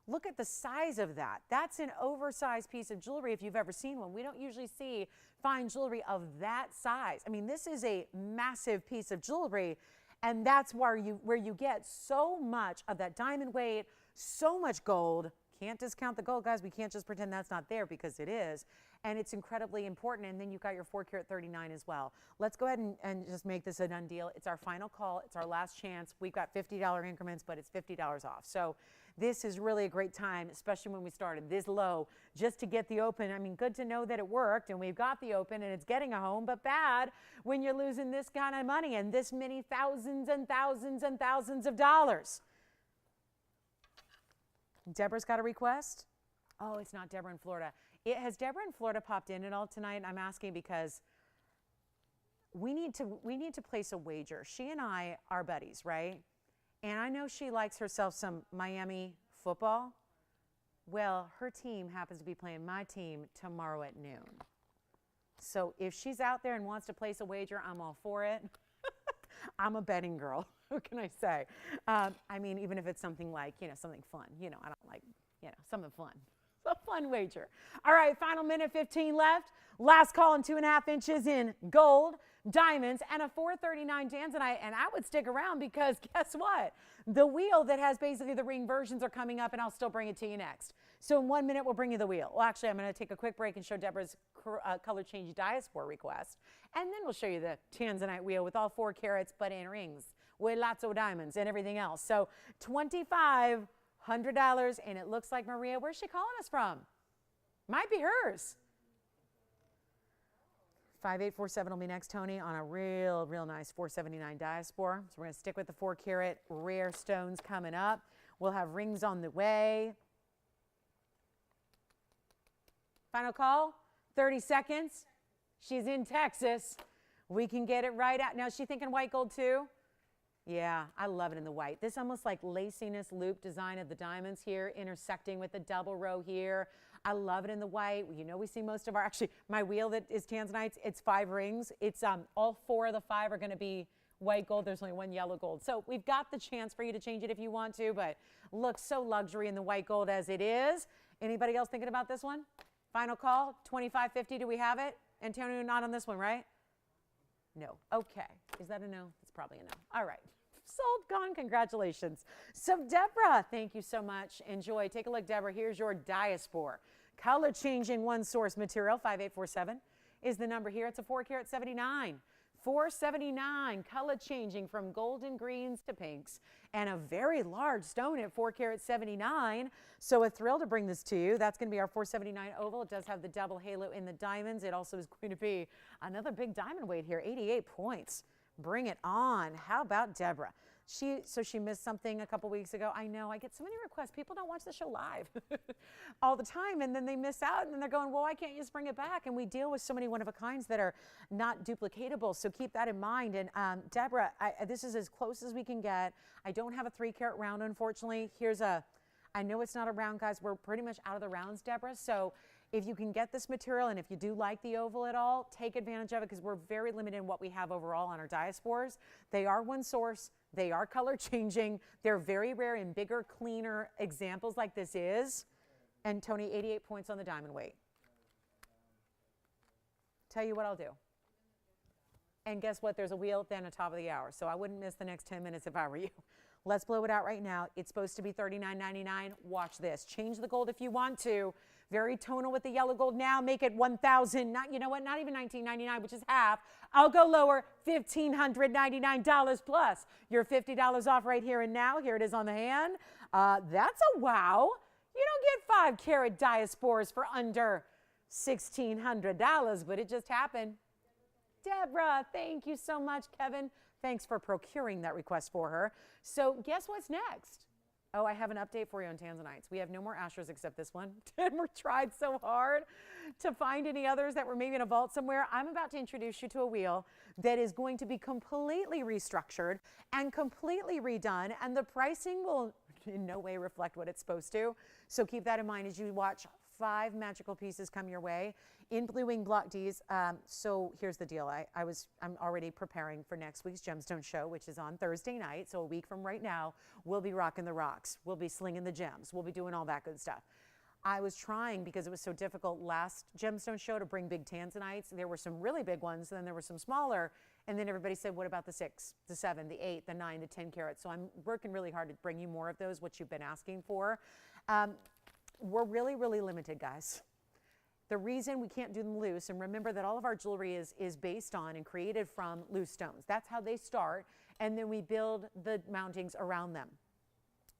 Look at the size of that. That's an oversized piece of jewelry if you've ever seen one. We don't usually see fine jewelry of that size. I mean, this is a massive piece of jewelry, and that's where you get so much of that diamond weight, so much gold. Can't discount the gold, guys. We can't just pretend that's not there, because it is. And it's incredibly important. And then you've got your 4 carat 39 as well. Let's go ahead and just make this a done deal. It's our final call. It's our last chance. We've got $50 increments, but it's $50 off. So this is really a great time, especially when we started this low, just to get the open. I mean, good to know that it worked and we've got the open and it's getting a home, but bad when you're losing this kind of money and this many thousands and thousands and thousands of dollars. Deborah's got a request. Oh, it's not Deborah in Florida. Has Deborah in Florida popped in at all tonight? I'm asking because we need to place a wager. She and I are buddies, right? And I know she likes herself some Miami football. Well, her team happens to be playing my team tomorrow at noon. So if she's out there and wants to place a wager, I'm all for it. I'm a betting girl. What can I say? I mean, even if it's something like, something fun. I don't like, something fun. A fun wager. All right, final minute 15 left. Last call in 2.5 inches in gold, diamonds, and a 439 Tanzanite. And I would stick around because guess what? The wheel that has basically the ring versions are coming up, and I'll still bring it to you next. So in 1 minute, we'll bring you the wheel. Well, actually, I'm going to take a quick break and show Deborah's color change diaspora request. And then we'll show you the Tanzanite wheel with all 4 carats, but in rings with lots of diamonds and everything else. So $2,500, and it looks like Maria, where's she calling us from? Might be hers. 5847 will be next, Tony, on a real nice 479 diaspora. So we're going to stick with the 4 carat rare stones coming up. We'll have rings on the way. Final call, 30 seconds. She's in Texas. We can get it right out. Now, is she thinking white gold too? Yeah, I love it in the white. This almost like laciness loop design of the diamonds here, intersecting with the double row here. I love it in the white. We see most of our, actually, my wheel that is Tanzanite, it's 5 rings. It's all 4 of the 5 are going to be white gold. There's only 1 yellow gold. So we've got the chance for you to change it if you want to, but looks so luxury in the white gold as it is. Anybody else thinking about this one? Final call, $2,550. Do we have it? Antonio, not on this one, right? No. Okay. Is that a no? It's probably a no. All right. Sold, gone. Congratulations. So Deborah, thank you so much. Enjoy. Take a look, Deborah. Here's your diaspore. Color changing one source material, 5847 is the number here. It's a 4 carat 79. 479, color changing from golden greens to pinks, and a very large stone at 4 carat 79. So a thrill to bring this to you. That's going to be our 479 oval. It does have the double halo in the diamonds. It also is going to be another big diamond weight here, 88 points. Bring it on. How about Deborah? So she missed something a couple weeks ago. I know, I get so many requests. People don't watch the show live all the time, and then they miss out, and then they're going, well, why can't you just bring it back? And we deal with so many one-of-a-kinds that are not duplicatable, so keep that in mind. And Deborah, this is as close as we can get. I don't have a 3 carat round, unfortunately. I know it's not a round, guys. We're pretty much out of the rounds, Deborah, so if you can get this material, and if you do like the oval at all, take advantage of it, because we're very limited in what we have overall on our diaspores. They are one source. They are color changing. They're very rare in bigger, cleaner examples like this is. And Tony, 88 points on the diamond weight. Tell you what I'll do. And guess what? There's a wheel at the top of the hour, so I wouldn't miss the next 10 minutes if I were you. Let's blow it out right now. It's supposed to be $39.99. Watch this. Change the gold if you want to. Very tonal with the yellow gold now. Make it $1,000. Not, you know what? Not even $19.99, which is half. I'll go lower. $1,599 plus your $50 off right here and now. Here it is on the hand. That's a wow. You don't get 5 carat diaspores for under $1,600, but it just happened. Deborah, thank you so much. Kevin, thanks for procuring that request for her. So guess what's next? Oh, I have an update for you on Tanzanites. We have no more Astros except this one. And we tried so hard to find any others that were maybe in a vault somewhere. I'm about to introduce you to a wheel that is going to be completely restructured and completely redone, and the pricing will in no way reflect what it's supposed to. So keep that in mind as you watch 5 magical pieces come your way in Blue Wing Block Ds. So here's the deal. I'm already preparing for next week's Gemstone show, which is on Thursday night. So a week from right now, we'll be rocking the rocks. We'll be slinging the gems. We'll be doing all that good stuff. I was trying, because it was so difficult last Gemstone show, to bring big Tanzanites. There were some really big ones, then there were some smaller, and then everybody said, what about the 6, the 7, the 8, the 9, the 10 carats? So I'm working really hard to bring you more of those, what you've been asking for. We're really, really limited, guys. The reason we can't do them loose, and remember that all of our jewelry is based on and created from loose stones. That's how they start, and then we build the mountings around them.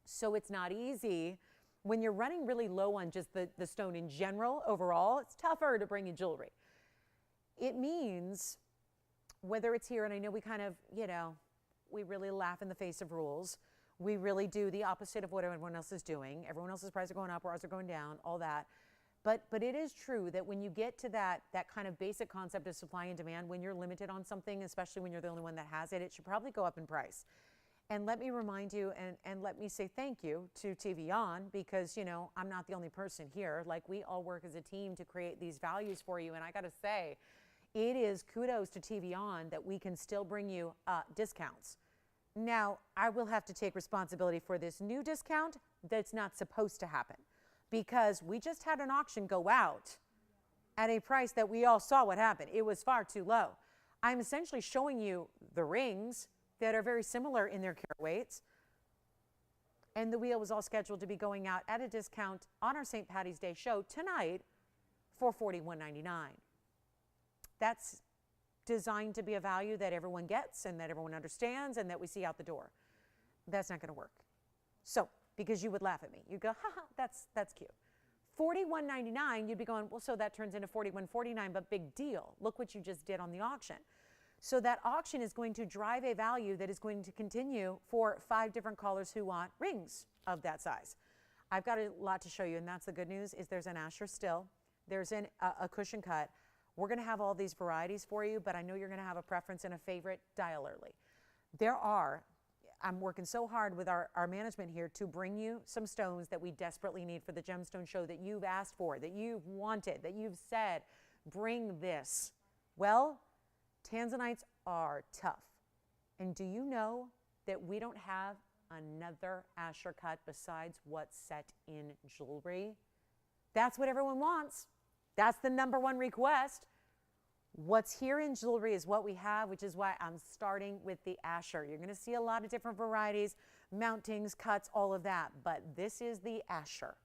So it's not easy. When you're running really low on just the stone in general, overall, it's tougher to bring in jewelry. It means, whether it's here, and I know we kind of, we really laugh in the face of rules. We really do the opposite of what everyone else is doing. Everyone else's prices are going up, ours are going down, all that. But it is true that when you get to that kind of basic concept of supply and demand, when you're limited on something, especially when you're the only one that has it, it should probably go up in price. And let me remind you, and let me say thank you to TVON, because, I'm not the only person here. Like, we all work as a team to create these values for you. And I got to say, it is kudos to TVON that we can still bring you discounts. Now, I will have to take responsibility for this new discount that's not supposed to happen, because we just had an auction go out at a price that we all saw what happened. It was far too low. I'm essentially showing you the rings that are very similar in their carat weights, and the wheel was all scheduled to be going out at a discount on our St. Patty's Day show tonight for $41.99. That's designed to be a value that everyone gets and that everyone understands and that we see out the door. That's not going to work. So, because you would laugh at me. You'd go, haha, that's cute. $41.99, you'd be going, well, so that turns into $41.49, but big deal. Look what you just did on the auction. So that auction is going to drive a value that is going to continue for 5 different callers who want rings of that size. I've got a lot to show you, and that's the good news, is there's an Asher still. There's a cushion cut. We're going to have all these varieties for you, but I know you're going to have a preference and a favorite. Dial early. I'm working so hard with our management here to bring you some stones that we desperately need for the Gemstone show, that you've asked for, that you've wanted, that you've said, bring this. Well, Tanzanites are tough. And do you know that we don't have another Asher cut besides what's set in jewelry? That's what everyone wants. That's the #1 request. What's here in jewelry is what we have, which is why I'm starting with the Asher. You're going to see a lot of different varieties, mountings, cuts, all of that, but this is the Asher.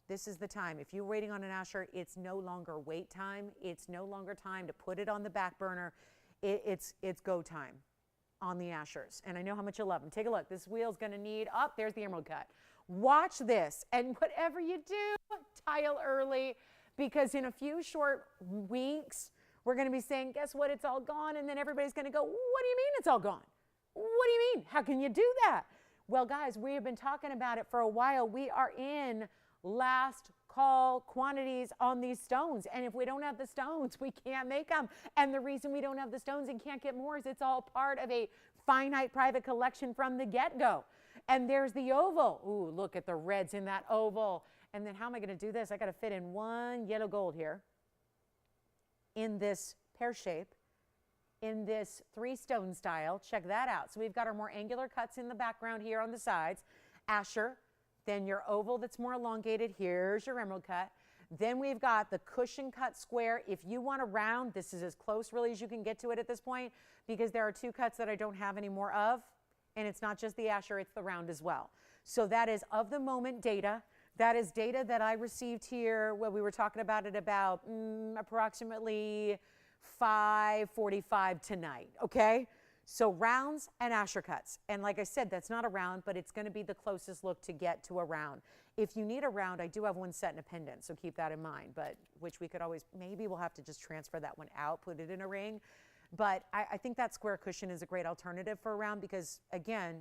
This is the time. If you're waiting on an Asher, it's no longer wait time. It's no longer time to put it on the back burner. It's go time on the Ashers. And I know how much you love them. Take a look. This wheel's going to need, oh, there's the emerald cut. Watch this. And whatever you do, tile early, because in a few short weeks, we're going to be saying, guess what? It's all gone. And then everybody's going to go, what do you mean it's all gone? What do you mean? How can you do that? Well, guys, we have been talking about it for a while. We are in last call quantities on these stones. And if we don't have the stones, we can't make them. And the reason we don't have the stones and can't get more is it's all part of a finite private collection from the get-go. And there's the oval. Ooh, look at the reds in that oval. And then how am I going to do this? I got to fit in one yellow gold here in this pear shape, in this 3-stone style. Check that out. So we've got our more angular cuts in the background here on the sides. Asher. Then your oval that's more elongated, here's your emerald cut. Then we've got the cushion cut square. If you want a round, this is as close really as you can get to it at this point, because there are 2 cuts that I don't have any more of, and it's not just the Asher, it's the round as well. So that is of the moment data. That is data that I received here when we were talking about it about approximately 5:45 tonight, okay? So rounds and Asher cuts. And like I said, that's not a round, but it's going to be the closest look to get to a round. If you need a round, I do have one set in a pendant, so keep that in mind, but which we could always, maybe we'll have to just transfer that one out, put it in a ring. But I think that square cushion is a great alternative for a round because, again,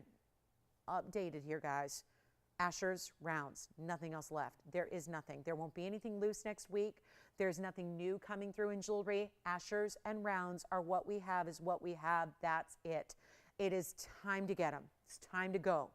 updated here, guys. Ashers, rounds, nothing else left. There is nothing. There won't be anything loose next week. There's nothing new coming through in jewelry. Ashers and rounds are what we have, is what we have. That's it. It is time to get them. It's time to go.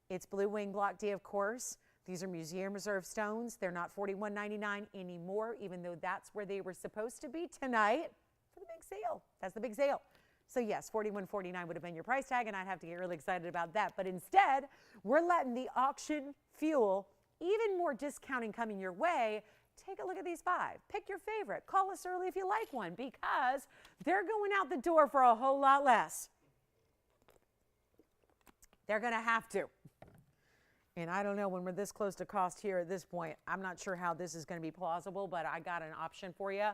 It's Blue Wing Block Day, of course. These are museum reserve stones. They're not $41.99 anymore, even though that's where they were supposed to be tonight for the big sale. That's the big sale. So yes, $41.49 would have been your price tag, and I'd have to get really excited about that. But instead, we're letting the auction fuel even more discounting coming your way. Take a look at these 5. Pick your favorite. Call us early if you like one, because they're going out the door for a whole lot less. They're going to have to. And I don't know, when we're this close to cost here at this point, I'm not sure how this is going to be plausible, but I got an option for you,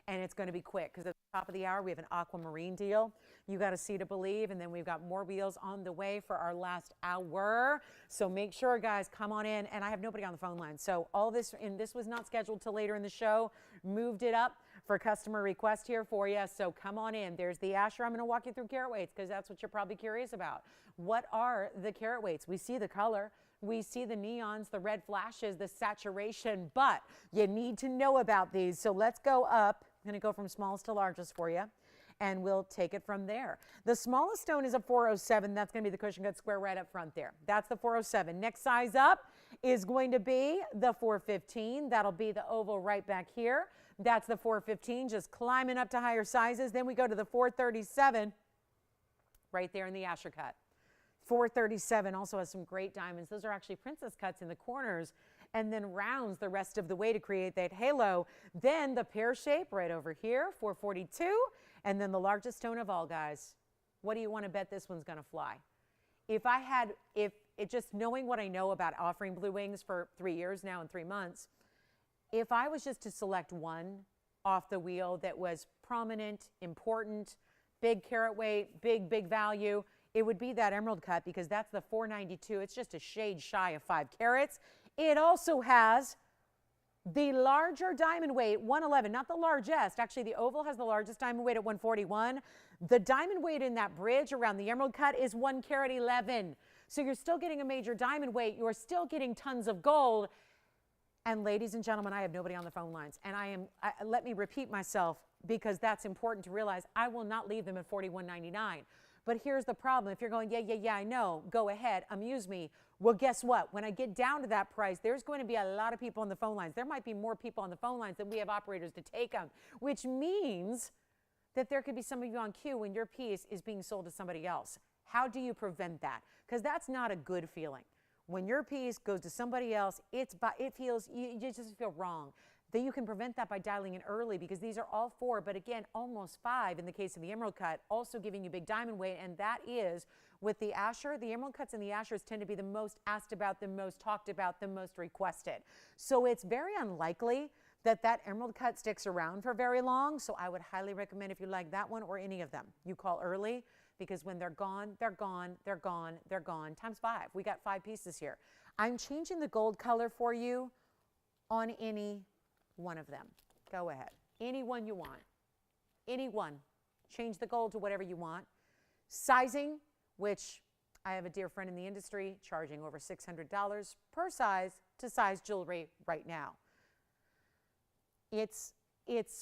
and it's going to be quick because at the top of the hour, we have an aquamarine deal. You got to see to believe, and then we've got more wheels on the way for our last hour. So make sure, guys, come on in. And I have nobody on the phone line. So all this, and this was not scheduled till later in the show, moved it up for customer request here for you. So come on in. There's the Asher. I'm going to walk you through carat weights because that's what you're probably curious about. What are the carat weights? We see the color. We see the neons, the red flashes, the saturation, but you need to know about these. So let's go up. I'm going to go from smallest to largest for you, and we'll take it from there. The smallest stone is a 407. That's going to be the cushion cut square right up front there. That's the 407. Next size up is going to be the 415. That'll be the oval right back here. That's the 415, just climbing up to higher sizes. Then we go to the 437 right there in the Asher cut. 437 also has some great diamonds. Those are actually princess cuts in the corners, and then rounds the rest of the way to create that halo. Then the pear shape right over here, 442, and then the largest stone of all, guys. What do you want to bet this one's going to fly? If just knowing what I know about offering Blue Wings for 3 years now and 3 months, if I was just to select one off the wheel that was prominent, important, big carat weight, big value, it would be that emerald cut, because that's the 492. It's just a shade shy of 5 carats. It also has the larger diamond weight, 111, not the largest. Actually, the oval has the largest diamond weight at 141. The diamond weight in that bridge around the emerald cut is 1 carat 11. So you're still getting a major diamond weight. You're still getting tons of gold. And ladies and gentlemen, I have nobody on the phone lines. And let me repeat myself, because that's important to realize. I will not leave them at $41.99. But here's the problem. If you're going, yeah, I know, go ahead, amuse me. Well, guess what? When I get down to that price, there's going to be a lot of people on the phone lines. There might be more people on the phone lines than we have operators to take them, which means that there could be some of you on queue when your piece is being sold to somebody else. How do you prevent that? Because that's not a good feeling. When your piece goes to somebody else, you just feel wrong. that you can prevent that by dialing in early, because these are all 4, but again, almost 5 in the case of the emerald cut, also giving you big diamond weight. And that is with the Asher. The emerald cuts and the Ashers tend to be the most asked about, the most talked about, the most requested. So it's very unlikely that that emerald cut sticks around for very long. So I would highly recommend, if you like that one or any of them, you call early, because when they're gone, they're gone, they're gone, they're gone, times 5. We got 5 pieces here. I'm changing the gold color for you on any one of them. Go ahead. Any one you want. Any one. Change the gold to whatever you want. Sizing, which I have a dear friend in the industry charging over $600 per size to size jewelry right now. It's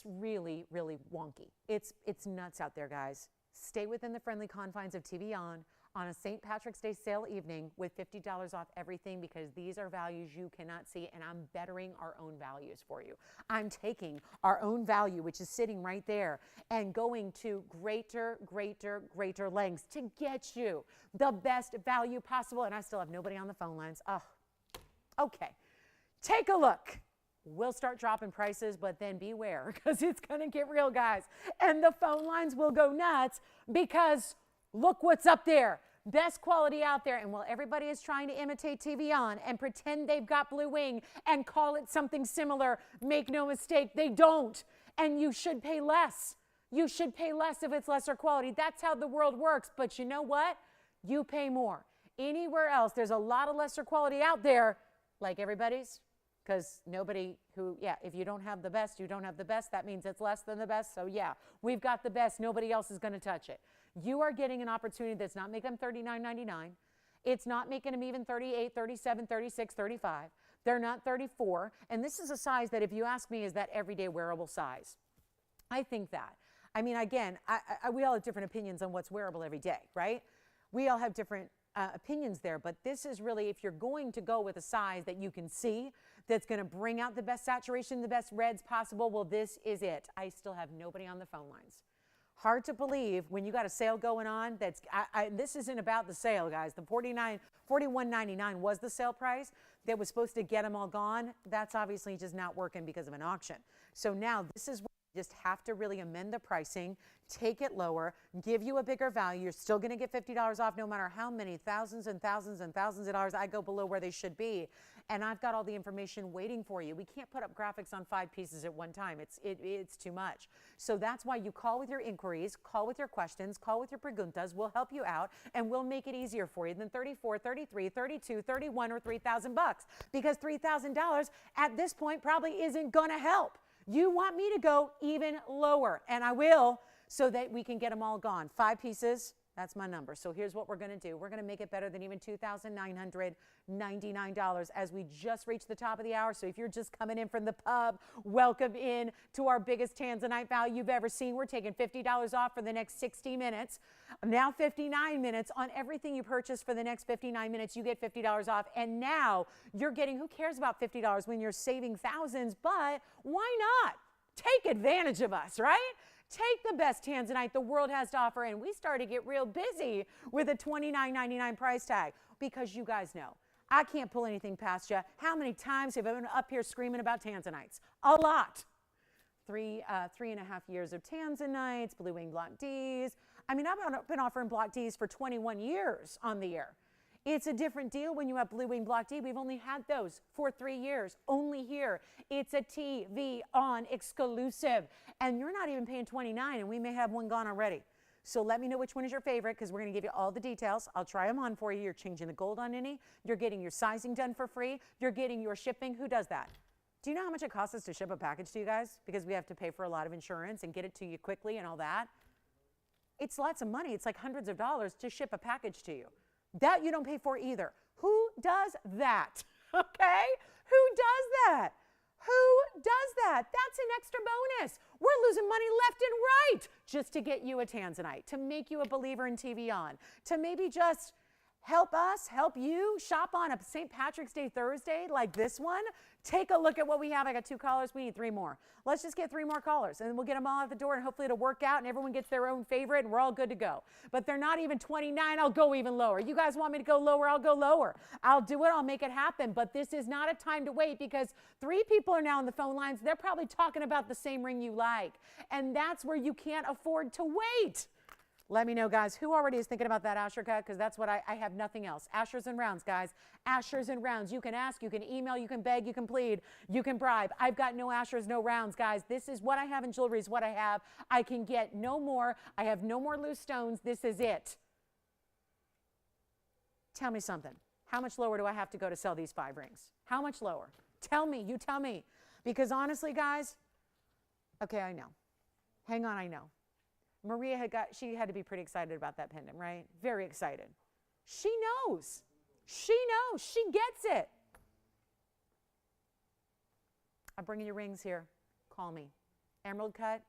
really, really wonky. It's nuts out there, guys. Stay within the friendly confines of TVON on a St. Patrick's Day sale evening with $50 off everything, because these are values you cannot see, and I'm bettering our own values for you. I'm taking our own value, which is sitting right there, and going to greater lengths to get you the best value possible. And I still have nobody on the phone lines. Oh, okay. Take a look. We'll start dropping prices, but then beware, because it's going to get real, guys. And the phone lines will go nuts, because look what's up there. Best quality out there. And while everybody is trying to imitate TVON and pretend they've got blue wing and call it something similar, make no mistake, they don't. And you should pay less. You should pay less if it's lesser quality. That's how the world works. But you know what? You pay more. Anywhere else, there's a lot of lesser quality out there, like everybody's. Because nobody who, if you don't have the best, you don't have the best. That means it's less than the best. So we've got the best. Nobody else is going to touch it. You are getting an opportunity that's not making them $39.99. It's not making them even $38, $37, $36, $35. They're not $34. And this is a size that, if you ask me, is that everyday wearable size. I think that. I mean, again, we all have different opinions on what's wearable every day, right? We all have different opinions there, but this is really, if you're going to go with a size that you can see, that's going to bring out the best saturation, the best reds possible, well, this is it. I still have nobody on the phone lines. Hard to believe when you got a sale going on. This isn't about the sale, guys. The $41.99 was the sale price that was supposed to get them all gone. That's obviously just not working because of an auction. So now this is where you just have to really amend the pricing, take it lower, give you a bigger value. You're still going to get $50 off no matter how many thousands and thousands and thousands of dollars I go below where they should be. And I've got all the information waiting for you. We can't put up graphics on 5 pieces at one time. It's too much. So that's why you call with your inquiries, call with your questions, call with your preguntas. We'll help you out, and we'll make it easier for you than $34, $33, $32, $31, or $3,000 bucks. Because $3,000 at this point probably isn't going to help. You want me to go even lower, and I will, so that we can get them all gone. 5 pieces. That's my number. So here's what we're going to do. We're going to make it better than even $2,999 as we just reached the top of the hour. So if you're just coming in from the pub, welcome in to our biggest Tanzanite value you've ever seen. We're taking $50 off for the next 60 minutes. Now 59 minutes on everything you purchase for the next 59 minutes. You get $50 off. And now you're getting, who cares about $50 when you're saving thousands? But why not? Take advantage of us, right? Take the best Tanzanite the world has to offer, and we start to get real busy with a $29.99 price tag, because you guys know I can't pull anything past you. How many times have I been up here screaming about Tanzanites? A lot. 3.5 years of Tanzanites, Blue Wing Block Ds. I mean, I've been offering Block Ds for 21 years on the air. It's a different deal when you have Blue Wing Block D. We've only had those for 3 years, only here. It's a TVON exclusive. And you're not even paying $29, and we may have one gone already. So let me know which one is your favorite, because we're going to give you all the details. I'll try them on for you. You're changing the gold on any. You're getting your sizing done for free. You're getting your shipping. Who does that? Do you know how much it costs us to ship a package to you guys? Because we have to pay for a lot of insurance and get it to you quickly and all that. It's lots of money. It's like hundreds of dollars to ship a package to you. That you don't pay for either. Who does that? Okay? Who does that? Who does that? That's an extra bonus. We're losing money left and right just to get you a Tanzanite, to make you a believer in TVON, to maybe just help us, help you shop on a St. Patrick's Day Thursday like this one. Take a look at what we have. I got 2 callers. We need 3 more. Let's just get 3 more callers, and then we'll get them all out the door, and hopefully it'll work out, and everyone gets their own favorite, and we're all good to go. But they're not even 29. I'll go even lower. You guys want me to go lower? I'll go lower. I'll do it. I'll make it happen. But this is not a time to wait, because 3 people are now on the phone lines. They're probably talking about the same ring you like, and that's where you can't afford to wait. Let me know, guys, who already is thinking about that Asher cut, because that's what I have nothing else. Ashers and rounds, guys. Ashers and rounds. You can ask, you can email, you can beg, you can plead, you can bribe. I've got no ashers, no rounds, guys. This is what I have in jewelry, is what I have. I can get no more. I have no more loose stones. This is it. Tell me something. How much lower do I have to go to sell these 5 rings? How much lower? Tell me. You tell me. Because honestly, guys, okay, I know. Hang on, I know. Maria she had to be pretty excited about that pendant, right? Very excited. She knows. She knows. She gets it. I'm bringing you rings here. Call me. Emerald cut,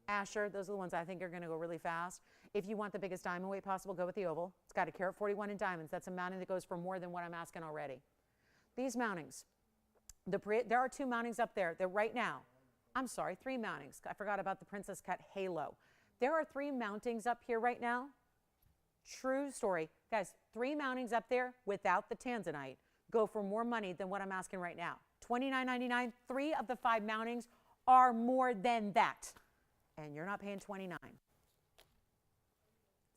Asher, those are the ones I think are going to go really fast. If you want the biggest diamond weight possible, go with the oval. It's got a carat 41 in diamonds. That's a mounting that goes for more than what I'm asking already. These mountings, there are 2 mountings up there that right now, I'm sorry, 3 mountings. I forgot about the princess cut halo. There are 3 mountings up here right now. True story. Guys, 3 mountings up there without the Tanzanite go for more money than what I'm asking right now. $29.99. 3 of the 5 mountings are more than that. And you're not paying $29. Let's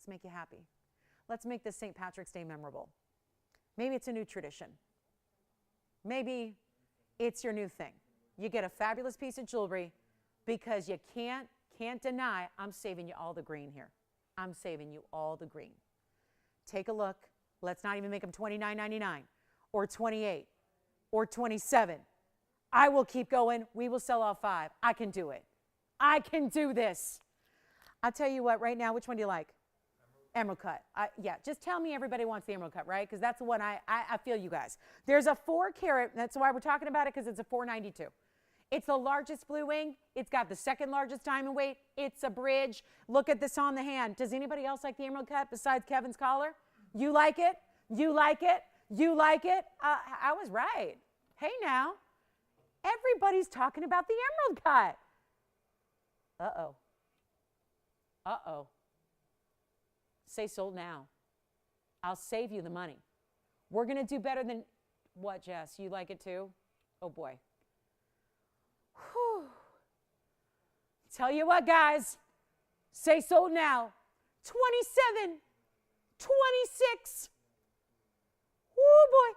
make you happy. Let's make this St. Patrick's Day memorable. Maybe it's a new tradition. Maybe it's your new thing. You get a fabulous piece of jewelry because you can't deny I'm saving you all the green here. I'm saving you all the green. Take a look. Let's not even make them $29.99 or $28 or $27. I will keep going. We will sell all 5. I can do it. I can do this. I'll tell you what, right now, which one do you like? Emerald cut. Yeah, just tell me everybody wants the emerald cut, right? Because that's the one I feel you guys. There's a 4 carat. That's why we're talking about it, because it's a 492. It's the largest blue wing. It's got the 2nd largest diamond weight. It's a bridge. Look at this on the hand. Does anybody else like the emerald cut besides Kevin's collar? You like it? You like it? You like it? I was right. Hey now. Everybody's talking about the emerald cut. Uh-oh. Uh-oh. Say sold now. I'll save you the money. We're going to do better than what, Jess? You like it too? Oh, boy. Whew. Tell you what, guys. Say sold now. 27, 26. Oh, boy.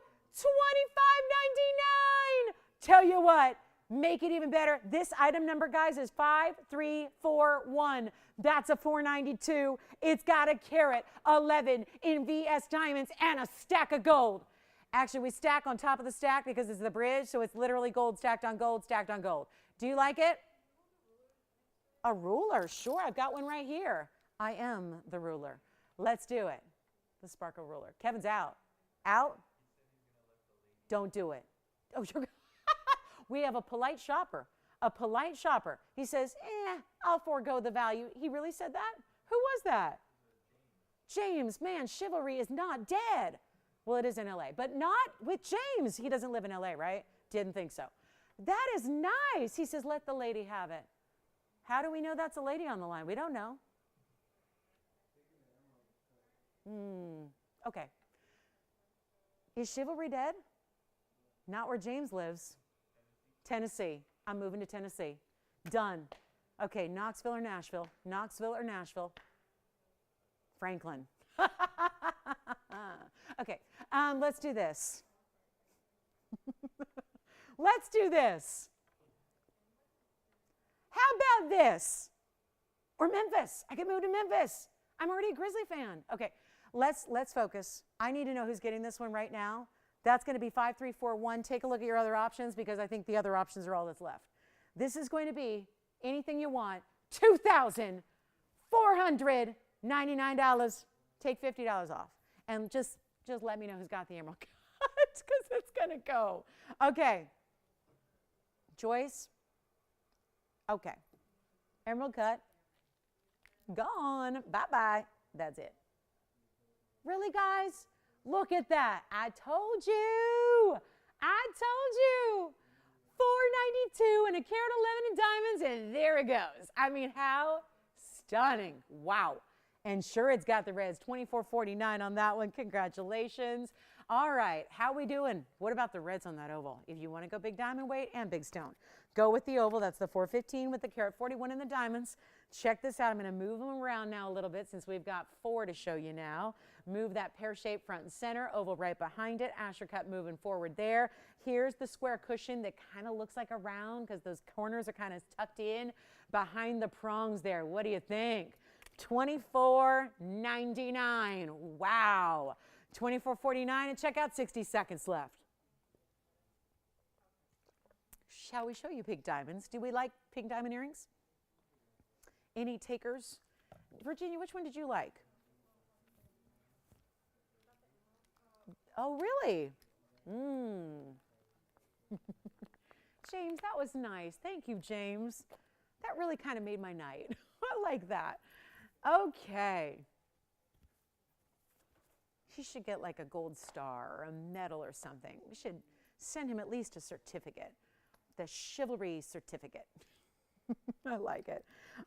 25.99. Tell you what. Make it even better. This item number, guys, is 5341. That's a 492. It's got a carat 11 in VS diamonds and a stack of gold. Actually, we stack on top of the stack because it's the bridge, so it's literally gold stacked on gold, stacked on gold. Do you like it? A ruler? Sure, I've got one right here. I am the ruler. Let's do it. The sparkle ruler. Kevin's out. Out? Don't do it. Oh, you're We have a polite shopper. A polite shopper. He says, I'll forego the value. He really said that? Who was that? James. Man, chivalry is not dead. Well, it is in LA, but not with James. He doesn't live in LA, right? Didn't think so. That is nice. He says, let the lady have it. How do we know that's a lady on the line? We don't know. Okay. Is chivalry dead? Not where James lives. Tennessee. I'm moving to Tennessee. Done. Okay, Knoxville or Nashville? Knoxville or Nashville? Franklin. Okay, let's do this. Let's do this. How about this? Or Memphis. I can move to Memphis. I'm already a Grizzly fan. Okay, let's focus. I need to know who's getting this one right now. That's going to be 5341. Take a look at your other options because I think the other options are all that's left. This is going to be anything you want. $2,499. Take $50 off. And just let me know who's got the emerald cut because it's going to go. Okay. Joyce. Okay. Emerald cut. Gone. Bye-bye. That's it. Really, guys? Look at that. I told you. I told you. 492 and a carat 11 in diamonds, and there it goes. I mean, how stunning. Wow. And sure, it's got the reds. 24.49 on that one. Congratulations. All right, how we doing? What about the reds on that oval? If you want to go big diamond weight and big stone, go with the oval. That's the 415 with the carat 41 in the diamonds. Check this out. I'm going to move them around now a little bit since we've got 4 to show you now. Move that pear shape front and center, oval right behind it, Asher cut moving forward there. Here's the square cushion that kind of looks like a round because those corners are kind of tucked in behind the prongs there. What do you think? $24.99. Wow. $24.49 and check out, 60 seconds left. Shall we show you pink diamonds? Do we like pink diamond earrings? Any takers? Virginia, which one did you like? Oh, really? James, that was nice. Thank you, James. That really kind of made my night. I like that. Okay. He should get like a gold star or a medal or something. We should send him at least a certificate, the chivalry certificate. I like it.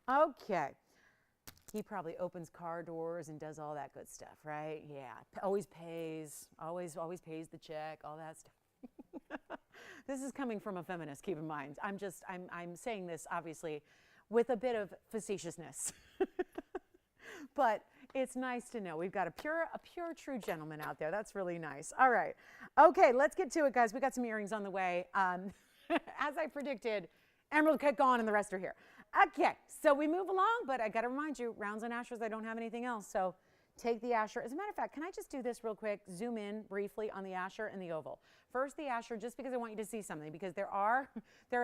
Okay. He probably opens car doors and does all that good stuff, right? Yeah. Always pays, always pays the check, all that stuff. This is coming from a feminist, keep in mind. I'm saying this obviously with a bit of facetiousness. But it's nice to know we've got a pure true gentleman out there. That's really nice. All right. Okay, let's get to it, guys. We got some earrings on the way. As I predicted, emerald cut gone and the rest are here. Okay, so we move along, but I got to remind you, rounds and ashers, I don't have anything else. So take the asher. As a matter of fact, can I just do this real quick? Zoom in briefly on the asher and the oval. First, the asher, just because I want you to see something, because they're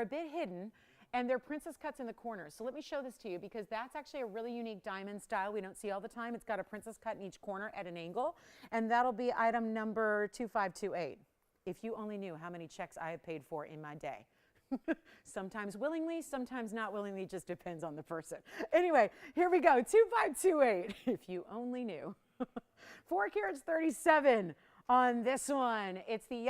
a bit hidden. And they're princess cuts in the corners. So let me show this to you because that's actually a really unique diamond style we don't see all the time. It's got a princess cut in each corner at an angle. And that'll be item number 2528. If you only knew how many checks I have paid for in my day. Sometimes willingly, sometimes not willingly, just depends on the person. Anyway, here we go, 2528. If you only knew. 4 carats 37 on this one. It's the,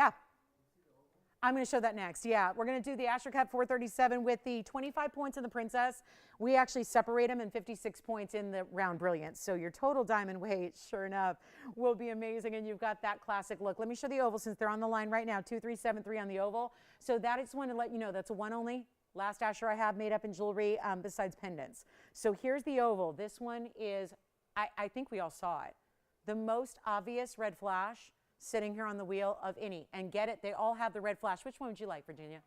I'm going to show that next. Yeah, we're going to do the Asher Cut 437 with the 25 points in the Princess. We actually separate them in 56 points in the Round Brilliance. So your total diamond weight, sure enough, will be amazing. And you've got that classic look. Let me show the oval since they're on the line right now. 2373 on the oval. So that is one to let you know that's a one only. Last Asher I have made up in jewelry besides pendants. So here's the oval. This one is, I think we all saw it. The most obvious red flash sitting here on the wheel of any. And get it, they all have the red flash. Which one would you like, Virginia?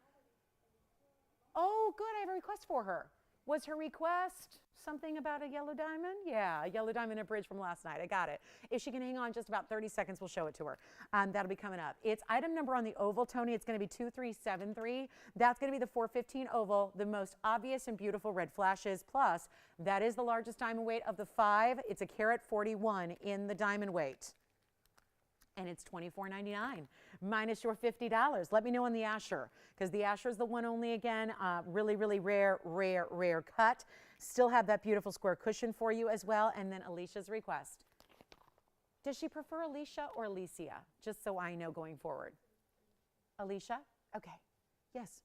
Oh, good, I have a request for her. Was her request something about a yellow diamond? Yeah, a yellow diamond and a bridge from last night. I got it. If she can hang on just about 30 seconds, we'll show it to her. That'll be coming up. It's item number on the oval, Tony. It's going to be 2373. That's going to be the 415 oval, the most obvious and beautiful red flashes. Plus, that is the largest diamond weight of the 5. It's a carat 41 in the diamond weight. And it's $24.99 minus your $50. Let me know on the Asher, because the Asher is the one only again. Really, really rare cut. Still have that beautiful square cushion for you as well. And then Alicia's request. Does she prefer Alicia or Alicia? Just so I know going forward. Alicia? Okay. Yes.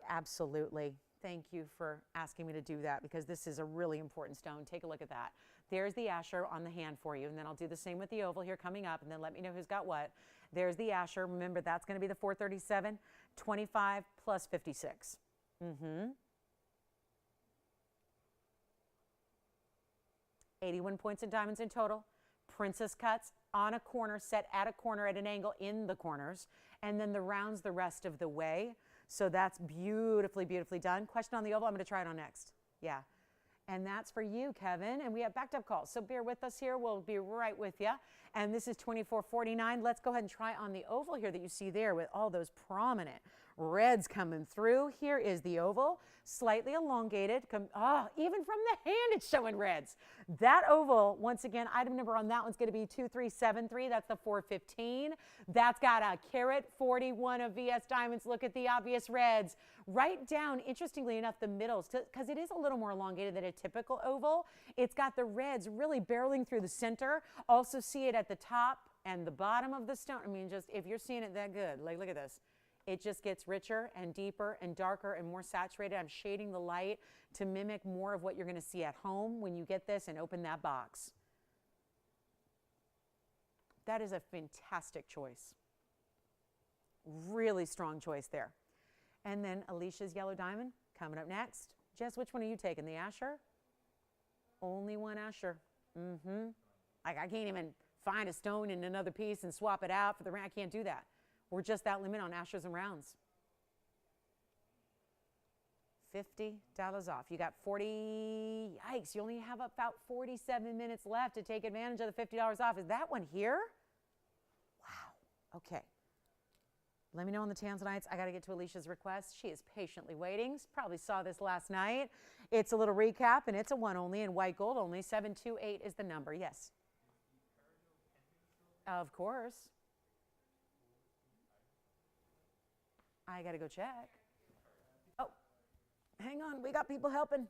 Absolutely. Thank you for asking me to do that because this is a really important stone. Take a look at that. There's the Asher on the hand for you, and then I'll do the same with the oval here coming up, and then let me know who's got what. There's the Asher. Remember, that's going to be the 437, 25 plus 56. 81 points in diamonds in total. Princess cuts on a corner, set at a corner at an angle in the corners, and then the rounds the rest of the way. So that's beautifully, beautifully done. Question on the oval, I'm going to try it on next. Yeah. And that's for you, Kevin. And we have backed up calls. So bear with us here. We'll be right with you. And this is $24.49. Let's go ahead and try on the oval here that you see there with all those prominent Reds coming through. Here is the oval, slightly elongated. Even from the hand, it's showing reds. That oval, once again, item number on that one's going to be 2373. That's the 415. That's got a carat 41 of VS diamonds. Look at the obvious reds. Right down, interestingly enough, the middles, because it is a little more elongated than a typical oval. It's got the reds really barreling through the center. Also see it at the top and the bottom of the stone. I mean, just if you're seeing it that good, like look at this. It just gets richer and deeper and darker and more saturated. I'm shading the light to mimic more of what you're going to see at home when you get this and open that box. That is a fantastic choice. Really strong choice there. And then Alicia's yellow diamond coming up next. Jess, which one are you taking? The Asher? Only one Asher. Like I can't even find a stone in another piece and swap it out for the round. I can't do that. We're just that limit on Ashers and rounds. $50 off. You got 40, yikes, you only have about 47 minutes left to take advantage of the $50 off. Is that one here? Wow, okay. Let me know on the Tanzanites. I got to get to Alicia's request. She is patiently waiting. Probably saw this last night. It's a little recap, and it's a one only and white gold only. 728 is the number. Yes. Of course. I got to go check. Oh, hang on. We got people helping.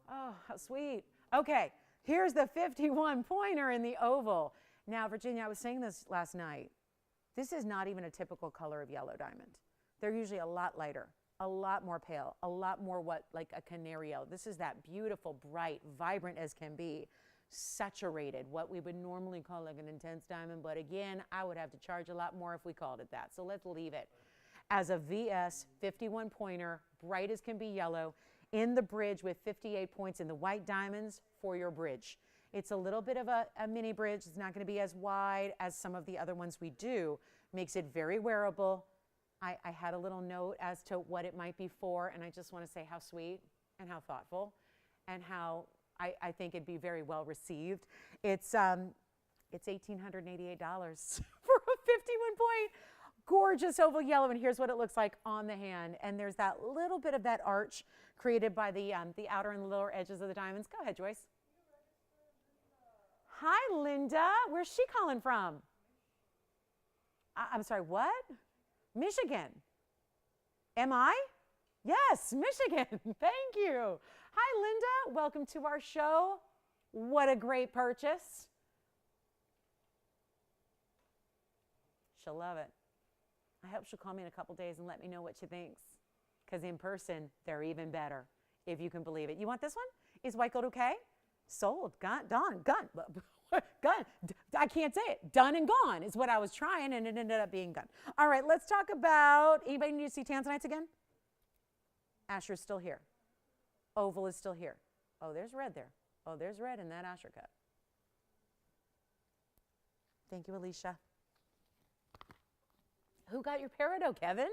Oh, how sweet. Okay, here's the 51 pointer in the oval. Now, Virginia, I was saying this last night. This is not even a typical color of yellow diamond. They're usually a lot lighter, a lot more pale, a lot more like a canary yellow. This is that beautiful, bright, vibrant as can be, saturated, what we would normally call like an intense diamond. But again, I would have to charge a lot more if we called it that. So let's leave it as a VS 51 pointer, bright as can be yellow, in the bridge with 58 points in the white diamonds for your bridge. It's a little bit of a mini bridge. It's not going to be as wide as some of the other ones we do. Makes it very wearable. I had a little note as to what it might be for, and I just want to say how sweet and how thoughtful and how I think it'd be very well received. It's $1,888 for a 51-point gorgeous oval yellow, and here's what it looks like on the hand. And there's that little bit of that arch created by the outer and lower edges of the diamonds. Go ahead, Joyce. Hi, Linda. Where's she calling from? I'm sorry, what? Michigan. Am I? Yes, Michigan. Thank you. Hi, Linda. Welcome to our show. What a great purchase. She'll love it. I hope she'll call me in a couple days and let me know what she thinks. Because in person, they're even better, if you can believe it. You want this one? Is white gold okay? Sold, gone, done, gone. Gone. I can't say it. Done and gone is what I was trying, and it ended up being gone. All right, let's talk about, anybody need to see Tanzanites again? Asher's still here. Oval is still here. Oh, there's red there. Oh, there's red in that Asher cut. Thank you, Alicia. Who got your Peridot, Kevin?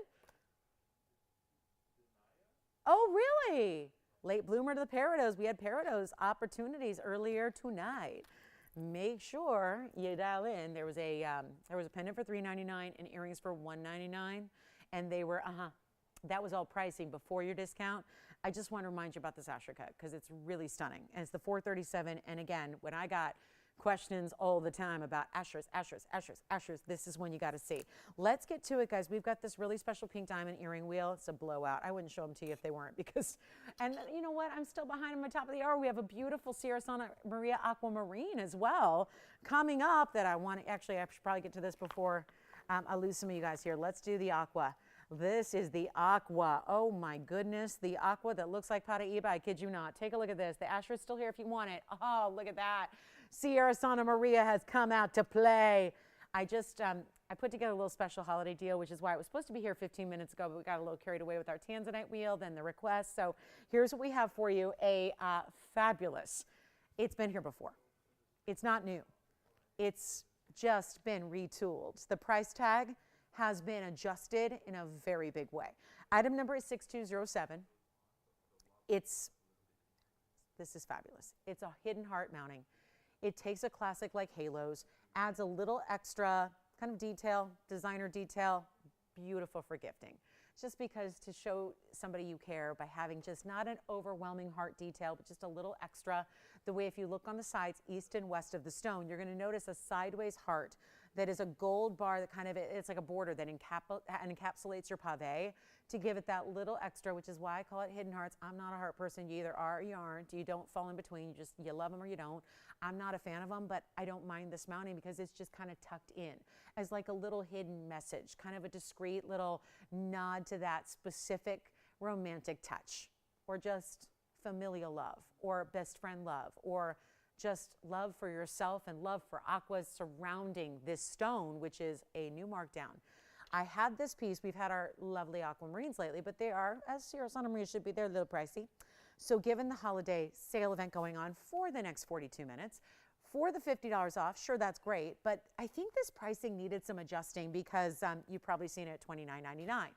Oh, really? Late bloomer to the Peridots. We had Peridots opportunities earlier tonight. Make sure you dial in. There was a pendant for $3.99 and earrings for $1.99, and they were that was all pricing before your discount. I just want to remind you about this Asher cut because it's really stunning. And it's the 437. And again, when I got questions all the time about Ashers, this is one you got to see. Let's get to it, guys. We've got this really special pink diamond earring wheel. It's a blowout. I wouldn't show them to you if they weren't because, and you know what? I'm still behind them on top of the hour. We have a beautiful Sierra Santa Maria Aquamarine as well coming up that I want to, actually, I should probably get to this before I lose some of you guys here. Let's do the Aqua. This is the Aqua. Oh my goodness, the Aqua that looks like Paraíba. I kid you not. Take a look at this. The Asher is still here if you want it. Oh, look at that. Sierra Santa Maria has come out to play. I just, I put together a little special holiday deal, which is why it was supposed to be here 15 minutes ago, but we got a little carried away with our Tanzanite wheel, then the request. So here's what we have for you, a fabulous, it's been here before. It's not new. It's just been retooled. The price tag has been adjusted in a very big way. Item number is 6207. This is fabulous. It's a hidden heart mounting. It takes a classic like halos, adds a little extra kind of detail, designer detail, beautiful for gifting. just because to show somebody you care by having just not an overwhelming heart detail, but just a little extra. The way if you look on the sides, east and west of the stone, you're going to notice a sideways heart that is a gold bar that kind of, it's like a border that encapsulates your pave to give it that little extra, which is why I call it hidden hearts. I'm not a heart person. You either are or you aren't. You don't fall in between. You love them or you don't. I'm not a fan of them, but I don't mind this mounting because it's just kind of tucked in as like a little hidden message, kind of a discreet little nod to that specific romantic touch, or just familial love, or best friend love, or just love for yourself and love for aquas surrounding this stone, which is a new markdown. I had this piece. We've had our lovely aquamarines lately, but they are, as Sierra Santa Maria should be, they're a little pricey. So given the holiday sale event going on for the next 42 minutes, for the $50 off, sure, that's great, but I think this pricing needed some adjusting because you've probably seen it at $29.99.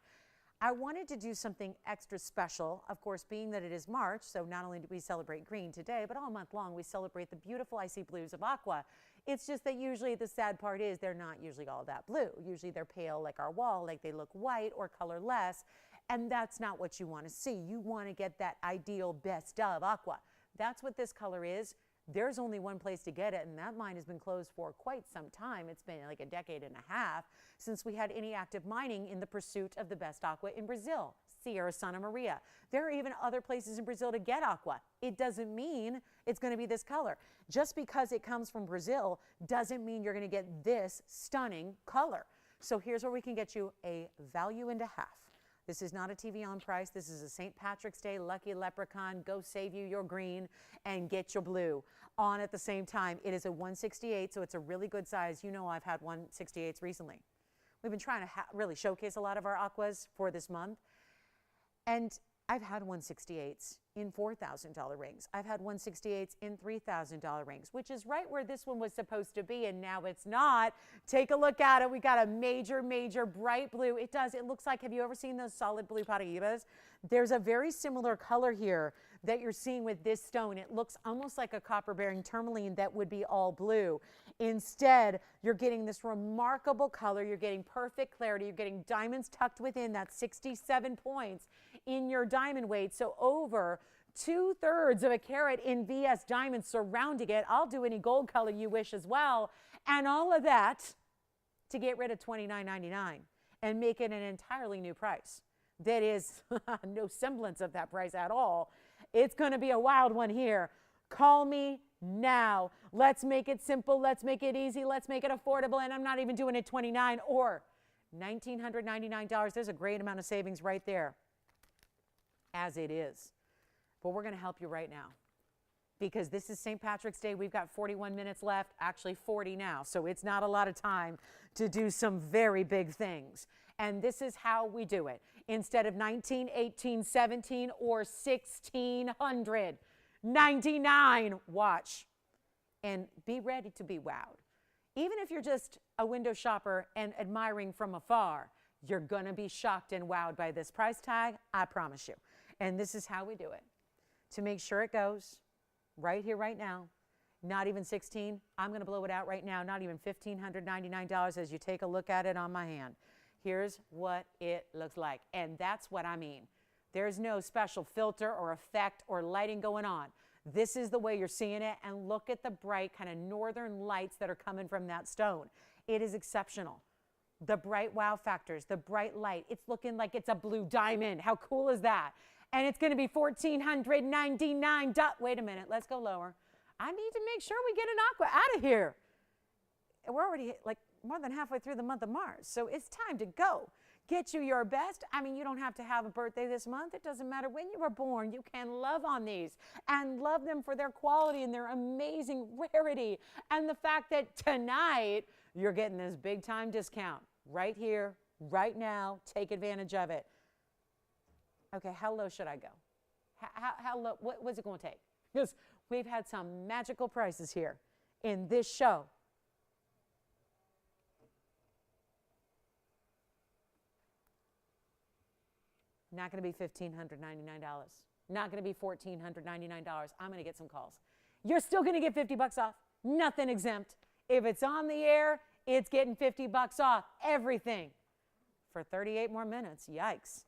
I wanted to do something extra special, of course, being that it is March, so not only do we celebrate green today, but all month long we celebrate the beautiful icy blues of aqua. It's just that usually the sad part is they're not usually all that blue. Usually they're pale like our wall, like they look white or colorless, and that's not what you want to see. You want to get that ideal best of aqua. That's what this color is. There's only one place to get it, and that mine has been closed for quite some time. It's been like a decade and a half since we had any active mining in the pursuit of the best aqua in Brazil, Sierra Santa Maria. There are even other places in Brazil to get aqua. It doesn't mean it's going to be this color. Just because it comes from Brazil doesn't mean you're going to get this stunning color. So here's where we can get you a value and a half. This is not a TVON price. This is a St. Patrick's Day Lucky Leprechaun. Go save you your green and get your blue on at the same time. It is a 168, so it's a really good size. You know I've had 168s recently. We've been trying to really showcase a lot of our aquas for this month. And I've had 168s in $4,000 rings. I've had 168s in $3,000 rings, which is right where this one was supposed to be, and now it's not. Take a look at it. We got a major, major bright blue. It does. It looks like, have you ever seen those solid blue Paraíbas? There's a very similar color here that you're seeing with this stone. It looks almost like a copper-bearing tourmaline that would be all blue. Instead, you're getting this remarkable color. You're getting perfect clarity. You're getting diamonds tucked within that 67 points in your diamond weight. So over 2/3 of a carat in VS diamonds surrounding it. I'll do any gold color you wish as well. And all of that to get rid of $29.99 and make it an entirely new price. That is no semblance of that price at all. It's going to be a wild one here. Call me now. Let's make it simple. Let's make it easy. Let's make it affordable. And I'm not even doing it $29 or $1,999. There's a great amount of savings right there as it is. But we're going to help you right now because this is St. Patrick's Day. We've got 41 minutes left, actually 40 now. So it's not a lot of time to do some very big things. And this is how we do it. Instead of 19, 18, 17, or 1,699, watch and be ready to be wowed. Even if you're just a window shopper and admiring from afar, you're going to be shocked and wowed by this price tag, I promise you. And this is how we do it. To make sure it goes right here, right now, not even 16, I'm going to blow it out right now, not even $1,599 as you take a look at it on my hand. Here's what it looks like. And that's what I mean. There's no special filter or effect or lighting going on. This is the way you're seeing it. And look at the bright kind of northern lights that are coming from that stone. It is exceptional. The bright wow factors, the bright light. It's looking like it's a blue diamond. How cool is that? And it's going to be $1,499. Wait a minute. Let's go lower. I need to make sure we get an aqua out of here. We're already like more than halfway through the month of March. So it's time to go. Get you your best. I mean, you don't have to have a birthday this month. It doesn't matter when you were born. You can love on these and love them for their quality and their amazing rarity. And the fact that tonight you're getting this big time discount right here, right now. Take advantage of it. Okay, how low should I go? How low? What's it going to take? Because we've had some magical prices here in this show. Not going to be $1,599. Not going to be $1,499. I'm going to get some calls. You're still going to get $50 off. Nothing exempt. If it's on the air, it's getting $50 off. Everything. For 38 more minutes. Yikes.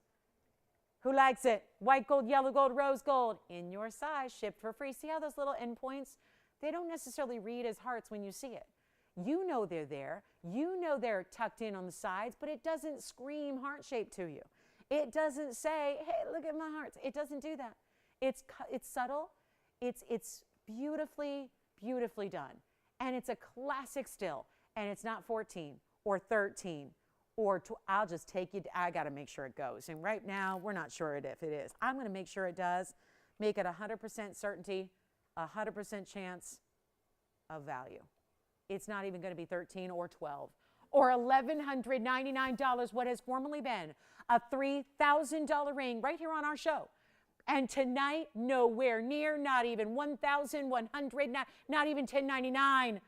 Who likes it? White gold, yellow gold, rose gold. In your size, shipped for free. See how those little endpoints, they don't necessarily read as hearts when you see it. You know they're there. You know they're tucked in on the sides, but it doesn't scream heart shape to you. It doesn't say, hey, look at my hearts. It doesn't do that. It's subtle. It's beautifully, beautifully done. And it's a classic still. And it's not 14 or 13 or I'll just take you. I got to make sure it goes. And right now, we're not sure if it is. I'm going to make sure it does. Make it 100% certainty, 100% chance of value. It's not even going to be 13 or 12 or $1,199, what has formerly been a $3,000 ring right here on our show. And tonight, nowhere near, not even $1,100, not even $1,099.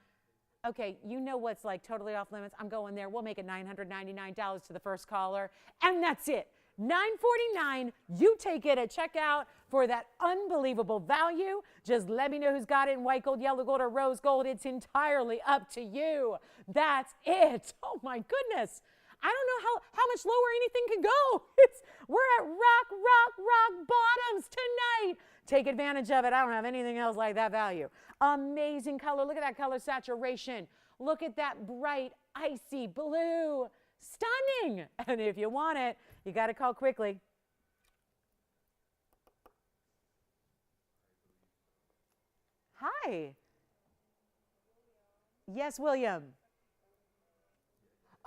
Okay, you know what's like totally off limits. I'm going there. We'll make it $999 to the first caller, and that's it. $949. You take it at checkout for that unbelievable value. Just let me know who's got it in white gold, yellow gold, or rose gold. It's entirely up to you. That's it. Oh my goodness. I don't know how much lower anything can go. We're at rock bottoms tonight. Take advantage of it. I don't have anything else like that value. Amazing color. Look at that color saturation. Look at that bright, icy blue. Stunning. And if you want it, you got to call quickly. Hi. Yes, William.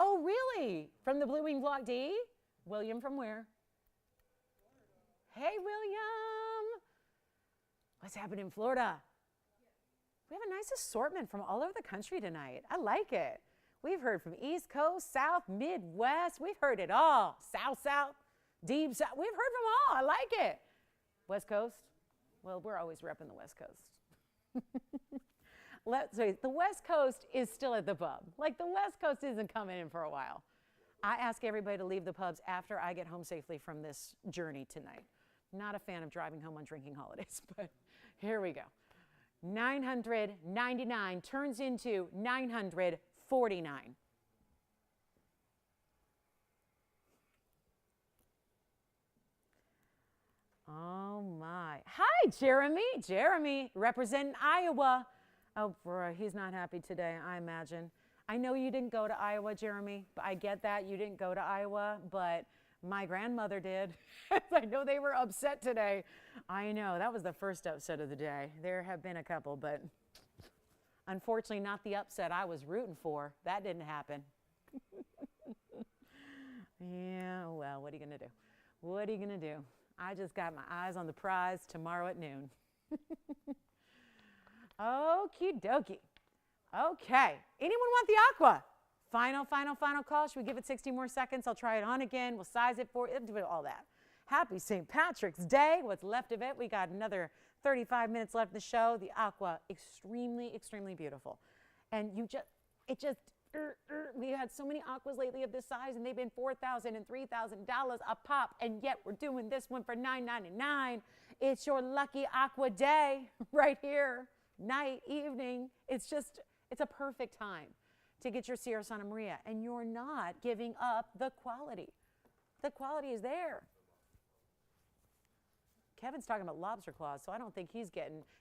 Oh, really? From the Blue Wing Block D? William from where? Hey, William. What's happening in Florida? We have a nice assortment from all over the country tonight. I like it. We've heard from East Coast, South, Midwest. We've heard it all. South, Deep South. We've heard from all. I like it. West Coast? Well, we're always repping the West Coast. Let's say the West Coast is still at the pub. Like the West Coast isn't coming in for a while. I ask everybody to leave the pubs after I get home safely from this journey tonight. Not a fan of driving home on drinking holidays, but here we go. $999 turns into $949. Oh my. Hi, Jeremy. Jeremy, representing Iowa. Oh, boy, he's not happy today, I imagine. I know you didn't go to Iowa, Jeremy. I get that you didn't go to Iowa, but my grandmother did. I know they were upset today. I know, that was the first upset of the day. There have been a couple, but unfortunately not the upset I was rooting for. That didn't happen. Yeah, well, what are you going to do? What are you going to do? I just got my eyes on the prize tomorrow at noon. Okie dokie. Okay. Anyone want the aqua? Final call. Should we give it 60 more seconds? I'll try it on again. We'll size it for it. Do all that. Happy St. Patrick's Day. What's left of it? We got another 35 minutes left of the show. The aqua, extremely, extremely beautiful. And we had so many aquas lately of this size, and they've been $4,000 and $3,000 a pop, and yet we're doing this one for $9.99. It's your lucky aqua day right here. Night, evening, it's a perfect time to get your Sierra Santa Maria, and you're not giving up the quality. The quality is there. Kevin's talking about lobster claws, so I don't think he's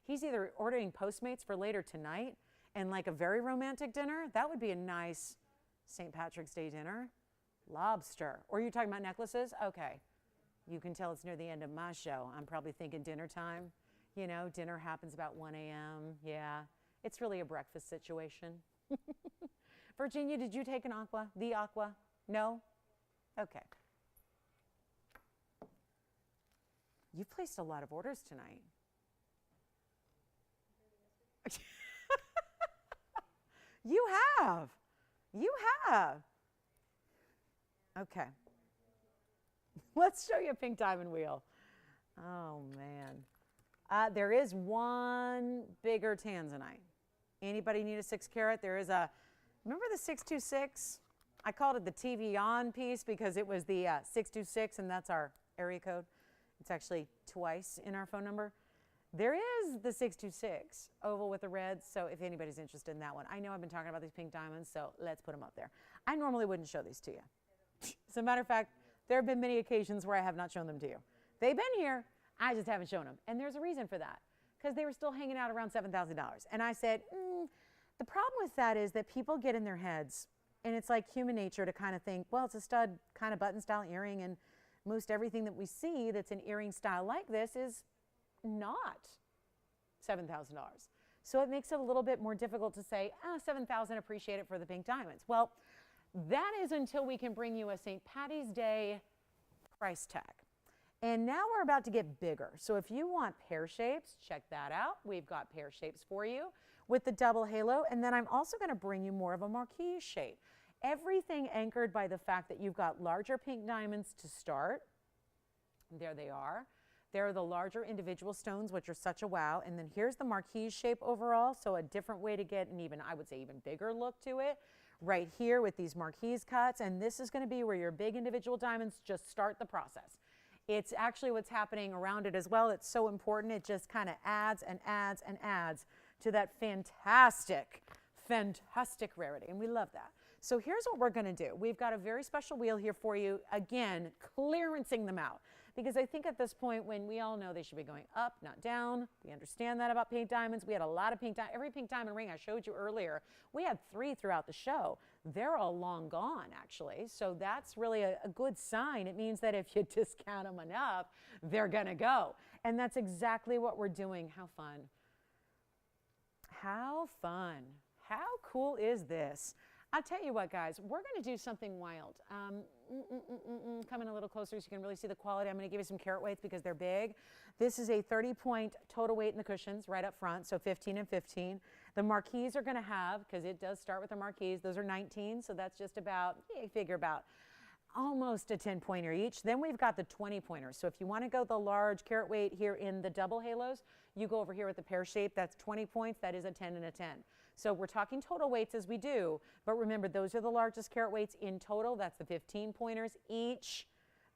either ordering Postmates for later tonight and like a very romantic dinner. That would be a nice St. Patrick's Day dinner. Lobster. Or you're talking about necklaces? Okay. You can tell it's near the end of my show. I'm probably thinking dinner time. You know, dinner happens about 1 a.m. Yeah, it's really a breakfast situation. Virginia, did you take an aqua? The aqua? No? Okay. You've placed a lot of orders tonight. You have. You have. Okay. Let's show you a pink diamond wheel. Oh, man. There is one bigger Tanzanite. Anybody need a 6 carat? There is remember the 626? I called it the TVON piece because it was the 626, and that's our area code. It's actually twice in our phone number. There is the 626 oval with the red, so if anybody's interested in that one. I know I've been talking about these pink diamonds, so let's put them up there. I normally wouldn't show these to you. As a matter of fact, there have been many occasions where I have not shown them to you. They've been here. I just haven't shown them. And there's a reason for that, because they were still hanging out around $7,000. And I said, the problem with that is that people get in their heads, and it's like human nature to kind of think, well, it's a stud kind of button style earring, and most everything that we see that's an earring style like this is not $7,000. So it makes it a little bit more difficult to say, $7,000, appreciate it for the pink diamonds. Well, that is until we can bring you a St. Patty's Day price tag. And now we're about to get bigger. So if you want pear shapes, check that out. We've got pear shapes for you with the double halo. And then I'm also going to bring you more of a marquise shape. Everything anchored by the fact that you've got larger pink diamonds to start. There they are. They're the larger individual stones, which are such a wow. And then here's the marquise shape overall. So a different way to get an even, I would say, even bigger look to it. Right here with these marquise cuts. And this is going to be where your big individual diamonds just start the process. It's actually what's happening around it as well. It's so important. It just kind of adds and adds and adds to that fantastic, fantastic rarity. And we love that. So here's what we're going to do. We've got a very special wheel here for you. Again, clearancing them out. Because I think at this point, when we all know they should be going up, not down, we understand that about pink diamonds. We had a lot of pink diamonds. Every pink diamond ring I showed you earlier, we had 3 throughout the show. They're all long gone, actually. So that's really a good sign. It means that if you discount them enough, they're going to go. And that's exactly what we're doing. How fun. How fun. How cool is this? I'll tell you what, guys, we're going to do something wild. Come in a little closer so you can really see the quality. I'm going to give you some carat weights because they're big. This is a 30-point total weight in the cushions right up front, so 15 and 15. The marquise are going to have, because it does start with the marquise, those are 19, so that's just about, you figure about almost a 10-pointer each. Then we've got the 20-pointers. So if you want to go the large carat weight here in the double halos, you go over here with the pear shape. That's 20 points. That is a 10 and a 10. So we're talking total weights as we do, but remember, those are the largest carat weights in total. That's the 15 pointers each.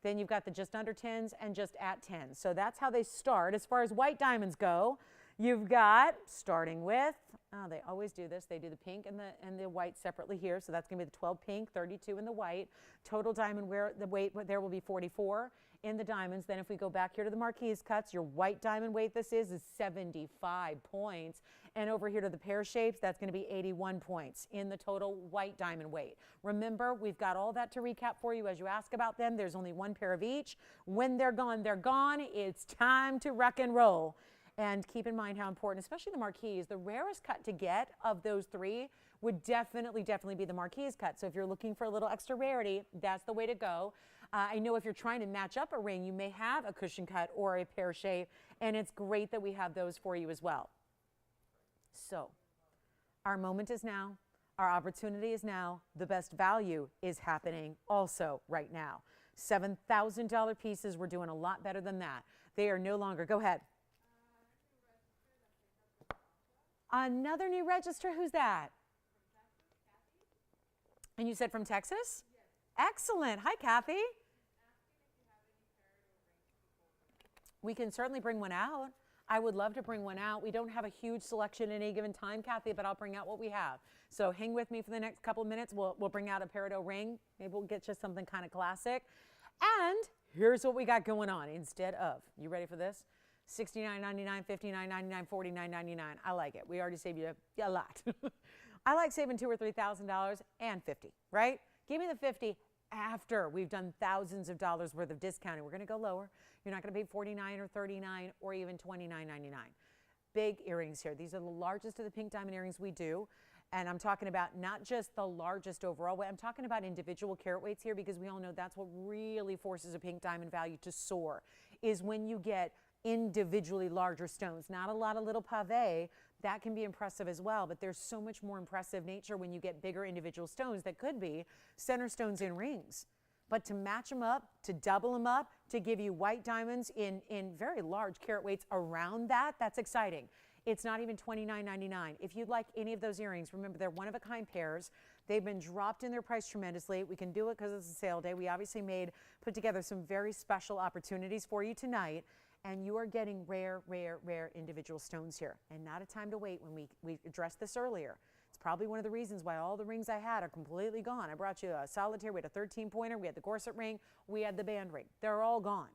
Then you've got the just under 10s and just at 10. So that's how they start. As far as white diamonds go, you've got, starting with, they always do this. They do the pink and the white separately here. So that's going to be the 12 pink, 32 in the white. Total diamond the weight there will be 44 in the diamonds. Then if we go back here to the marquise cuts, your white diamond weight this is 75 points. And over here to the pear shapes, that's going to be 81 points in the total white diamond weight. Remember, we've got all that to recap for you as you ask about them. There's only 1 pair of each. When they're gone, they're gone. It's time to rock and roll. And keep in mind how important, especially the marquise, the rarest cut to get of those 3 would definitely be the marquise cut. So if you're looking for a little extra rarity, that's the way to go. I know if you're trying to match up a ring, you may have a cushion cut or a pear shape, and it's great that we have those for you as well. So our moment is now. Our opportunity is now. The best value is happening also right now. $7,000 pieces. We're doing a lot better than that. They are no longer, go ahead. Another new register, who's that? And you said from Texas? Yes. Excellent. Hi, Kathy. We can certainly bring one out. I would love to bring one out. We don't have a huge selection at any given time, Kathy, but I'll bring out what we have. So hang with me for the next couple of minutes. We'll bring out a Peridot ring. Maybe we'll get you something kind of classic. And here's what we got going on instead of, you ready for this? $69.99, $59.99, $49.99. I like it. We already saved you a lot. I like saving $2,000 or $3,000 and $50, right? Give me the 50 after we've done thousands of dollars worth of discounting. We're going to go lower. You're not going to pay $49 or $39 or even $29.99. Big earrings here. These are the largest of the pink diamond earrings we do. And I'm talking about not just the largest overall weight. I'm talking about individual carat weights here because we all know that's what really forces a pink diamond value to soar, is when you get individually larger stones. Not a lot of little pave. That can be impressive as well, but there's so much more impressive nature when you get bigger individual stones that could be center stones in rings. But to match them up, to double them up, to give you white diamonds in very large carat weights around that, that's exciting. It's not even $29.99. If you'd like any of those earrings, remember they're one-of-a-kind pairs. They've been dropped in their price tremendously. We can do it because it's a sale day. We obviously put together some very special opportunities for you tonight. And you are getting rare, rare, rare individual stones here. And not a time to wait when we addressed this earlier. It's probably one of the reasons why all the rings I had are completely gone. I brought you a solitaire, we had a 13-pointer, we had the Corset ring, we had the band ring. They're all gone.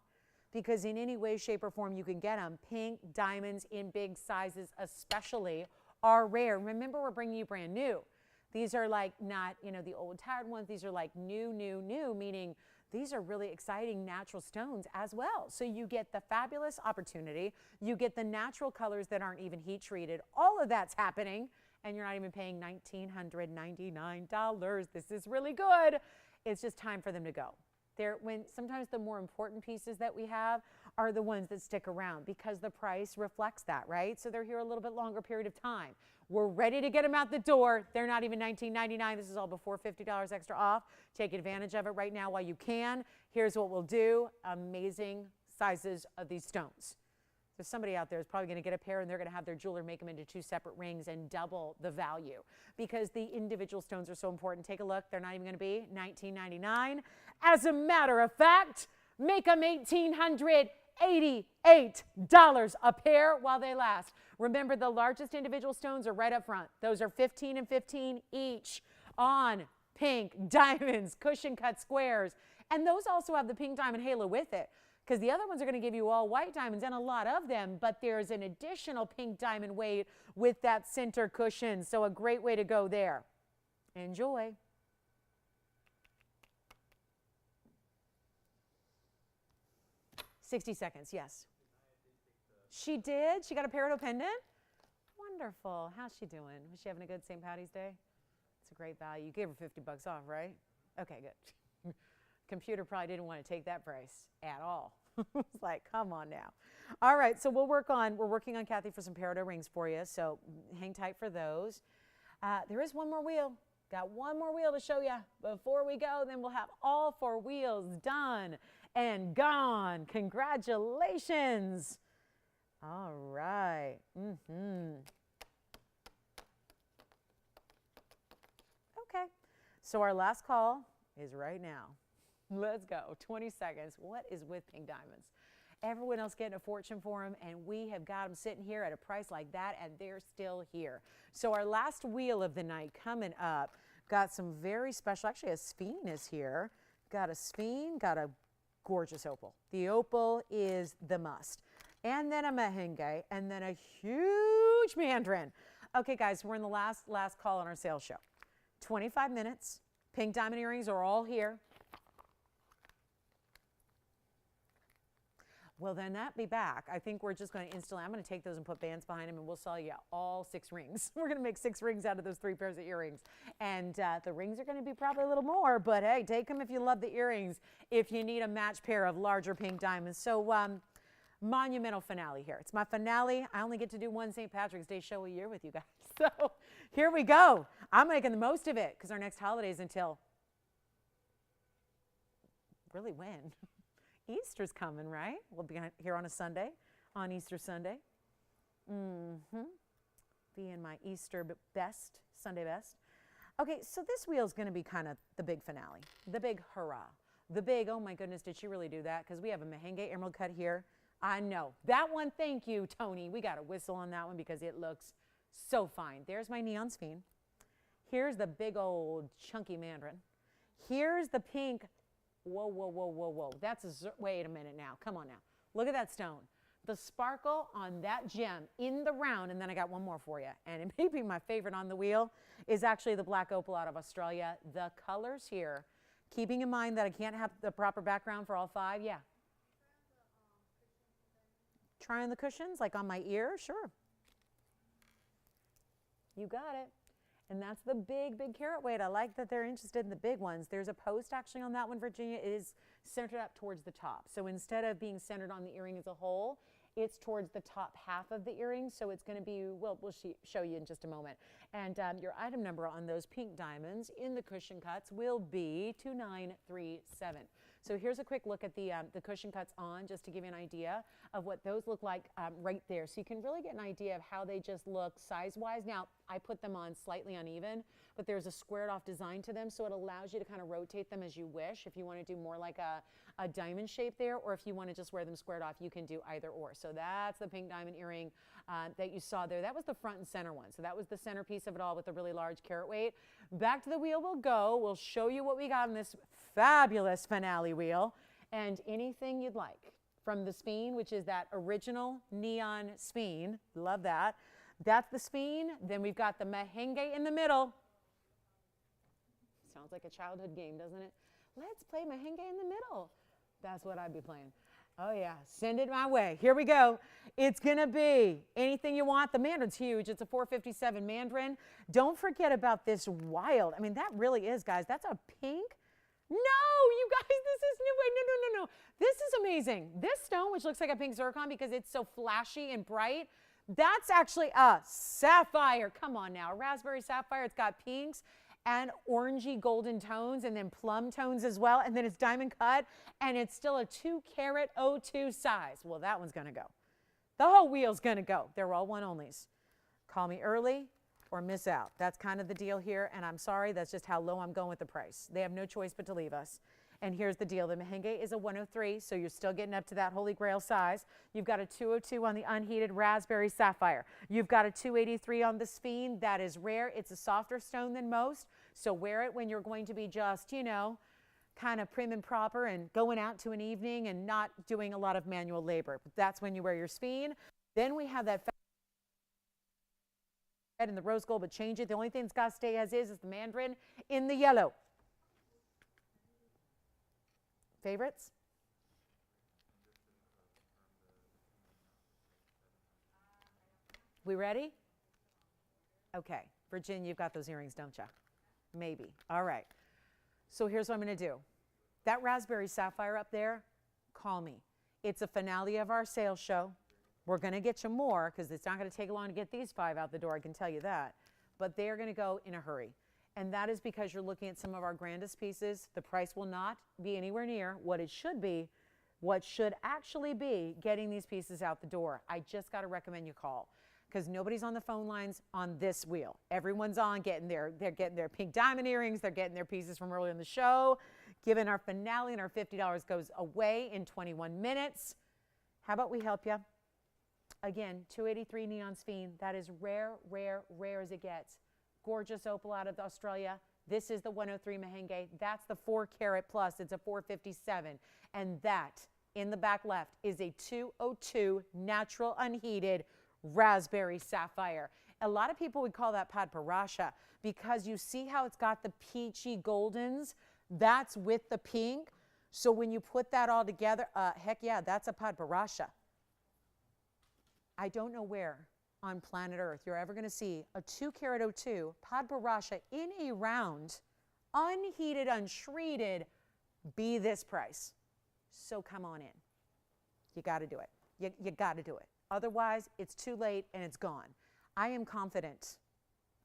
because in any way, shape, or form you can get them, pink diamonds in big sizes especially are rare. Remember, we're bringing you brand new. These are like not, you know, the old tired ones. These are like new, meaning these are really exciting natural stones as well. So you get the fabulous opportunity. You get the natural colors that aren't even heat treated. All of that's happening, and you're not even paying $1,999. This is really good. It's just time for them to go. Sometimes the more important pieces that we have are the ones that stick around because the price reflects that, right? So they're here a little bit longer period of time. We're ready to get them out the door. They're not even $19.99. This is all before $50 extra off. Take advantage of it right now while you can. Here's what we'll do. Amazing sizes of these stones. So somebody out there is probably going to get a pair and they're going to have their jeweler make them into 2 separate rings and double the value because the individual stones are so important. Take a look. They're not even going to be $19.99. As a matter of fact, make them $1,888 a pair while they last. Remember, the largest individual stones are right up front. Those are $15 and $15 each on pink diamonds, cushion cut squares. And those also have the pink diamond halo with it, because the other ones are going to give you all white diamonds and a lot of them, but there's an additional pink diamond weight with that center cushion. So a great way to go there. Enjoy. "60 seconds, yes. She did? She got a Peridot pendant? Wonderful. How's she doing? Was she having a good St. Patty's Day? It's a great value. You gave her 50 bucks off, right? Okay, good. Computer probably didn't want to take that price at all. It's like, come on now. All right, so we're working on Kathy for some Peridot rings for you, so hang tight for those. There is one more wheel. Got one more wheel to show you before we go, then we'll have all 4 wheels done and gone. Congratulations. All right. Okay, so our last call is right now. Let's go. 20 seconds. What is with pink diamonds? Everyone else getting a fortune for them, and we have got them sitting here at a price like that, and they're still here. So our last wheel of the night coming up, got some very special, actually a sphene is here. Got a sphene, got a gorgeous opal. The opal is the must. And then a merengue, and then a huge mandarin. Okay, guys, we're in the last call on our sales show. 25 minutes. Pink diamond earrings are all here. Well, then that be back. I think we're just going to instantly, I'm going to take those and put bands behind them, and we'll sell you all 6 rings. We're going to make 6 rings out of those 3 pairs of earrings. And the rings are going to be probably a little more, but hey, take them if you love the earrings, if you need a match pair of larger pink diamonds. So monumental finale here. It's my finale. I only get to do one St. Patrick's Day show a year with you guys. So here we go. I'm making the most of it because our next holiday is until, really when? Easter's coming, right? We'll be here on a Sunday, on Easter Sunday. Be in my Easter best, Sunday best. Okay, so this wheel is going to be kind of the big finale, the big hurrah, the big, oh my goodness, did she really do that? Because we have a merengue emerald cut here. I know. That one, thank you, Tony. We got a whistle on that one because it looks so fine. There's my neon sphene. Here's the big old chunky mandarin. Here's the pink. Whoa, whoa, whoa, whoa, whoa. Wait a minute now. Come on now. Look at that stone. The sparkle on that gem in the round, and then I got one more for you. And it may be my favorite on the wheel is actually the black opal out of Australia. The colors here, keeping in mind that I can't have the proper background for all 5. Yeah. Trying the cushions, like on my ear? Sure. You got it. And that's the big, big carat weight. I like that they're interested in the big ones. There's a post actually on that one, Virginia. It is centered up towards the top. So instead of being centered on the earring as a whole, it's towards the top half of the earring. So it's going to be, well, we'll show you in just a moment. And your item number on those pink diamonds in the cushion cuts will be 2937. So here's a quick look at the cushion cuts on, just to give you an idea of what those look like right there. So you can really get an idea of how they just look size-wise. Now, I put them on slightly uneven, but there's a squared off design to them, so it allows you to kind of rotate them as you wish. If you want to do more like a diamond shape there, or if you want to just wear them squared off, you can do either or. So that's the pink diamond earring that you saw there. That was the front and center one. So that was the centerpiece of it all with the really large carat weight. Back to the wheel we'll go. We'll show you what we got in this fabulous finale wheel, and anything you'd like. from the speen, which is that original neon speen. Love that. That's the speen. Then we've got the merengue in the middle. Sounds like a childhood game, doesn't it? Let's play merengue in the middle. That's what I'd be playing. Oh, yeah. Send it my way. Here we go. It's going to be anything you want. The mandarin's huge. It's a 457 mandarin. Don't forget about this wild. I mean, that really is, guys. That's a pink. No, you guys, this is new. Wait, no. This is amazing. This stone, which looks like a pink zircon because it's so flashy and bright, that's actually a sapphire. Come on now. A raspberry sapphire. It's got pinks and orangey golden tones and then plum tones as well. And then it's diamond cut and it's still a 2 carat 02 size. Well, that one's going to go. The whole wheel's going to go. They're all one onlys. Call me early or miss out. That's kind of the deal here. And I'm sorry, that's just how low I'm going with the price. They have no choice but to leave us. And here's the deal. The merengue is a 103, so you're still getting up to that holy grail size. You've got a 202 on the unheated raspberry sapphire. You've got a 283 on the speen. That is rare. It's a softer stone than most, so wear it when you're going to be just, you know, kind of prim and proper and going out to an evening and not doing a lot of manual labor. But that's when you wear your speen. Then we have that red and the rose gold, but change it. The only thing that's got to stay as is the mandarin in the yellow. Favorites? We ready? Okay. Virginia, you've got those earrings, don't you? Maybe. All right. So here's what I'm going to do. That raspberry sapphire up there, call me. It's a finale of our sales show. We're going to get you more because it's not going to take long to get these 5 out the door, I can tell you that. But they are going to go in a hurry. And that is because you're looking at some of our grandest pieces. The price will not be anywhere near what it should be, what should actually be getting these pieces out the door. I just got to recommend you call because nobody's on the phone lines on this wheel. Everyone's on they're getting their pink diamond earrings. They're getting their pieces from earlier in the show. Given our finale and our $50 goes away in 21 minutes. How about we help you? Again, 283 neon speen. That is rare, rare, rare as it gets. Gorgeous opal out of Australia. This is the 103 merengue. That's the 4 carat plus. It's a 457. And that in the back left is a 202 natural unheated raspberry sapphire. A lot of people would call that padparasha because you see how it's got the peachy goldens. That's with the pink. So when you put that all together, heck yeah, that's a padparasha. I don't know where on planet Earth you're ever going to see a 2 carat 02 padparasha in a round, unheated, unshrieted, be this price. So come on in. You got to do it. You got to do it. Otherwise, it's too late and it's gone. I am confident.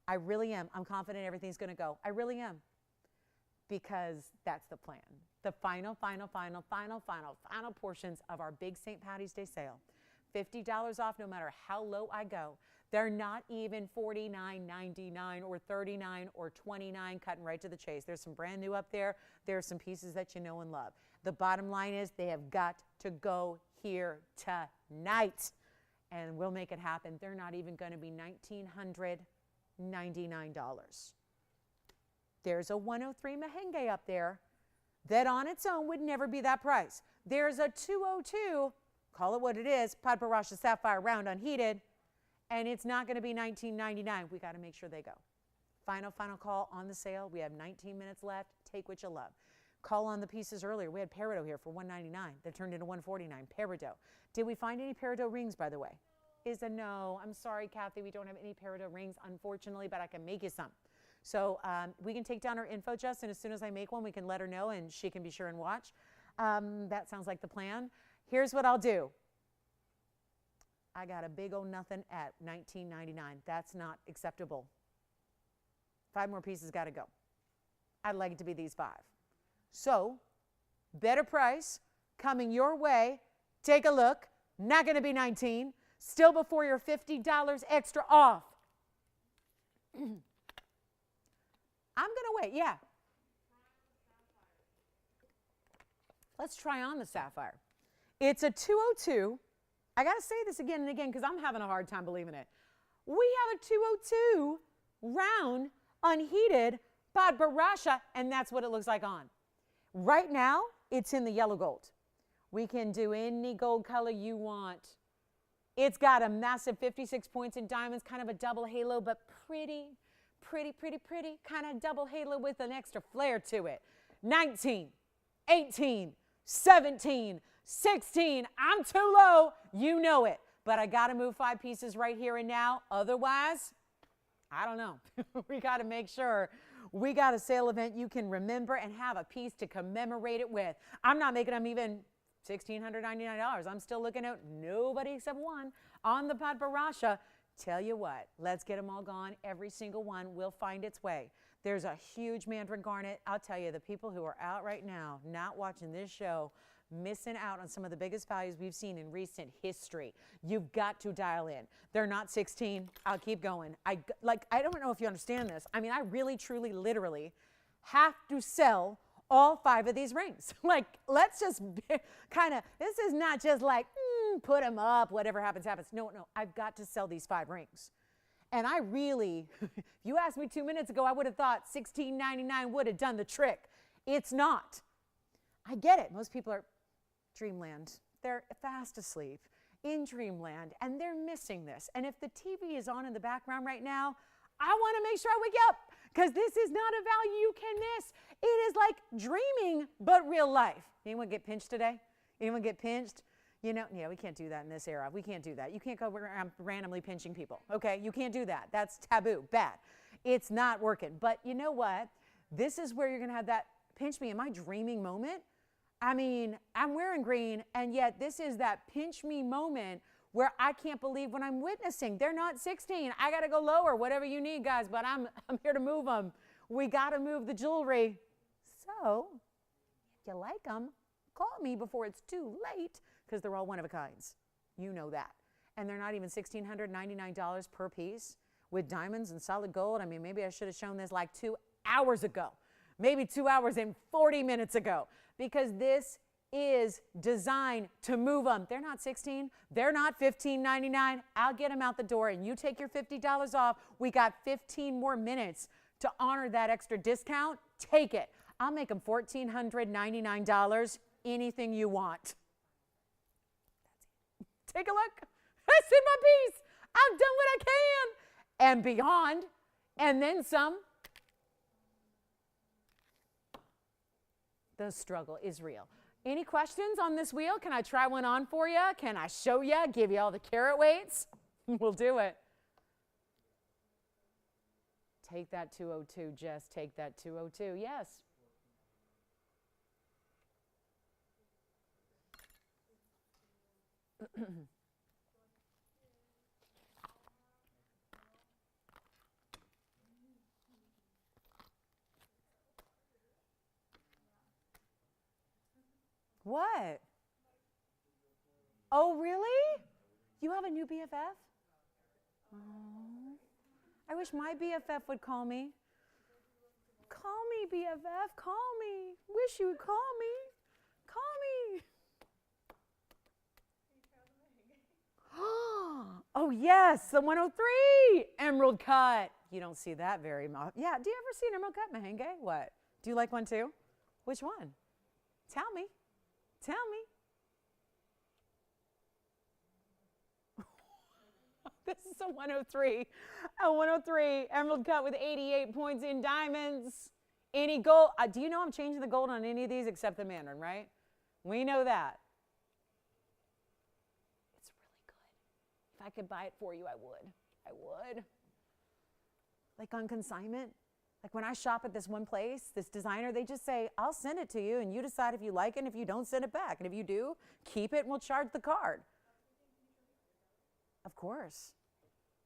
I really am. I'm confident everything's going to go. I really am. Because that's the plan. The final portions of our big St. Patty's Day sale. $50 off no matter how low I go. They're not even $49.99 or $39 or $29, cutting right to the chase. There's some brand new up there. There's some pieces that you know and love. The bottom line is they have got to go here tonight, and we'll make it happen. They're not even going to be $1,999. There's a 103 merengue up there that on its own would never be that price. There's a 202, call it what it is, padparasha sapphire round unheated, and it's not going to be $19.99. We got to make sure they go. Final call on the sale. We have 19 minutes left. Take what you love. Call on the pieces earlier. We had Peridot here for $199. That turned into $149. Peridot. Did we find any Peridot rings, by the way? Is a no. I'm sorry, Kathy. We don't have any Peridot rings, unfortunately, but I can make you some. So we can take down her info, Justin. As soon as I make one, we can let her know, and she can be sure and watch. That sounds like the plan. Here's what I'll do. I got a big old nothing at $19.99. That's not acceptable. 5 more pieces got to go. I'd like it to be these 5. So, better price coming your way. Take a look. Not going to be $19. Still before your $50 extra off. I'm going to wait. Yeah. Let's try on the sapphire. It's a 202. I got to say this again and again because I'm having a hard time believing it. We have a 202 round unheated padparasha, and that's what it looks like on. Right now, it's in the yellow gold. We can do any gold color you want. It's got a massive 56 points in diamonds, kind of a double halo, but pretty, kind of double halo with an extra flair to it. 19, 18, 17, 16. I'm too low. You know it. But I got to move 5 pieces right here and now. Otherwise, I don't know. We got to make sure we got a sale event you can remember and have a piece to commemorate it with. I'm not making them even $1,699. I'm still looking at nobody except one on the Padbarasha. Tell you what, let's get them all gone. Every single one will find its way. There's a huge mandarin garnet. I'll tell you, the people who are out right now not watching this show, missing out on some of the biggest values we've seen in recent history. You've got to dial in. They're not 16. I'll keep going. I don't know if you understand this. I mean, I really, truly, literally have to sell all 5 of these rings. Like, let's just kind of, this is not just like, put them up, whatever happens, happens. No, I've got to sell these 5 rings. And I really, if you asked me 2 minutes ago, I would have thought $16.99 would have done the trick. It's not. I get it. Most people are dreamland. They're fast asleep in dreamland, and they're missing this. And if the TV is on in the background right now, I want to make sure I wake up, because this is not a value you can miss. It is like dreaming, but real life. Anyone get pinched today? Anyone get pinched? You know, yeah, we can't do that in this era. We can't do that. You can't go around randomly pinching people, okay? You can't do that. That's taboo, bad. It's not working. But you know what? This is where you're going to have that pinch me in my dreaming moment. I mean, I'm wearing green, and yet this is that pinch me moment where I can't believe what I'm witnessing. They're not 16. I got to go lower, whatever you need, guys, but I'm here to move them. We got to move the jewelry. So if you like them, call me before it's too late, because they're all one of a kinds. You know that. And they're not even $1,699 per piece with diamonds and solid gold. I mean, maybe I should have shown this like 2 hours ago, maybe 2 hours and 40 minutes ago, because this is designed to move them. They're not 16. They're not $15.99. I'll get them out the door, and you take your $50 off. We got 15 more minutes to honor that extra discount. Take it. I'll make them $1,499. Anything you want. Take a look. That's in my piece. I've done what I can and beyond, and then some. The struggle is real. Any questions on this wheel? Can I try one on for you? Can I show you? Give you all the carat weights? We'll do it. Take that 202, Jess. Take that 202. Yes. What? Oh, really? You have a new BFF? Oh, I wish my BFF would call me. Call me, BFF. Call me. Wish you would call me. Call me. Oh, yes, the 103 emerald cut. You don't see that very much. Yeah, do you ever see an emerald cut merengue? What? Do you like one too? Which one? Tell me. Tell me. This is a 103. A 103 emerald cut with 88 points in diamonds. Any gold? Do you know I'm changing the gold on any of these except the mandarin, right? We know that. It's really good. If I could buy it for you, I would. I would. Like on consignment. Like when I shop at this one place, this designer, they just say, I'll send it to you and you decide if you like it, and if you don't, send it back. And if you do, keep it and we'll charge the card. Of course.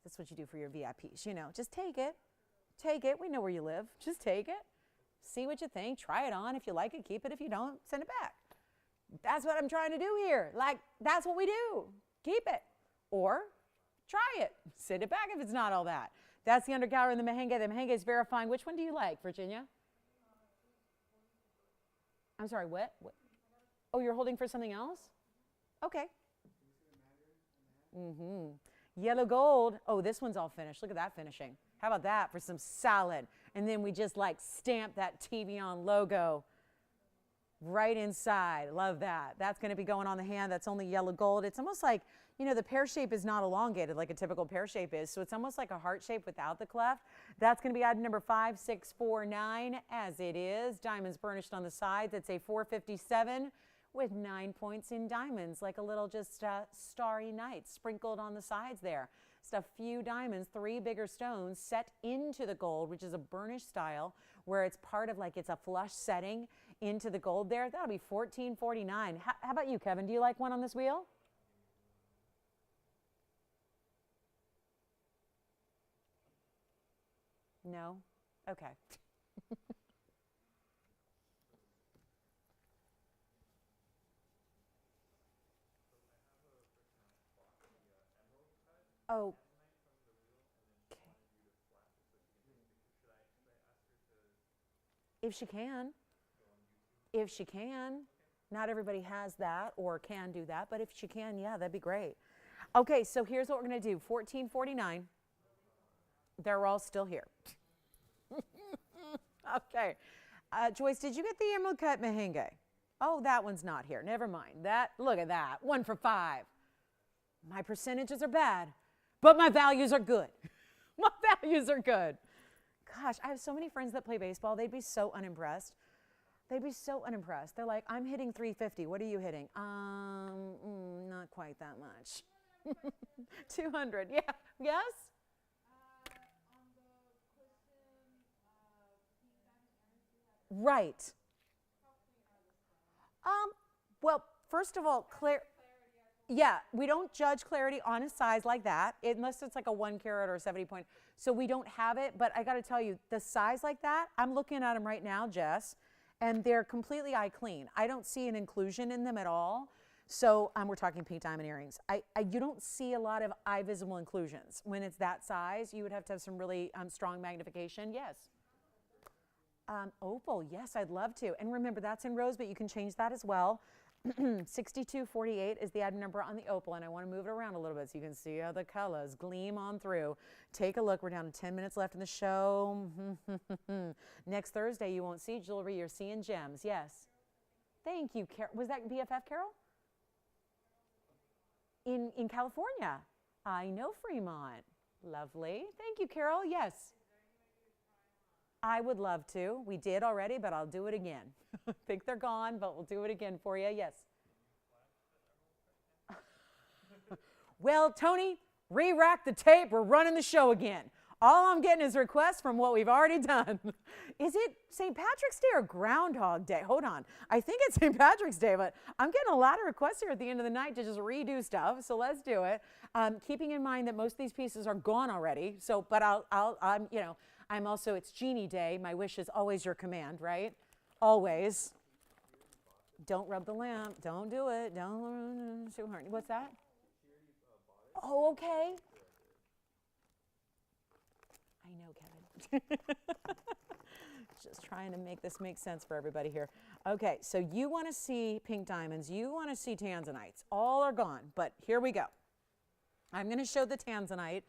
That's what you do for your VIPs. You know, just take it. Take it. We know where you live. Just take it. See what you think. Try it on. If you like it, keep it. If you don't, send it back. That's what I'm trying to do here. Like, that's what we do. Keep it. Or try it. Send it back if it's not all that. That's the undercover and the merengue. The merengue is verifying. Which one do you like, Virginia? I'm sorry, what? Oh, you're holding for something else? Okay. Yellow gold. Oh, this one's all finished. Look at that finishing. How about that for some solid? And then we just like stamp that TVON logo. right inside. Love that. That's going to be going on the hand. That's only yellow gold. It's almost like, you know, the pear shape is not elongated like a typical pear shape is. So it's almost like a heart shape without the cleft. That's going to be item number 5649 as it is. Diamonds burnished on the sides. It's a 457 with 9 points in diamonds, like a little just starry night sprinkled on the sides there. Just a few diamonds, 3 bigger stones set into the gold, which is a burnished style where it's part of like it's a flush setting into the gold there. That'll be 1449. How about you, Kevin? Do you like one on this wheel? No? Okay. Oh. If she can. If she can. Not everybody has that or can do that, but if she can, yeah, that'd be great. Okay, so here's what we're going to do. 1449. They're all still here. Okay. Joyce, did you get the emerald cut merengue? Oh, that one's not here. Never mind. That, look at that. 1 for 5. My percentages are bad, but my values are good. My values are good. Gosh, I have so many friends that play baseball. They'd be so unimpressed. They'd be so unimpressed. They're like, I'm hitting 350. What are you hitting? Not quite that much. 200. Yeah. Yes? Right. Well, first of all, yeah, we don't judge clarity on a size like that, unless it's like a 1 carat or a 70 point. So we don't have it, but I got to tell you, the size like that, I'm looking at them right now, Jess, and they're completely eye clean. I don't see an inclusion in them at all. So we're talking pink diamond earrings. You don't see a lot of eye visible inclusions. When it's that size, you would have to have some really strong magnification. Yes. Opal, yes, I'd love to. And remember, that's in rose, but you can change that as well. 6248 is the item number on the opal, and I want to move it around a little bit so you can see how the colors gleam on through. Take a look. We're down to 10 minutes left in the show. Next Thursday, you won't see jewelry. You're seeing gems. Yes. Thank you, Carol. Was that BFF, Carol? In California. I know Fremont. Lovely. Thank you, Carol. Yes. I would love to. We did already, but I'll do it again. I think they're gone, but we'll do it again for you. Yes. Well, Tony, re-rack the tape. We're running the show again. All I'm getting is requests from what we've already done. Is it St. Patrick's Day or Groundhog Day? Hold on. I think it's St. Patrick's Day, but I'm getting a lot of requests here at the end of the night to just redo stuff. So let's do it. Keeping in mind that most of these pieces are gone already. So, but I'm also, it's Genie Day. My wish is always your command, right? Always. Don't rub the lamp. Don't do it. Don't too hard. What's that? Oh, okay. I know, Kevin. Just trying to make this make sense for everybody here. Okay, so you want to see pink diamonds. You want to see tanzanites. All are gone, but here we go. I'm going to show the tanzanite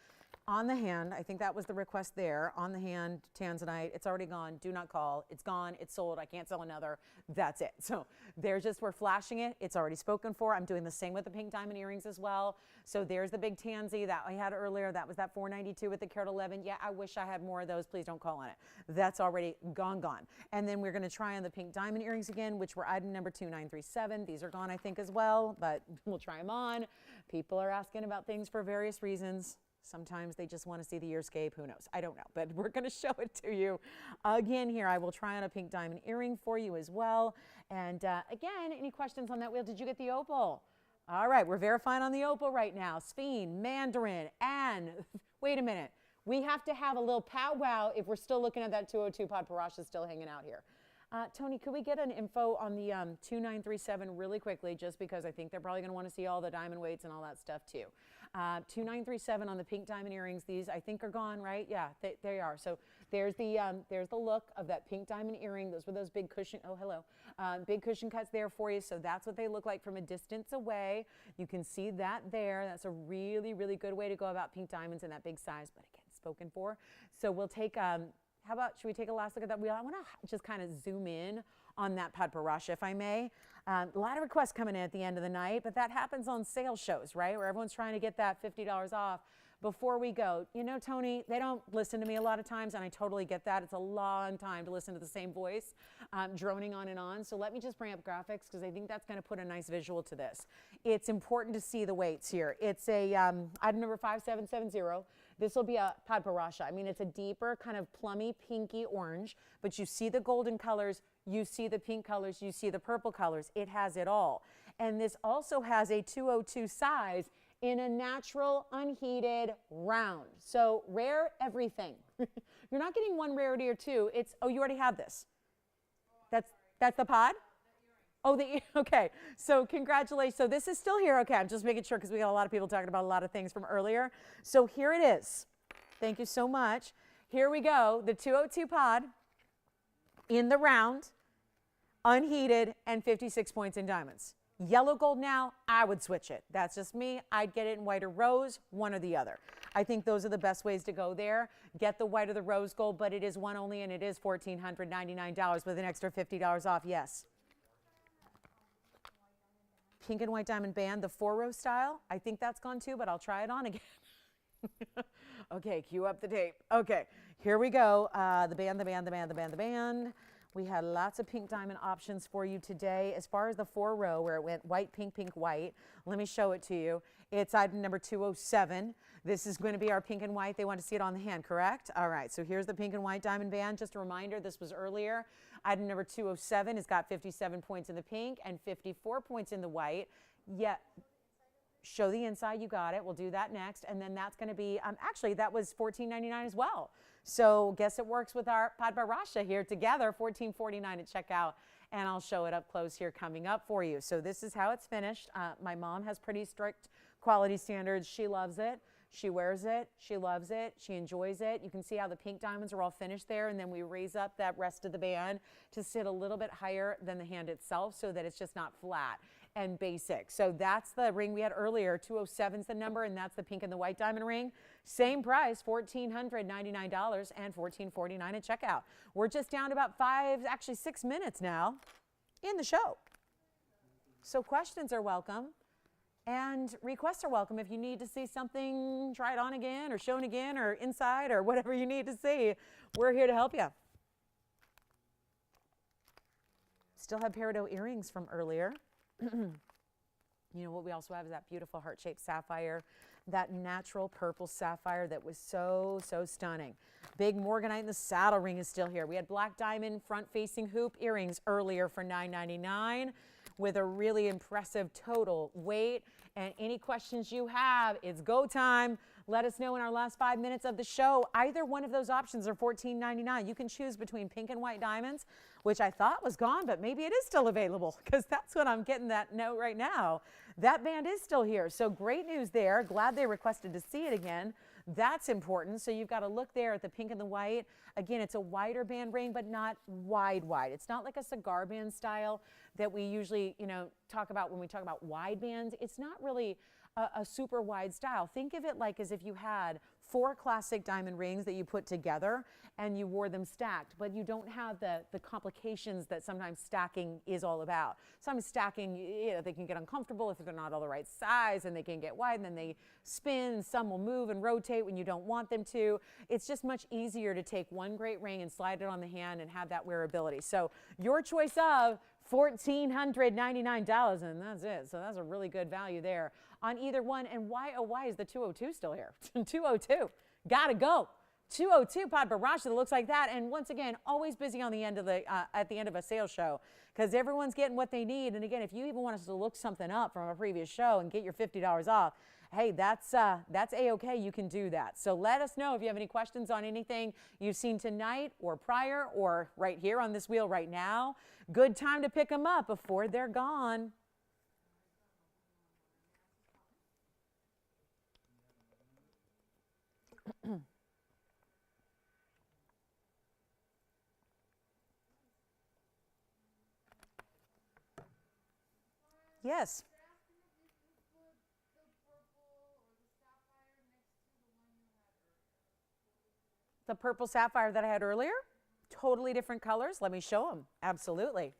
on the hand. I think that was the request there. On the hand, tanzanite. It's already gone. Do not call. It's gone. It's sold. I can't sell another. That's it. So we're flashing it. It's already spoken for. I'm doing the same with the pink diamond earrings as well. So there's the big tansy that I had earlier. That was that 492 with the carat 11. Yeah, I wish I had more of those. Please don't call on it. That's already gone. And then we're going to try on the pink diamond earrings again, which were item number 2937. These are gone, I think, as well, but we'll try them on. People are asking about things for various reasons. Sometimes they just want to see the earscape. Who knows? I don't know, but we're going to show it to you. Again, here, I will try on a pink diamond earring for you as well. And again, any questions on that wheel? Did you get the opal? All right, we're verifying on the opal right now. Sphene, Mandarin, and wait a minute. We have to have a little powwow if we're still looking at that 202 pod. Parash is still hanging out here. Tony, could we get an info on the 2937 really quickly, just because I think they're probably going to want to see all the diamond weights and all that stuff too. 2937 on the pink diamond earrings. These I think are gone, right? Yeah, they are. So there's the look of that pink diamond earring. Those were those big cushion. Oh, hello. Big cushion cuts there for you. So that's what they look like from a distance away. You can see that there. That's a really, really good way to go about pink diamonds in that big size. But again, spoken for. So we'll take. How about, should we take a last look at that wheel? I want to just kind of zoom in on that padbarasha, if I may. A lot of requests coming in at the end of the night, but that happens on sales shows, right? Where everyone's trying to get that $50 off. Before we go, you know, Tony, they don't listen to me a lot of times, and I totally get that. It's a long time to listen to the same voice, droning on and on. So let me just bring up graphics because I think that's going to put a nice visual to this. It's important to see the weights here. It's a item number 5770. This will be a padbarasha. I mean, it's a deeper kind of plummy, pinky orange, but you see the golden colors, you see the pink colors, you see the purple colors. It has it all. And this also has a 202 size in a natural, unheated round. So rare everything. You're not getting one rarity or two. It's, oh, you already have this. That's the pod? Oh, okay. So congratulations. So this is still here. Okay, I'm just making sure because we got a lot of people talking about a lot of things from earlier. So here it is. Thank you so much. Here we go. The 202 pod in the round, unheated, and 56 points in diamonds. Yellow gold now, I would switch it. That's just me. I'd get it in white or rose, one or the other. I think those are the best ways to go there. Get the white or the rose gold, but it is one only, and it is $1,499 with an extra $50 off. Yes. Pink and white diamond band, the 4-row style. I think that's gone too, but I'll try it on again. Okay, cue up the tape. Okay, here we go. The band. We had lots of pink diamond options for you today. As far as the 4-row where it went white, pink, pink, white, let me show it to you. It's item number 207. This is going to be our pink and white. They want to see it on the hand, correct? All right, so here's the pink and white diamond band. Just a reminder, this was earlier. Item number 207 has got 57 points in the pink and 54 points in the white. Yeah, show the inside, you got it. We'll do that next. And then that's going to be, actually, that was $14.99 as well. So guess it works with our padbarasha here together, $14.49 at checkout. And I'll show it up close here coming up for you. So this is how it's finished. My mom has pretty strict quality standards. She loves it. She wears it. She loves it. She enjoys it. You can see how the pink diamonds are all finished there. And then we raise up that rest of the band to sit a little bit higher than the hand itself so that it's just not flat and basic. So that's the ring we had earlier. 207 is the number, and that's the pink and the white diamond ring. Same price, $1,499 and $14.49 at checkout. We're just down to about 6 minutes now in the show. So questions are welcome. And requests are welcome. If you need to see something, try it on again or shown again or inside or whatever you need to see, we're here to help you. Still have peridot earrings from earlier. You know what we also have is that beautiful heart-shaped sapphire, that natural purple sapphire that was so, so stunning. Big morganite in the saddle ring is still here. We had black diamond front-facing hoop earrings earlier for $9.99 with a really impressive total weight. And any questions you have, it's go time. Let us know in our last 5 minutes of the show. Either one of those options are $14.99. You can choose between pink and white diamonds, which I thought was gone, but maybe it is still available because that's what I'm getting that note right now. That band is still here. So great news there. Glad they requested to see it again. That's important. So you've got to look there at the pink and the white. Again, it's a wider band ring, but not wide. It's not like a cigar band style that we usually, talk about when we talk about wide bands. It's not really a super wide style. Think of it like as if you had 4 classic diamond rings that you put together and you wore them stacked, but you don't have the complications that sometimes stacking is all about. Sometimes stacking, they can get uncomfortable if they're not all the right size, and they can get wide, and then they spin, and some will move and rotate when you don't want them to. It's just much easier to take one great ring and slide it on the hand and have that wearability. So your choice of $1,499, and that's it. So that's a really good value there on either one. And why, oh, why is the 202 still here? 202, gotta go. 202 padbarasha that looks like that. And once again, always busy on the end of the at the end of a sales show because everyone's getting what they need. And again, if you even want us to look something up from a previous show and get your $50 off, hey, that's A-okay. You can do that. So let us know if you have any questions on anything you've seen tonight or prior or right here on this wheel right now. Good time to pick them up before they're gone. Yes. the purple sapphire that I had earlier. Totally different colors. Let me show them. Absolutely.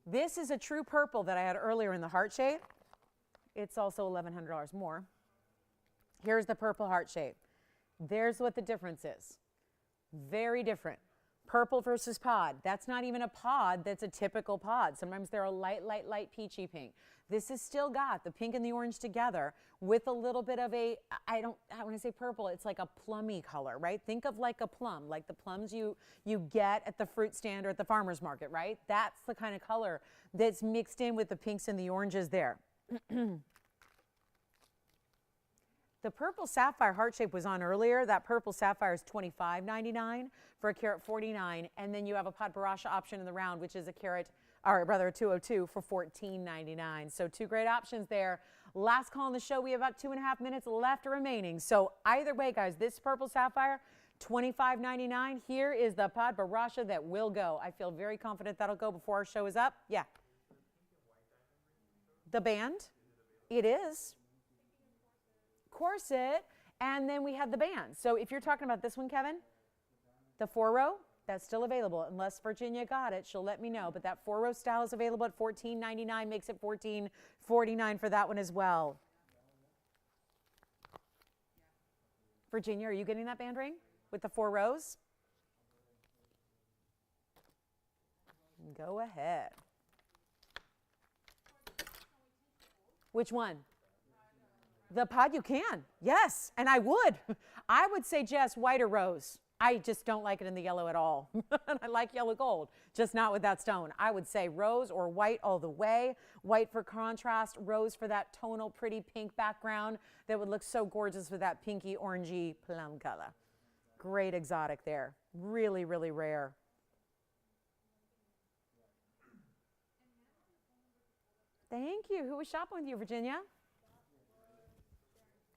This is a true purple that I had earlier in the heart shape. It's also $1,100 more. Here's the purple heart shape. There's what the difference is. Very different. Purple versus pod. That's not even a pod. That's a typical pod. Sometimes they're a light, light, light peachy pink. This has still got the pink and the orange together with a little bit of a, when I say purple, it's like a plummy color, right? Think of like a plum, like the plums you get at the fruit stand or at the farmer's market, right? That's the kind of color that's mixed in with the pinks and the oranges there. The purple sapphire heart shape was on earlier. That purple sapphire is $25.99 for a carat 49, and then you have a pod barasha option in the round, which is a carat, or rather a 202 for $14.99. So two great options there. Last call on the show. We have about 2.5 minutes left remaining. So either way, guys, this purple sapphire, $25.99. Here is the pod barasha that will go. I feel very confident that'll go before our show is up. Yeah. The band? It is. Corset, and then we have the band. So if you're talking about this one, Kevin, the 4-row, that's still available. Unless Virginia got it, she'll let me know. But that 4-row style is available at $14.99, makes it $14.49 for that one as well. Virginia, are you getting that band ring with the 4 rows? Go ahead. Which one? The pod, you can. Yes, and I would. I would say, Jess, white or rose. I just don't like it in the yellow at all. I like yellow gold, just not with that stone. I would say rose or white all the way. White for contrast, rose for that tonal, pretty pink background that would look so gorgeous with that pinky, orangey plum color. Great exotic there. Really, really rare. Thank you. Who was shopping with you, Virginia?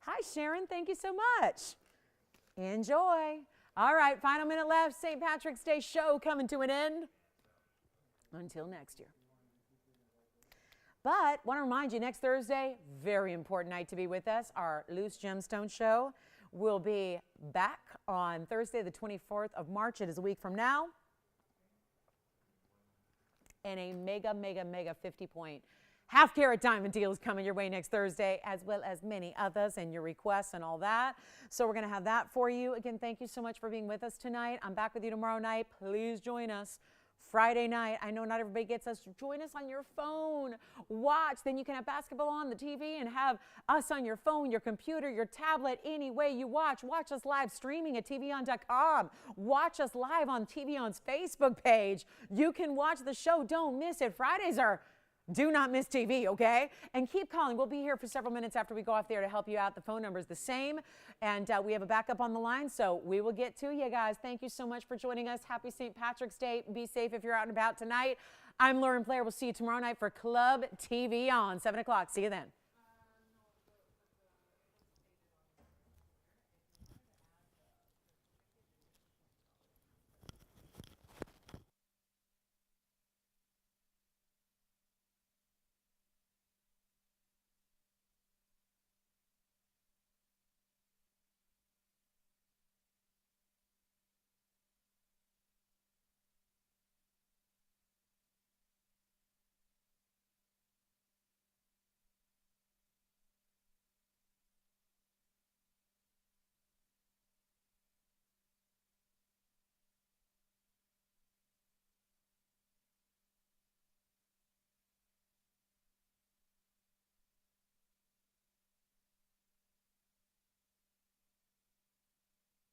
Hi, Sharon. Thank you so much. Enjoy. All right, final minute left. St. Patrick's Day show coming to an end. Until next year. But want to remind you, next Thursday, very important night to be with us. Our Loose Gemstone show will be back on Thursday, the 24th of March. It is a week from now. And a mega, mega, mega 50-point half-carat diamond deal is coming your way next Thursday, as well as many others and your requests and all that. So we're going to have that for you. Again, thank you so much for being with us tonight. I'm back with you tomorrow night. Please join us. Friday night, I know not everybody gets us. Join us on your phone. Watch. Then you can have basketball on the TV and have us on your phone, your computer, your tablet, any way you watch. Watch us live streaming at TVON.com. Watch us live on TVON's Facebook page. You can watch the show. Don't miss it. Fridays are do not miss TV, okay? And keep calling. We'll be here for several minutes after we go off there to help you out. The phone number is the same, and we have a backup on the line, so we will get to you guys. Thank you so much for joining us. Happy St. Patrick's Day. Be safe if you're out and about tonight. I'm Lauren Blair. We'll see you tomorrow night for Club TV on 7 o'clock. See you then.